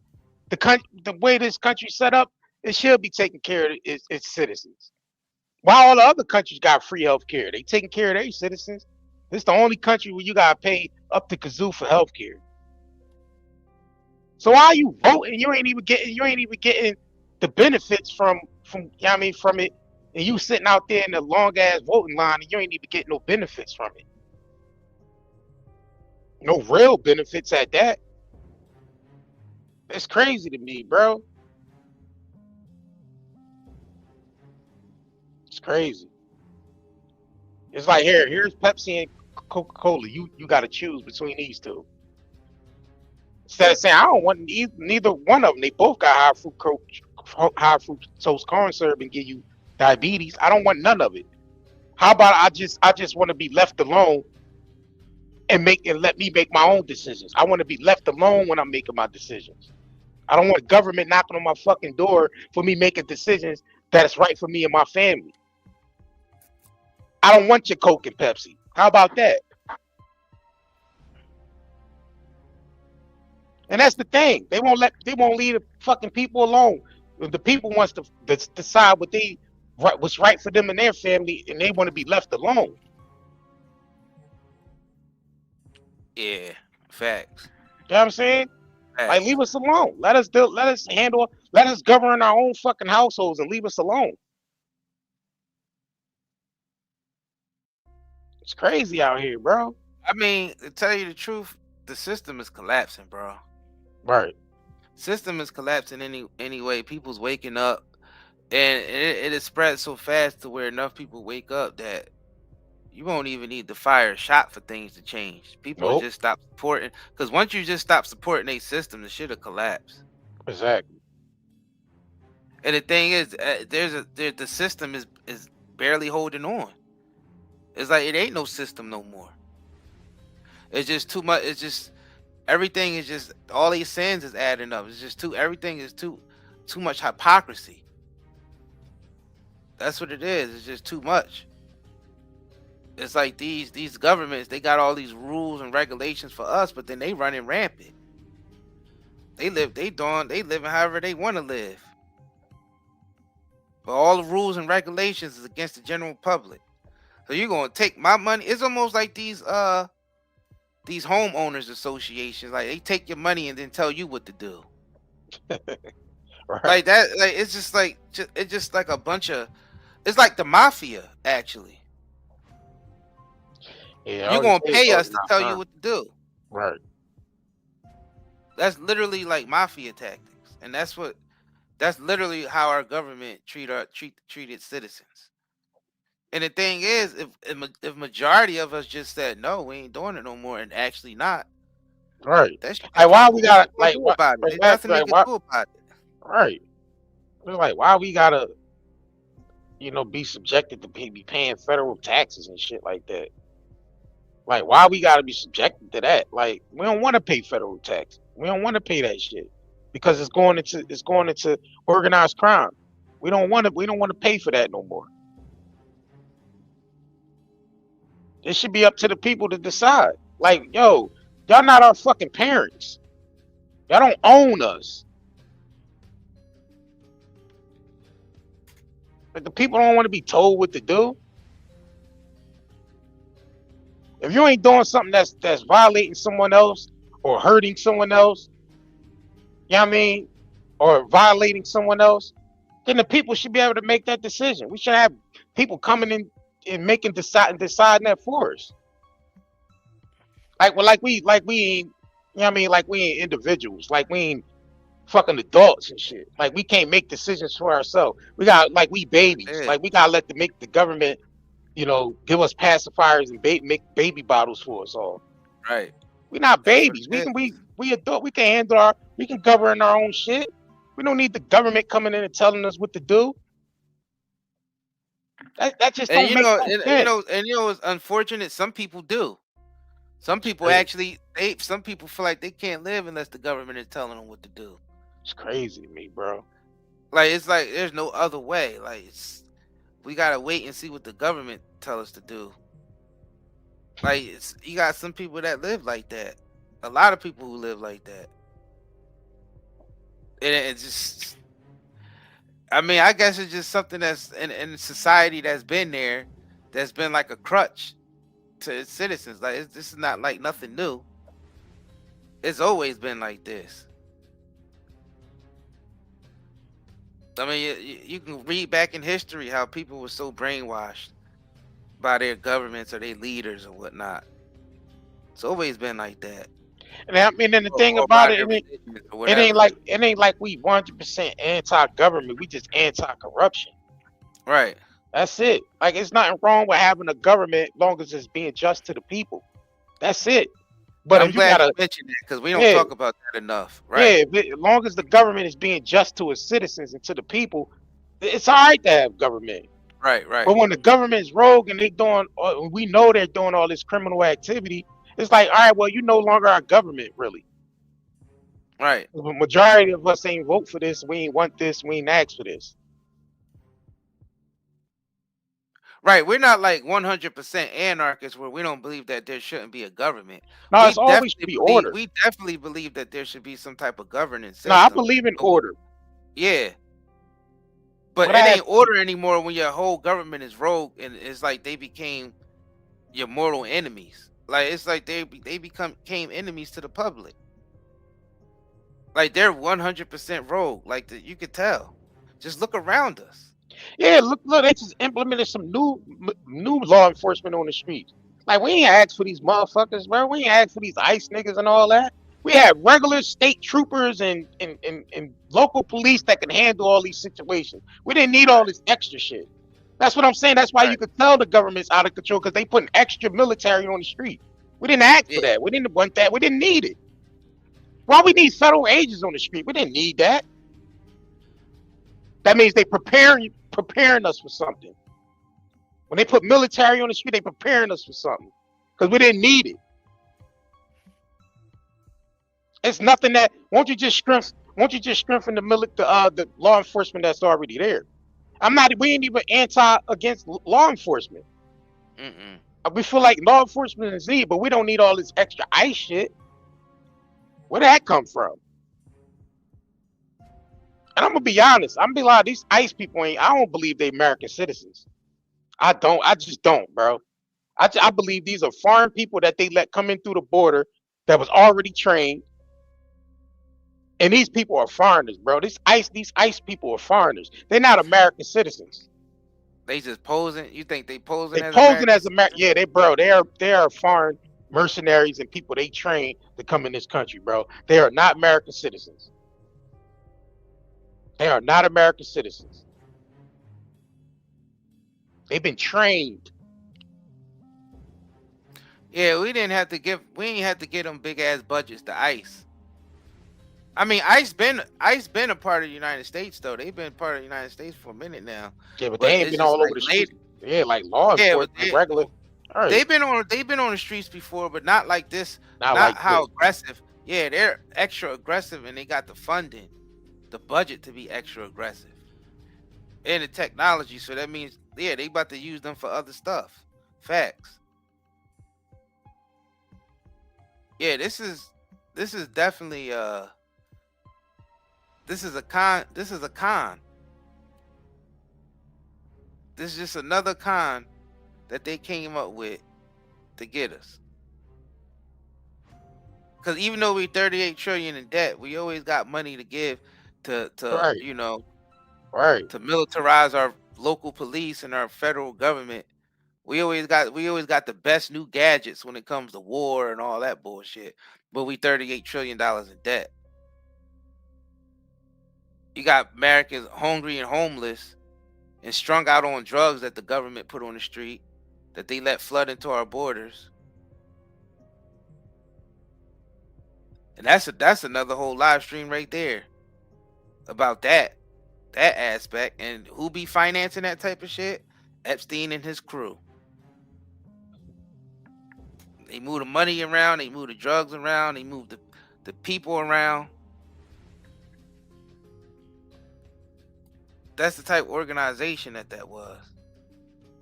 The way this country's set up, it should be taking care of its citizens. While all the other countries got free health care, they taking care of their citizens. This is the only country where you gotta pay up to kazoo for health care. So why are you voting? You ain't even getting the benefits from it, and you sitting out there in the long ass voting line and you ain't even getting no benefits from it. No real benefits at that. It's crazy to me, bro. It's crazy. It's like here's Pepsi and Coca-Cola. You got to choose between these two. Instead of saying I don't want neither one of them. They both got high fructose corn syrup and give you diabetes. I don't want none of it. How about I just want to be left alone and let me make my own decisions. I want to be left alone when I'm making my decisions. I don't want government knocking on my fucking door for me making decisions that is right for me and my family. I don't want your Coke and Pepsi. How about that? And that's the thing. They won't leave the fucking people alone. The people wants to decide what's right for them and their family, and they want to be left alone. Yeah, facts. You know what I'm saying? Facts. Like, leave us alone. Let us govern our own fucking households and leave us alone. It's crazy out here, bro. I mean, to tell you the truth, the system is collapsing, bro. Right. System is collapsing anyway. People's waking up, and it is spread so fast to where enough people wake up that you won't even need to fire a shot for things to change. People Nope. just stop supporting, because once you just stop supporting a system, the shit'll collapse. Exactly. And the thing is, the system is barely holding on. It's like it ain't no system no more. It's just too much. It's just everything is just all these sins is adding up. It's just everything is too much hypocrisy. That's what it is. It's just too much. It's like these governments, they got all these rules and regulations for us, but then they running rampant. They living however they want to live. But all the rules and regulations is against the general public. So you're gonna take my money. It's almost like these homeowners associations. Like they take your money and then tell you what to do. Right. Like that. Like it's just like a bunch of. It's like the mafia, actually. Yeah. You're gonna pay us to tell you what to do. Right. That's literally like mafia tactics, and that's literally how our government treat its citizens. And the thing is, if majority of us just said no, we ain't doing it no more, and actually not, Right. that's Like why we gotta like do what about it. There's exactly, nothing like, they why, can do about it. right. It's like why we gotta, be subjected to be paying federal taxes and shit like that. Like why we gotta be subjected to that? Like we don't want to pay federal tax. We don't want to pay that shit because it's going into organized crime. We don't want to pay for that no more. It should be up to the people to decide. Like, yo, y'all not our fucking parents. Y'all don't own us. Like the people don't want to be told what to do. If you ain't doing something that's violating someone else or hurting someone else, you know what I mean, or violating someone else, then the people should be able to make that decision. We should have people coming in and deciding that for us. Like we ain't, you know what I mean, like we ain't individuals, like we ain't fucking adults and shit. Like we can't make decisions for ourselves. We got like we babies. Yeah. Like we gotta make the government, give us pacifiers and make baby bottles for us all. Right. We're not That's babies. what it We adult. We can we can govern our own shit. We don't need the government coming in and telling us what to do. That just And don't make no sense. it's unfortunate. Some people do. Some people crazy. some people feel like they can't live unless the government is telling them what to do. It's crazy to me, bro. Like it's like there's no other way. Like we gotta wait and see what the government tell us to do. Like you got some people that live like that. A lot of people who live like that. And it's just, I mean, I guess it's just something that's in society that's been there, that's been like a crutch to its citizens. Like this is not like nothing new. It's always been like this. I mean, you can read back in history how people were so brainwashed by their governments or their leaders or whatnot. It's always been like that. And I mean, and the thing about it ain't like we 100% anti-government. We just anti-corruption. Right. That's it. Like it's nothing wrong with having a government, long as it's being just to the people. That's it. But I'm glad you mentioned that because we don't talk about that enough. Right. Yeah, as long as the government is being just to its citizens and to the people, it's all right to have government. Right. But when the government is rogue and we know they're doing all this criminal activity, it's like, all right, well, you no longer our government, really. Right. The majority of us ain't vote for this. We ain't want this. We ain't ask for this. Right. We're not like 100% anarchists where we don't believe that there shouldn't be a government. No, it's always should be order. We definitely believe that there should be some type of governance system. No, I believe in order. Yeah. But it ain't order anymore when your whole government is rogue and it's like they became your mortal enemies. Like it's like they became enemies to the public. Like they're 100% rogue. Like you could tell. Just look around us. Yeah, look, they just implemented some new law enforcement on the streets. Like we ain't asked for these motherfuckers, bro. We ain't asked for these ICE niggas and all that. We have regular state troopers and local police that can handle all these situations. We didn't need all this extra shit. That's what I'm saying. That's why you could tell the government's out of control, because they putting extra military on the street. We didn't ask for that. We didn't want that. We didn't need it. Why we need federal agents on the street? We didn't need that. That means they preparing us for something. When they put military on the street, they preparing us for something, because we didn't need it. It's nothing that won't you just strengthen the law enforcement that's already there. We ain't even against law enforcement. We feel like law enforcement is needed, but we don't need all this extra ICE shit. Where did that come from? And I'm gonna be honest. I'm gonna be like, these ICE people I don't believe they American citizens. I just don't, bro. I believe these are foreign people that they let come in through the border that was already trained. And these people are foreigners, bro. These ICE people are foreigners. They're not American citizens. They just posing. You think they posing? They posing as American? Yeah, they are foreign mercenaries and people they train to come in this country, bro. They are not American citizens. They are not American citizens. They've been trained. Yeah, we ain't have to give them big ass budgets to ICE. I mean, ICE been a part of the United States though. They've been part of the United States for a minute now. Yeah, but they ain't been all over the street. Yeah, like law enforcement, regular. All right. They've been on the streets before, but not like this. Not like how aggressive. Yeah, they're extra aggressive, and they got the funding, the budget to be extra aggressive, and the technology. So that means, yeah, they about to use them for other stuff. Facts. Yeah, this is definitely this is a con. This is just another con that they came up with to get us. Because even though we 38 trillion in debt, we always got money to give to Right. To militarize our local police and our federal government. We always got the best new gadgets when it comes to war and all that bullshit. But we $38 trillion in debt. You got Americans hungry and homeless and strung out on drugs that the government put on the street, that they let flood into our borders. And that's another whole live stream right there about that aspect. And who be financing that type of shit? Epstein and his crew. They move the money around, they move the drugs around, they move the people around. That's the type of organization that was.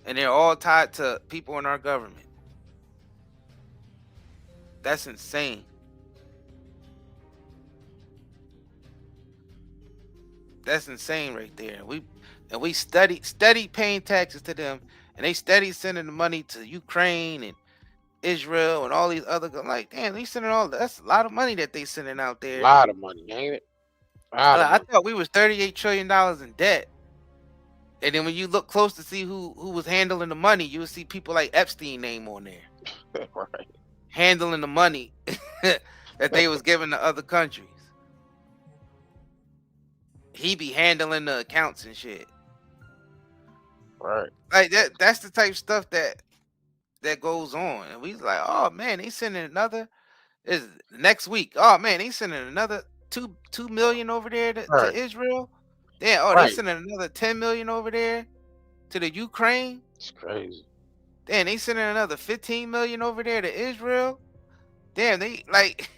And they're all tied to people in our government. That's insane. That's insane right there. We steady paying taxes to them, and they steady sending the money to Ukraine and Israel and all these other, like, damn, they sending that's a lot of money that they sending out there. A lot of money, ain't it? I thought we was $38 trillion in debt. And then when you look close to see who was handling the money, you would see people like Epstein name on there. Right. Handling the money that they was giving to other countries. He be handling the accounts and shit. Right. Like that's the type of stuff that goes on. And we like, oh man, they sending another is next week. Oh man, they sending another 2 million over there to Israel. Damn, they sending another 10 million over there to the Ukraine. It's crazy. Damn, they sending another 15 million over there to Israel. Damn, they like,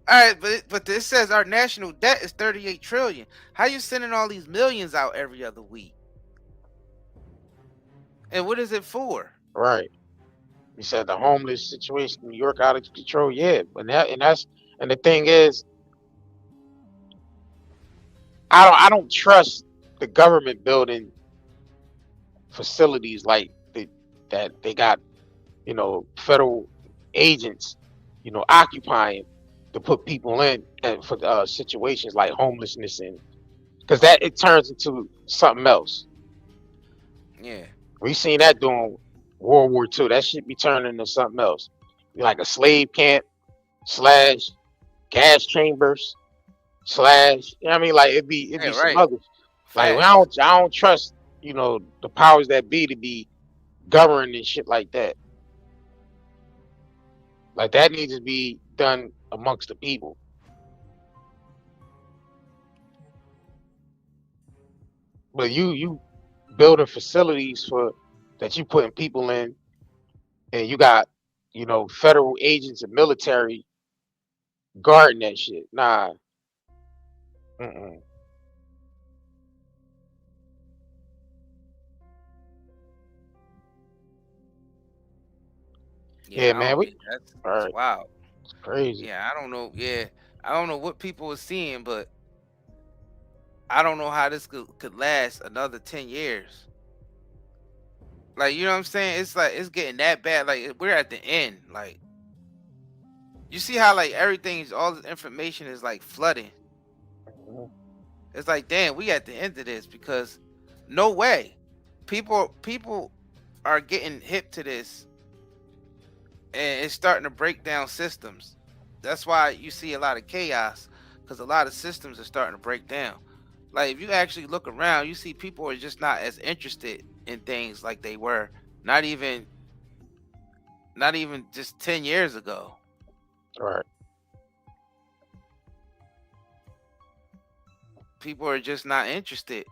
all right, but this says our national debt is 38 trillion. How you sending all these millions out every other week? And what is it for? Right. You said the homeless situation in New York out of control. Yeah, and the thing is, I don't trust the government building facilities like that they got, federal agents, occupying to put people in and for situations like homelessness, and because it turns into something else. Yeah, we seen that during World War II. That shit be turning into something else, like a slave camp / gas chambers slash. You know what I mean, like it'd be Yeah, some right. others. Like Facts. I don't trust the powers that be to be governed and shit like that. Like that needs to be done amongst the people. But you building facilities that you putting people in, and you got federal agents and military guarding that shit. Nah. Mm-mm. Yeah, Yeah, I man. don't be. All That's right. wild. It's crazy. Yeah, I don't know. Yeah, I don't know what people are seeing, but I don't know how this could last another 10 years. Like, you know what I'm saying? It's like it's getting that bad. Like we're at the end. Like you see how like all this information is like flooding. Mhm. It's like, damn, we at the end of this because no way. People are getting hip to this and it's starting to break down systems. That's why you see a lot of chaos because a lot of systems are starting to break down. Like if you actually look around, you see people are just not as interested in things like they were not even just 10 years ago. All right. People are just not interested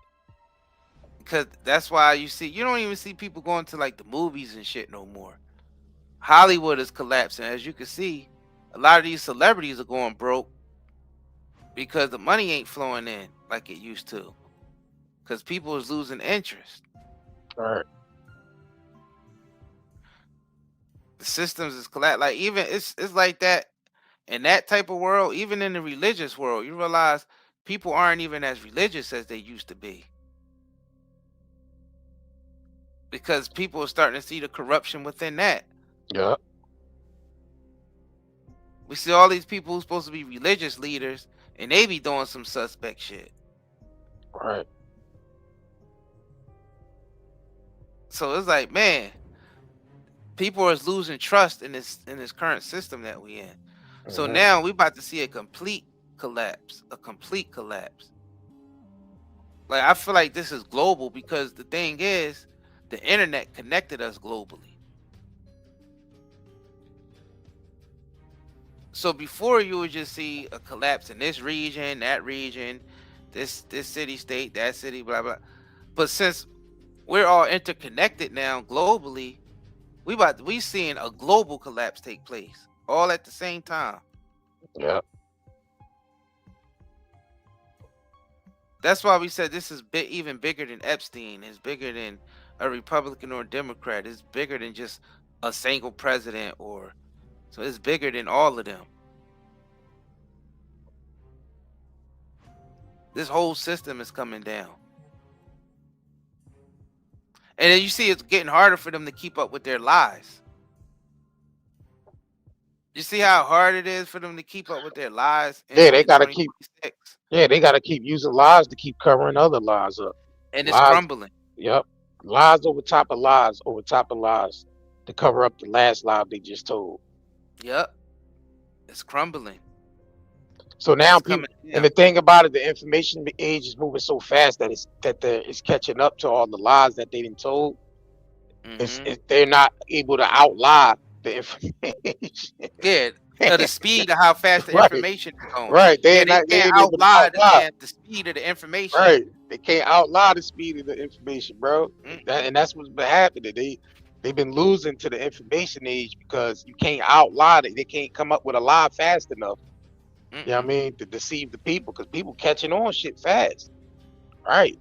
because that's why you don't even see people going to like the movies and shit no more. Hollywood is collapsing. As you can see, a lot of these celebrities are going broke because the money ain't flowing in like it used to because people is losing interest. All right. The systems is collapsed. Like even it's like that in that type of world. Even in the religious world, you realize people aren't even as religious as they used to be because people are starting to see the corruption within that. Yeah. We see all these people who's supposed to be religious leaders and they be doing some suspect shit. All right. So it's like, man, people are losing trust in this current system that we in. So Mhm. now we about to see a complete collapse. Like I feel like this is global because the thing is, the internet connected us globally. So before you would just see a collapse in this region, that region, this city, state, that city, blah blah. But since we're all interconnected now globally, we seeing a global collapse take place all at the same time. Yeah. That's why we said this is even bigger than Epstein. It's bigger than a Republican or a Democrat. It's bigger than just a single president so it's bigger than all of them. This whole system is coming down. And then you see it's getting harder for them to keep up with their lies. You see how hard it is for them to keep up with their lies Yeah, they gotta keep. 2026? Yeah, they gotta keep using lies to keep covering other lies up. And it's Lies. crumbling. Yep. Lies over top of lies over top of lies to cover up the last lie they just told. Yep. It's crumbling. So now It's people, coming and down. the thing about it, the information age is moving so fast that it's catching up to all the lies that they done told. They're not able to outlie the information. Yeah, the speed of how fast the Right. information is going. Right. They They can't ain't able to outlie outlie. the speed of the information. Right. They can't outlie the speed of the information, bro. And that's what's been happening. They've been losing to the information age because you can't outlie it. They can't come up with a lie fast enough. You know what I mean? To deceive the people, because people catching on shit fast. Right.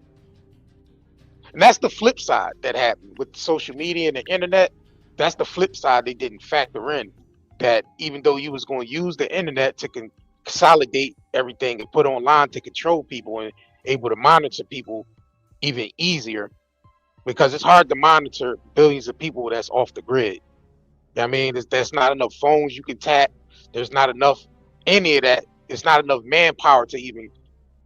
And that's the flip side that happened with social media and the internet. That's the flip side they didn't factor in. That even though you was going to use the internet to consolidate everything and put online to control people and able to monitor people even easier, because it's hard to monitor billions of people that's off the grid. You know what I mean? There's not enough phones you can tap. There's not enough any of that. It's not enough manpower to even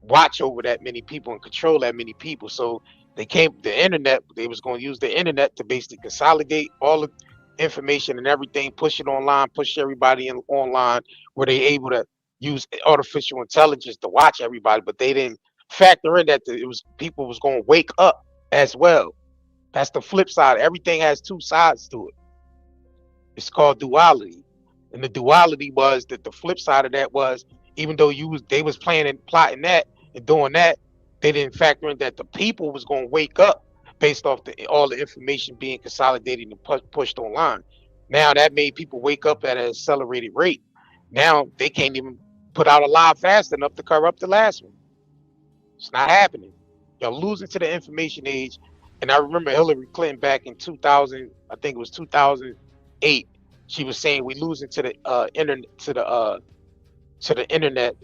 watch over that many people and control that many people. So they was going to use the internet to basically consolidate all the information and everything, push it online, push everybody in online where they able to use artificial intelligence to watch everybody, but they didn't factor in that it was people was going to wake up as well. That's the flip side. Everything has two sides to it. It's called duality. And the duality was that the flip side of that was, even though they was planning and plotting that and doing that, they didn't factor in that the people was going to wake up based off all the information being consolidated and pushed online. Now that made people wake up at an accelerated rate. Now they can't even put out a lie fast enough to cover up the last one. It's not happening. Y'all losing to the information age. And I remember Hillary Clinton back in 2000, I think it was 2008. She was saying we losing to the internet,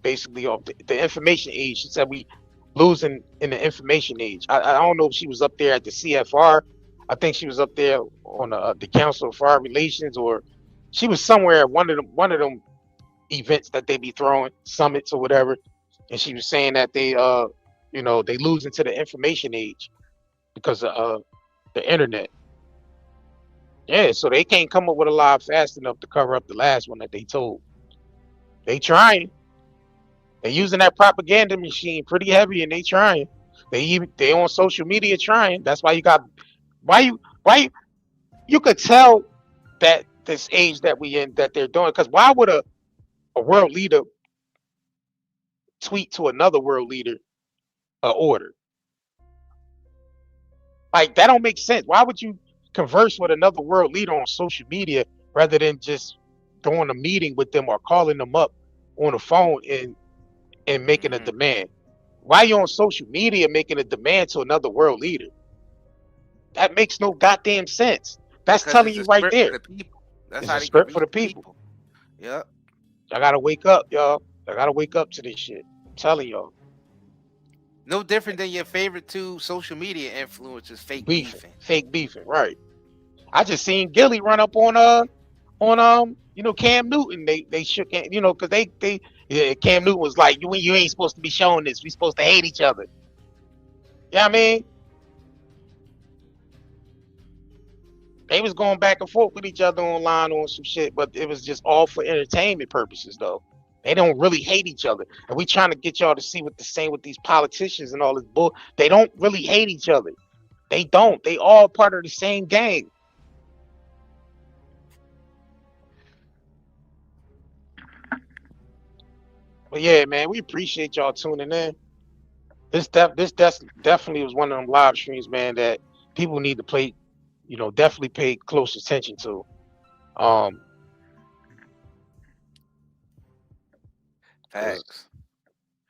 basically of the information age. She said we losing in the information age. I don't know if she was up there at the CFR. I think she was up there on the Council of Foreign Relations, or she was somewhere at one of them events that they be throwing, summits or whatever. And she was saying that they they lose into the information age because of the internet. Yeah, so they can't come up with a lie fast enough to cover up the last one that they told. They trying. They using that propaganda machine pretty heavy, and they trying. They on social media trying. That's why you could tell that this age that we in that they're doing. Because why would a world leader tweet to another world leader an order? Like, that don't make sense. Why would you converse with another world leader on social media rather than just throwing a meeting with them or calling them up on the phone and making a demand? Why are you on social media making a demand to another world leader? That makes no goddamn sense. That's Because telling it's you a right script there. for the people. That's It's how a they can script for reach the the people. people. Yep. Y'all gotta wake up, y'all. Y'all gotta wake up to this shit. I'm telling y'all. No different than your favorite two social media influencers fake beefing. Fake beefing, right? I just seen Gilly run up on Cam Newton. They shook, because Cam Newton was like, you ain't supposed to be showing this. We supposed to hate each other. Yeah, I mean, they was going back and forth with each other online on some shit, but it was just all for entertainment purposes, though. They don't really hate each other, and we trying to get y'all to see what the same with these politicians and all this bull. They don't really hate each other. They don't. They all part of the same gang. But yeah, man, we appreciate y'all tuning in. This definitely was one of them live streams, man, that people need to play, definitely pay close attention to. Facts.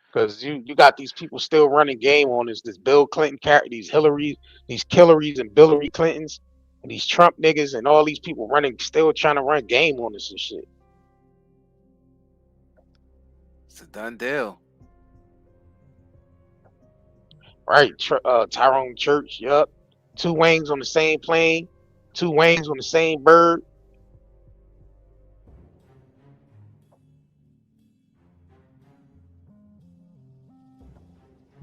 Because you got these people still running game on this Bill Clinton character, these Hillary, these Hilleries and Hillary Clintons, and these Trump niggas, and all these people still trying to run game on this and shit. It's a done deal. Right, Tyrone Church, yup. Two wings on the same plane, two wings on the same bird.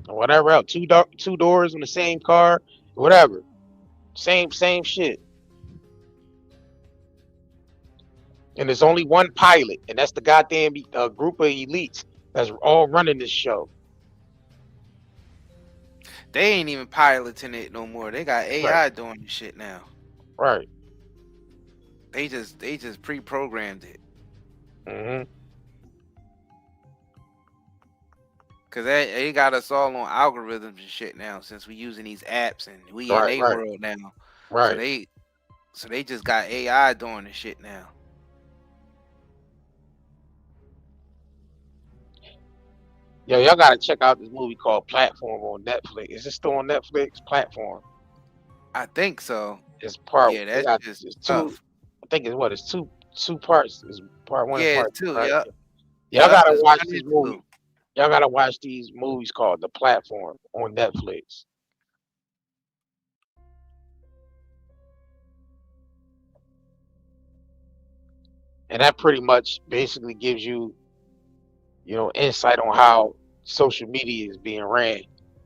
Or whatever else, two doors on the same car, whatever. Same shit. And there's only one pilot, and that's the goddamn group of elites that's all running this show. They ain't even piloting it no more. They got AI doing this shit now. Right. They just pre-programmed it. Mm-hmm. Cause they got us all on algorithms and shit now, since we using these apps and we in their world now. Right. So they just got AI doing this shit now. Yo, y'all gotta check out this movie called Platform on Netflix. Is it still on Netflix? Platform. I think so. It's part. Yeah, that's just tough. I think it's two parts. It's part one and part two. Right? Yeah. Y'all gotta watch this movie. Y'all gotta watch these movies called The Platform on Netflix. And that pretty much basically gives you, insight on how social media is being ran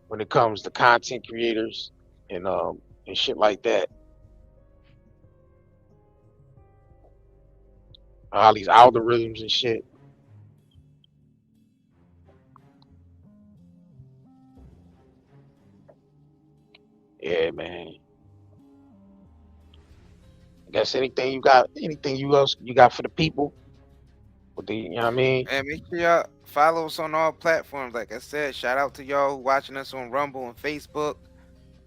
when it comes to content creators and shit like that. All these algorithms and shit. Yeah, man. I guess anything else you got for the people? With the, you know what I mean? And make sure y'all follow us on all platforms. Like I said, shout out to y'all who watching us on Rumble and Facebook.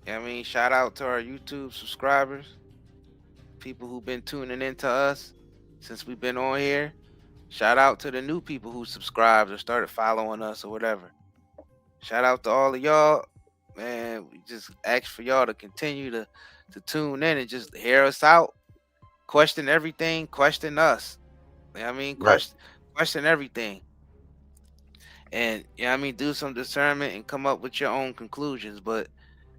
You know what I mean? Shout out to our YouTube subscribers, people who've been tuning into us since we've been on here. Shout out to the new people who subscribed or started following us or whatever. Shout out to all of y'all. Man, we just ask for y'all to continue to tune in and just hear us out. Question everything, question us. You know what I mean? Right. Question everything. And you know what I mean, do some discernment and come up with your own conclusions. But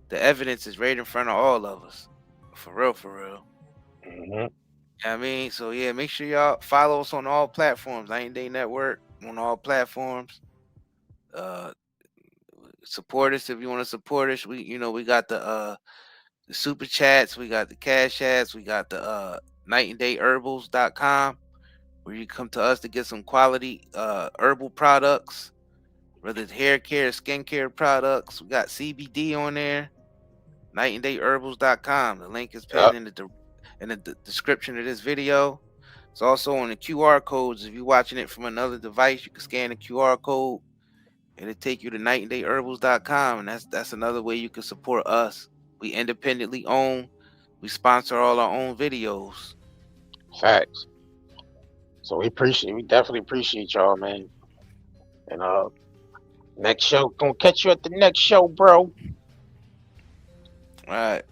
the evidence is right in front of all of us. For real, for real. Mm-hmm. You know what I mean? So yeah, make sure y'all follow us on all platforms. 90 Day Network on all platforms. Support us if you want to support us. We got the super chats, we got the cash chats, we got the nightandayherbals.com where you come to us to get some quality herbal products, whether it's hair care, skincare products. We got CBD on there. nightandayherbals.com. The link is pinned in the description of this video. It's also on the QR codes. If you're watching it from another device, you can scan the QR code. It'll take you to nightandayherbals.com, and that's another way you can support us. We independently own. We sponsor all our own videos. Facts. So we definitely appreciate y'all, man. And next show, gonna catch you at the next show, bro. All right.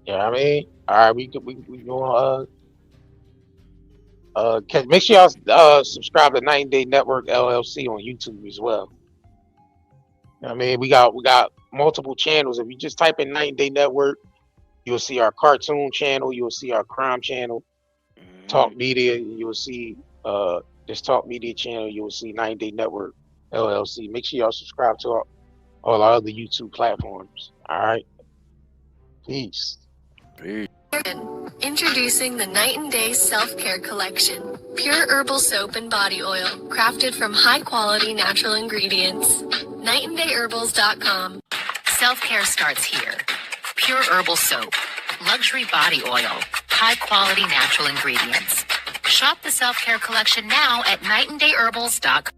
Yeah, you know what I mean, all right, we gonna make sure y'all subscribe to 90 Day Network LLC on YouTube as well. You know what I mean, we got multiple channels. If you just type in 90 Day Network, you'll see our cartoon channel, you'll see our crime channel, Talk Media, you'll see this Talk Media channel, you'll see 90 Day Network LLC. Make sure y'all subscribe to all our other YouTube platforms. All right. Peace. Introducing the Night and Day Self-Care Collection. Pure herbal soap and body oil, crafted from high-quality natural ingredients. nightandayherbals.com. Self-care starts here. Pure herbal soap, luxury body oil, high-quality natural ingredients. Shop the Self-Care Collection now at nightandayherbals.com.